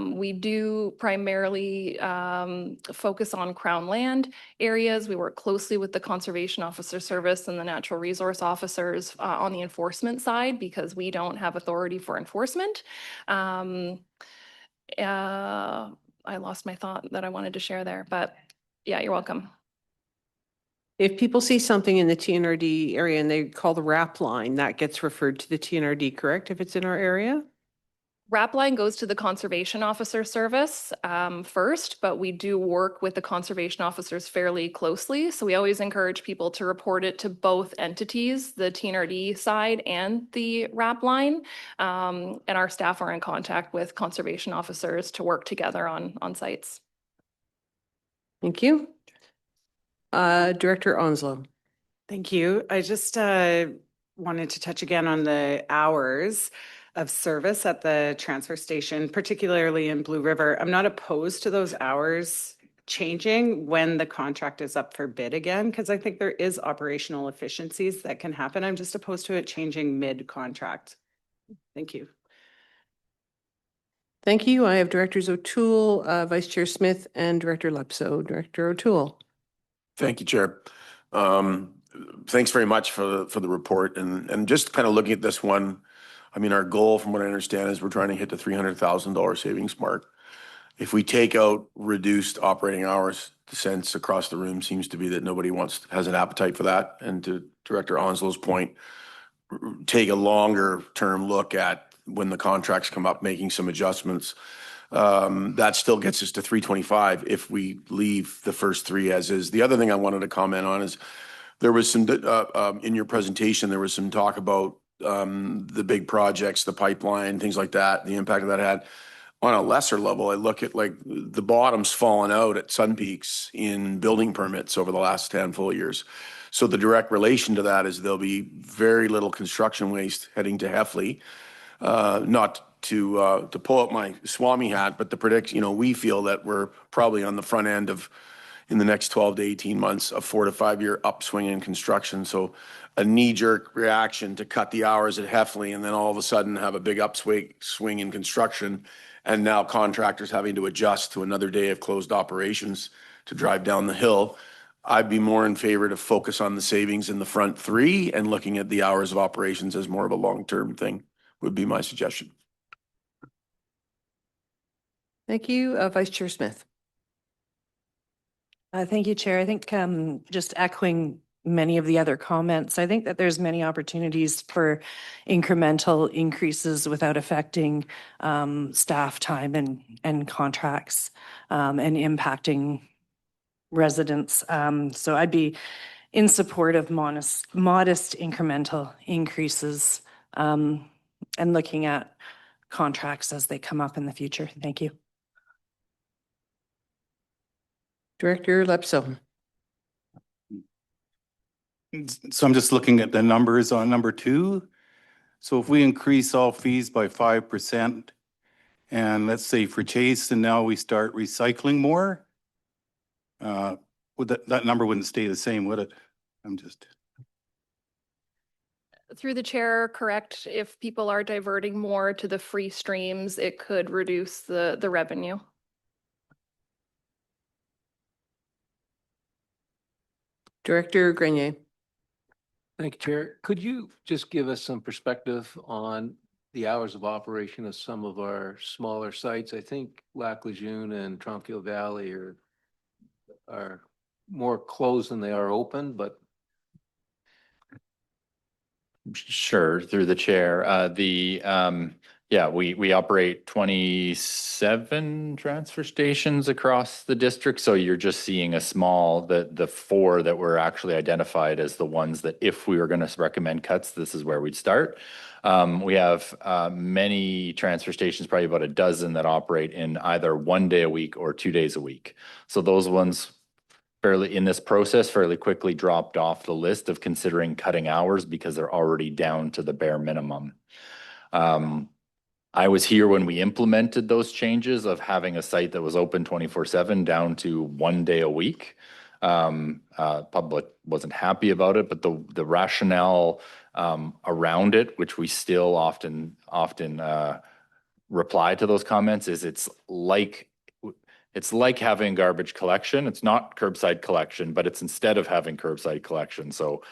We do primarily focus on Crown land areas. We work closely with the Conservation Officer Service and the Natural Resource Officers on the enforcement side because we don't have authority for enforcement. I lost my thought that I wanted to share there, but yeah, you're welcome. If people see something in the TNRD area and they call the RAP line, that gets referred to the TNRD, correct, if it's in our area? RAP line goes to the Conservation Officer Service first, but we do work with the conservation officers fairly closely. So we always encourage people to report it to both entities, the TNRD side and the RAP line. And our staff are in contact with conservation officers to work together on sites. Thank you. Director Onslow. Thank you. I just wanted to touch again on the hours of service at the transfer station, particularly in Blue River. I'm not opposed to those hours changing when the contract is up for bid again, because I think there is operational efficiencies that can happen. I'm just opposed to it changing mid-contract. Thank you. Thank you. I have Directors O'Toole, Vice Chair Smith, and Director Lepso. Director O'Toole. Thank you, Chair. Thanks very much for the report. And just kind of looking at this one, I mean, our goal, from what I understand, is we're trying to hit the $300,000 savings mark. If we take out reduced operating hours, the sense across the room seems to be that nobody has an appetite for that. And to Director Onslow's point, take a longer term look at when the contracts come up, making some adjustments. That still gets us to 325 if we leave the first three as is. The other thing I wanted to comment on is there was some, in your presentation, there was some talk about the big projects, the pipeline, things like that, the impact that had. On a lesser level, I look at like the bottom's fallen out at Sun Peaks in building permits over the last handful of years. So the direct relation to that is there'll be very little construction waste heading to Heffley. Not to pull up my Swami hat, but we feel that we're probably on the front end of, in the next 12 to 18 months, a 4 to 5 year upswing in construction. So a knee-jerk reaction to cut the hours at Heffley and then all of a sudden have a big upswing in construction, and now contractors having to adjust to another day of closed operations to drive down the hill. I'd be more in favor to focus on the savings in the front three and looking at the hours of operations as more of a long-term thing would be my suggestion. Thank you. Vice Chair Smith. Thank you, Chair. I think just echoing many of the other comments, I think that there's many opportunities for incremental increases without affecting staff time and contracts and impacting residents. So I'd be in support of modest incremental increases and looking at contracts as they come up in the future. Thank you. Director Lepso. So I'm just looking at the numbers on number 2. So if we increase all fees by 5%, and let's say for Chase, and now we start recycling more, would that number wouldn't stay the same, would it? I'm just. Through the chair, correct. If people are diverting more to the free streams, it could reduce the revenue. Director Grenier. Thank you, Chair. Could you just give us some perspective on the hours of operation of some of our smaller sites? I think Lac Lejeune and Tronquil Valley are more closed than they are open, but. Sure, through the chair. Yeah, we operate 27 transfer stations across the district. So you're just seeing a small, the 4 that were actually identified as the ones that if we were going to recommend cuts, this is where we'd start. We have many transfer stations, probably about a dozen that operate in either 1 day a week or 2 days a week. So those ones fairly in this process fairly quickly dropped off the list of considering cutting hours because they're already down to the bare minimum. I was here when we implemented those changes of having a site that was open 24/7 down to 1 day a week. Public wasn't happy about it, but the rationale around it, which we still often reply to those comments, is it's like having garbage collection. It's not curbside collection, but it's instead of having curbside collection. So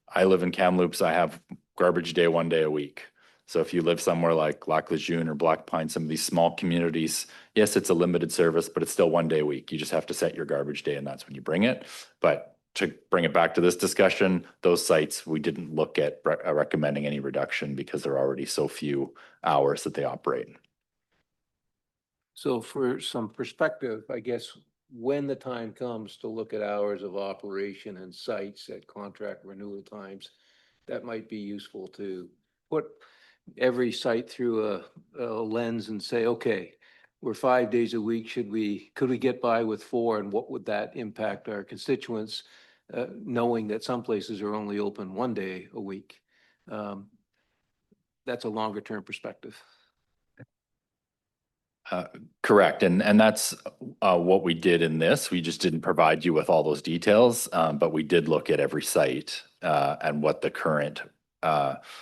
I live in Kamloops. I have garbage day 1 day a week. So if you live somewhere like Lac Lejeune or Black Pine, some of these small communities, yes, it's a limited service, but it's still 1 day a week. You just have to set your garbage day and that's when you bring it. But to bring it back to this discussion, those sites, we didn't look at recommending any reduction because there are already so few hours that they operate. So for some perspective, I guess, when the time comes to look at hours of operation and sites at contract renewal times, that might be useful to put every site through a lens and say, okay, we're 5 days a week. Could we get by with 4? And what would that impact our constituents, knowing that some places are only open 1 day a week? That's a longer term perspective. Correct. And that's what we did in this. We just didn't provide you with all those details, but we did look at every site and what the current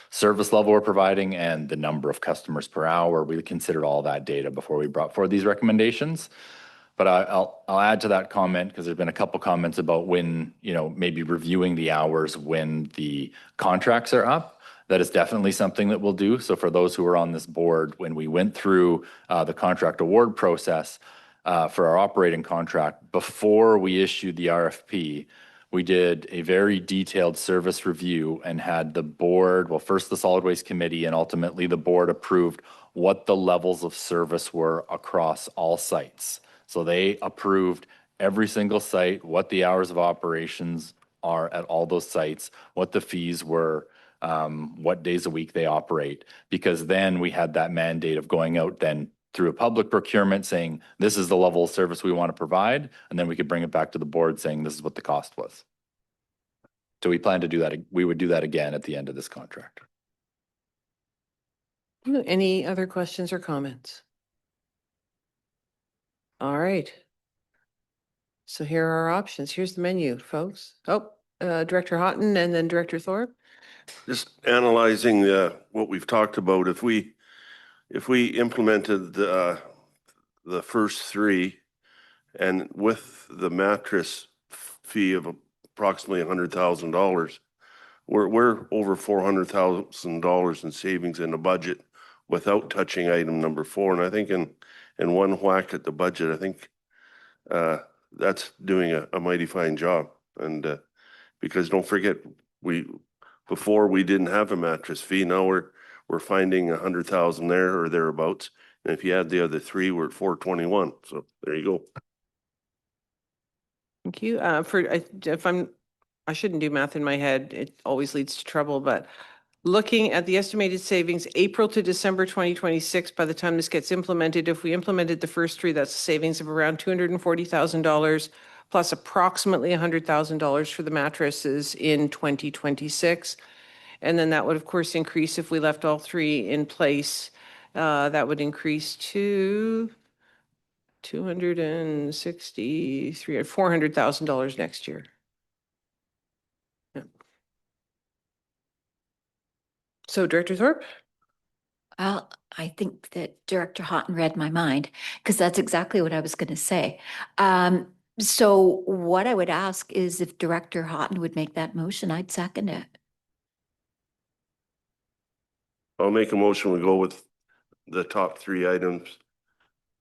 service level we're providing and the number of customers per hour. We considered all that data before we brought forward these recommendations. But I'll add to that comment because there's been a couple comments about when, maybe reviewing the hours when the contracts are up. That is definitely something that we'll do. So for those who are on this board, when we went through the contract award process for our operating contract, before we issued the RFP, we did a very detailed service review and had the board, well, first the solid waste committee and ultimately the board approved what the levels of service were across all sites. So they approved every single site, what the hours of operations are at all those sites, what the fees were, what days a week they operate, because then we had that mandate of going out then through a public procurement saying, this is the level of service we want to provide. And then we could bring it back to the board saying, this is what the cost was. So we plan to do that. We would do that again at the end of this contract. Any other questions or comments? All right. So here are our options. Here's the menu, folks. Oh, Director Houghton and then Director Thorpe. Just analyzing what we've talked about, if we implemented the first 3 and with the mattress fee of approximately $100,000, we're over $400,000 in savings in the budget without touching item number 4. And I think in one whack at the budget, I think that's doing a mighty fine job. And because don't forget, before we didn't have a mattress fee. Now we're finding 100,000 there or thereabouts. And if you add the other 3, we're at 421. So there you go. Thank you. I shouldn't do math in my head. It always leads to trouble, but looking at the estimated savings, April to December 2026, by the time this gets implemented, if we implemented the first 3, that's a savings of around $240,000 plus approximately $100,000 for the mattresses in 2026. And then that would, of course, increase if we left all 3 in place. That would increase to $400,000 next year. Yeah. So, Director Thorpe? Well, I think that Director Houghton read my mind because that's exactly what I was going to say. So what I would ask is if Director Houghton would make that motion, I'd second it. I'll make a motion. We go with the top 3 items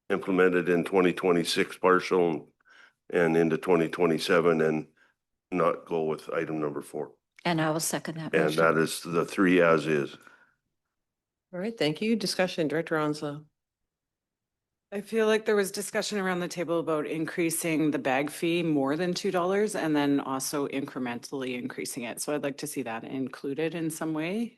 implemented in 2026 partial and into 2027 and not go with item number 4. And I will second that And motion. that is the 3 as is. All right, thank you. Discussion, Director Onslow. I feel like there was discussion around the table about increasing the bag fee more than $2 and then also incrementally increasing it. So I'd like to see that included in some way.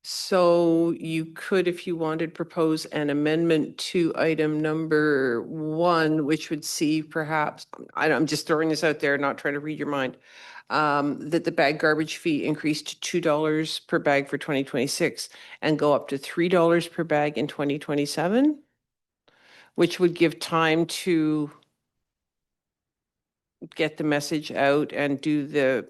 So you could, if you wanted, propose an amendment to item number 1, which would see perhaps, I'm just throwing this out there, not trying to read your mind, that the bag garbage fee increased to $2 per bag for 2026 and go up to $3 per bag in 2027, which would give time to get the message out and do the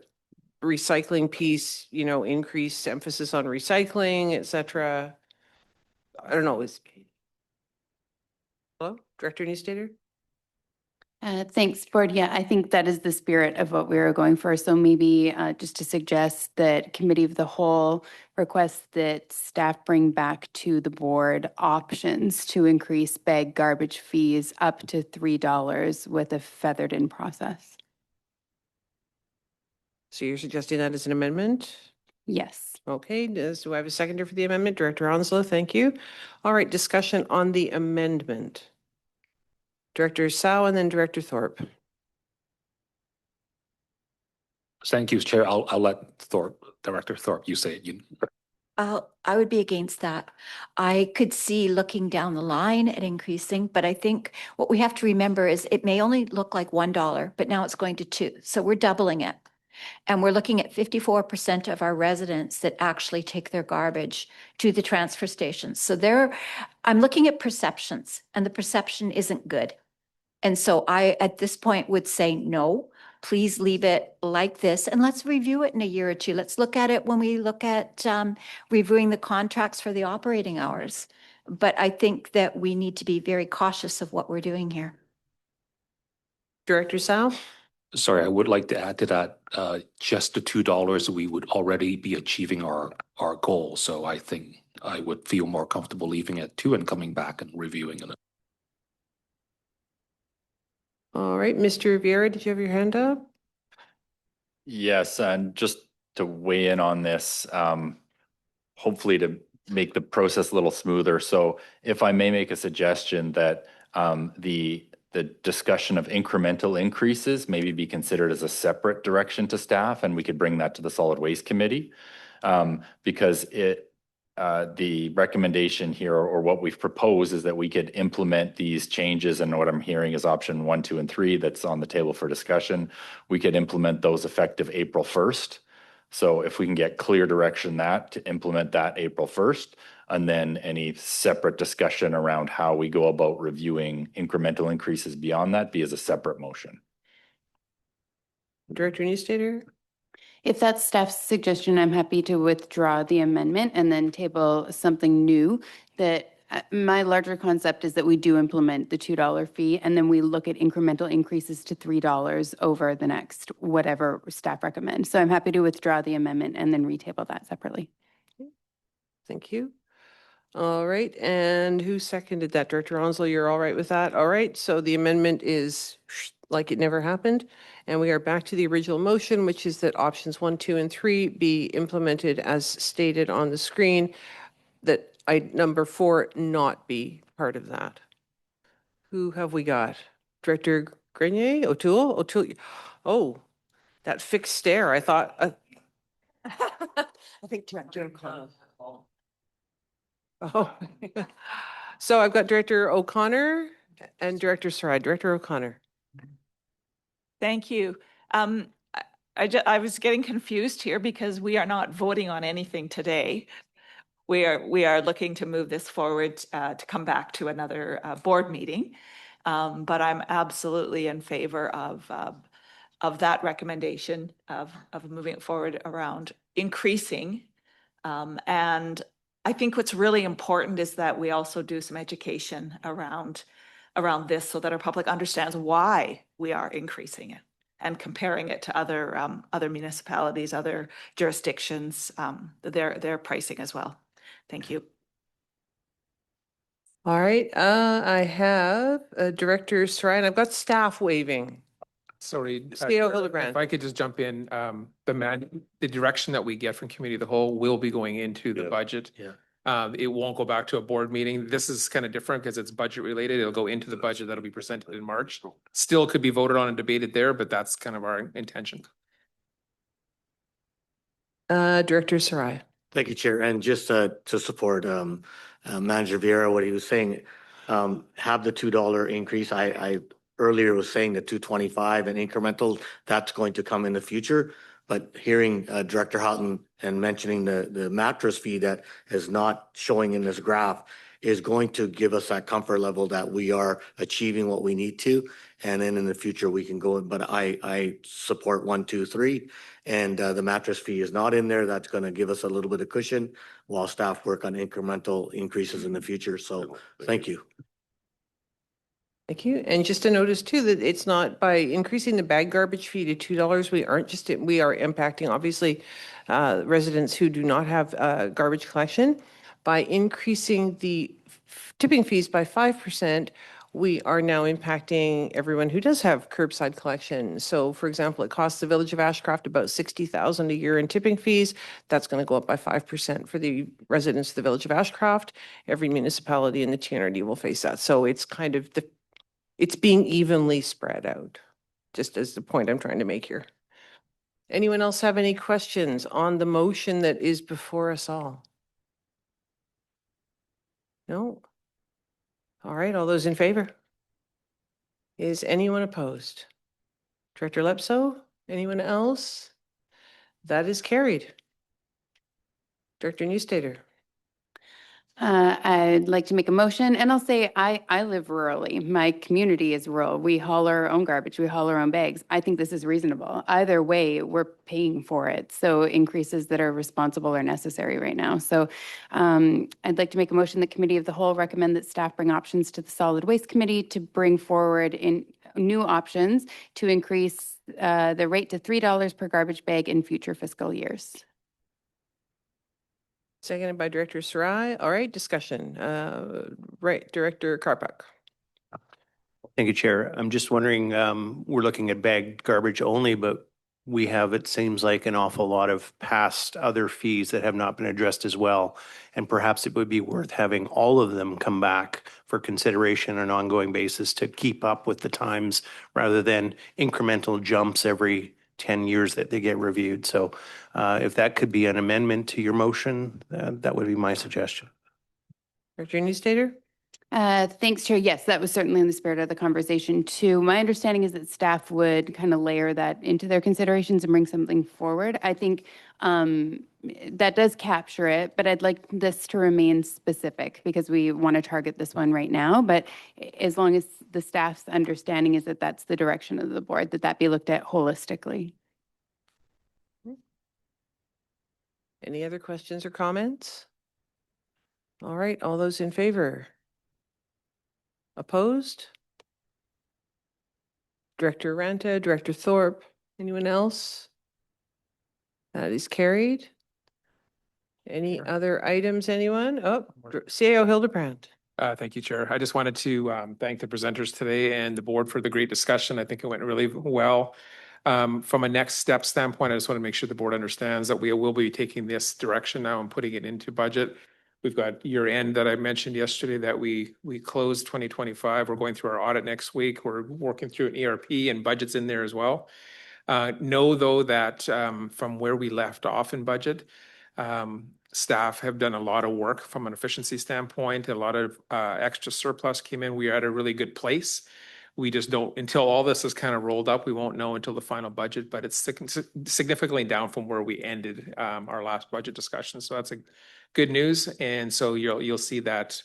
recycling piece, increase emphasis on recycling, et cetera. I don't know, hello, Director Newstater? Thanks, Board. Yeah, I think that is the spirit of what we were going for. So maybe just to suggest that Committee of the Whole requests that staff bring back to the board options to increase bag garbage fees up to $3 with a feathered in process. So you're suggesting that as an amendment? Yes. Okay, do I have a seconder for the amendment? Director Onslow, thank you. All right, discussion on the amendment. Director Sow and then Director Thorpe. Thank you, Chair. I'll let Director Thorpe, you say it. I would be against that. I could see looking down the line at increasing, but I think what we have to remember is it may only look like $1, but now it's going to 2. So we're doubling it. And we're looking at 54% of our residents that actually take their garbage to the transfer stations. So I'm looking at perceptions, and the perception isn't good. And so I, at this point, would say no. Please leave it like this, and let's review it in a year or 2. Let's look at it when we look at reviewing the contracts for the operating hours. But I think that we need to be very cautious of what we're doing here. Director Sow? Sorry, I would like to add to that, just the $2, we would already be achieving our goal. So I think I would feel more comfortable leaving it 2 and coming back and reviewing it. All right, Mr. Vieira, did you have your hand up? Yes, and just to weigh in on this, hopefully to make the process a little smoother. So if I may make a suggestion that the discussion of incremental increases maybe be considered as a separate direction to staff, and we could bring that to the Solid Waste Committee, because the recommendation here, or what we've proposed, is that we could implement these changes, and what I'm hearing is option 1, 2, and 3 that's on the table for discussion. We could implement those effective April 1st. So if we can get clear direction to implement that April 1st, and then any separate discussion around how we go about reviewing incremental increases beyond that be as a separate motion. Director Newstater? If that's staff's suggestion, I'm happy to withdraw the amendment and then table something new. That my larger concept is that we do implement the $2 fee, and then we look at incremental increases to $3 over the next whatever staff recommends. So I'm happy to withdraw the amendment and then retable that separately. Thank you. All right, and who seconded that? Director Onslow, you're all right with that? All right, so the amendment is like it never happened. And we are back to the original motion, which is that options 1, 2, and 3 be implemented as stated on the screen, that number 4 not be part of that. Who have we got? Director Grenier? O'Toole? Oh, that fixed stare. I thought. I think Director O'Connor. Oh, so I've got Director O'Connor and Director Sarai. Director O'Connor. Thank you. I was getting confused here because we are not voting on anything today. We are looking to move this forward to come back to another board meeting, but I'm absolutely in favor of that recommendation of moving it forward around increasing. And I think what's really important is that we also do some education around this so that our public understands why we are increasing it and comparing it to other municipalities, other jurisdictions, their pricing as well. Thank you. All right, I have Director Sarai, and I've got staff waving. Sorry. CEO Chair, Hildebrand. If I could just jump in, the direction that we get from committee of the whole will be going into the budget. Yeah. It won't go back to a board meeting. This is kind of different because it's budget related. It'll go into the budget that'll be presented in March. Still could be voted on and debated there, but that's kind of our intention. Director Sarai. Thank you, Chair. And just to support Manager Vieira, what he was saying, have the $2 increase. I earlier was saying the 225 and incremental, that's going to come in the future. But hearing Director Houghton and mentioning the mattress fee that is not showing in this graph is going to give us that comfort level that we are achieving what we need to. And then in the future, we can go, but I support 1, 2, 3. And the mattress fee is not in there. That's going to give us a little bit of cushion while staff work on incremental increases in the future. So thank you. Thank you. And just to notice too, that it's not by increasing the bag garbage fee to $2, we are impacting obviously residents who do not have garbage collection. By increasing the tipping fees by 5%, we are now impacting everyone who does have curbside collection. So for example, it costs the Village of Ashcroft about $60,000 a year in tipping fees. That's going to go up by 5% for the residents of the Village of Ashcroft. Every municipality in the TNRD will face that. So it's kind of it's being evenly spread out, just as the point I'm trying to make here. Anyone else have any questions on the motion that is before us all? No? All right, all those in favor? Is anyone opposed? Director Lepso, anyone else? That is carried. Director Newstater. I'd like to make a motion, and I'll say I live rurally. My community is rural. We haul our own garbage. We haul our own bags. I think this is reasonable. Either way, we're paying for it. So increases that are responsible are necessary right now. So I'd like to make a motion that Committee of the Whole recommend that staff bring options to the Solid Waste Committee to bring forward in new options to increase the rate to $3 per garbage bag in future fiscal years. Seconded by Director Sarai. All right, discussion. Right, Director Karpuk. Thank you, Chair. I'm just wondering, we're looking at bagged garbage only, but we have, it seems like, an awful lot of past other fees that have not been addressed as well. And perhaps it would be worth having all of them come back for consideration on an ongoing basis to keep up with the times rather than incremental jumps every 10 years that they get reviewed. So if that could be an amendment to your motion, that would be my suggestion. Director Newstater? Thanks, Chair. Yes, that was certainly in the spirit of the conversation too. My understanding is that staff would kind of layer that into their considerations and bring something forward. I think that does capture it, but I'd like this to remain specific because we want to target this one right now. But as long as the staff's understanding is that that's the direction of the board, that be looked at holistically. Any other questions or comments? All right, all those in favor? Opposed? Director Ranta, Director Thorpe, anyone else? That is carried. Any other items, anyone? Oh, CAO Hildebrand. Thank you, Chair. I just wanted to thank the presenters today and the board for the great discussion. I think it went really well. From a next step standpoint, I just want to make sure the board understands that we will be taking this direction now and putting it into budget. We've got year end that I mentioned yesterday that we closed 2025. We're going through our audit next week. We're working through an ERP and budgets in there as well. Know though that from where we left off in budget, staff have done a lot of work from an efficiency standpoint. A lot of extra surplus came in. We are at a really good place. We just don't, until all this is kind of rolled up, we won't know until the final budget, but it's significantly down from where we ended our last budget discussion. So that's a good news. And so you'll see that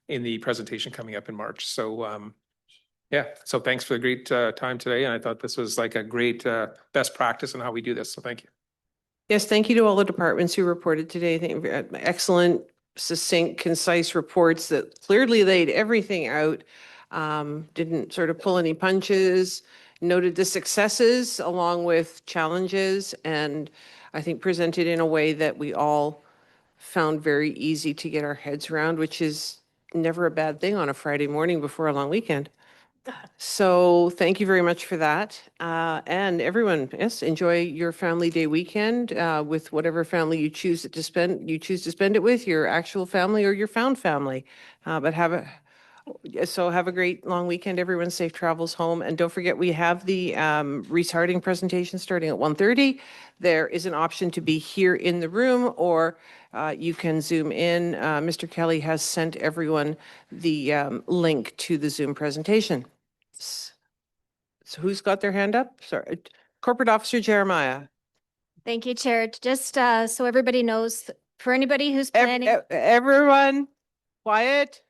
in the presentation coming up in March. So yeah, so thanks for the great time today. And I thought this was like a great best practice in how we do this. So thank you. Yes, thank you to all the departments who reported today. I think excellent, succinct, concise reports that clearly laid everything out. Didn't sort of pull any punches, noted the successes along with challenges, and I think presented in a way that we all found very easy to get our heads around, which is never a bad thing on a Friday morning before a long weekend. So thank you very much for that. And everyone, yes, enjoy your family day weekend with whatever family you choose to spend it with, your actual family or your found family. But have a great long weekend, everyone. Safe travels home. And don't forget, we have the restarting presentation starting at 1:30. There is an option to be here in the room, or you can Zoom in. Mr. Kelly has sent everyone the link to the Zoom presentation. So who's got their hand up? Sorry, Corporate Officer Jeremiah. Thank you, Chair. Just so everybody knows, for anybody who's planning, Everyone, quiet.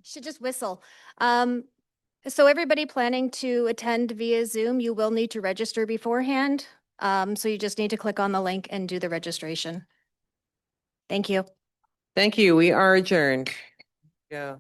should just whistle. So everybody planning to attend via Zoom, you will need to register beforehand. So you just need to click on the link and do the registration. Thank you. Thank you. We are adjourned. Yeah.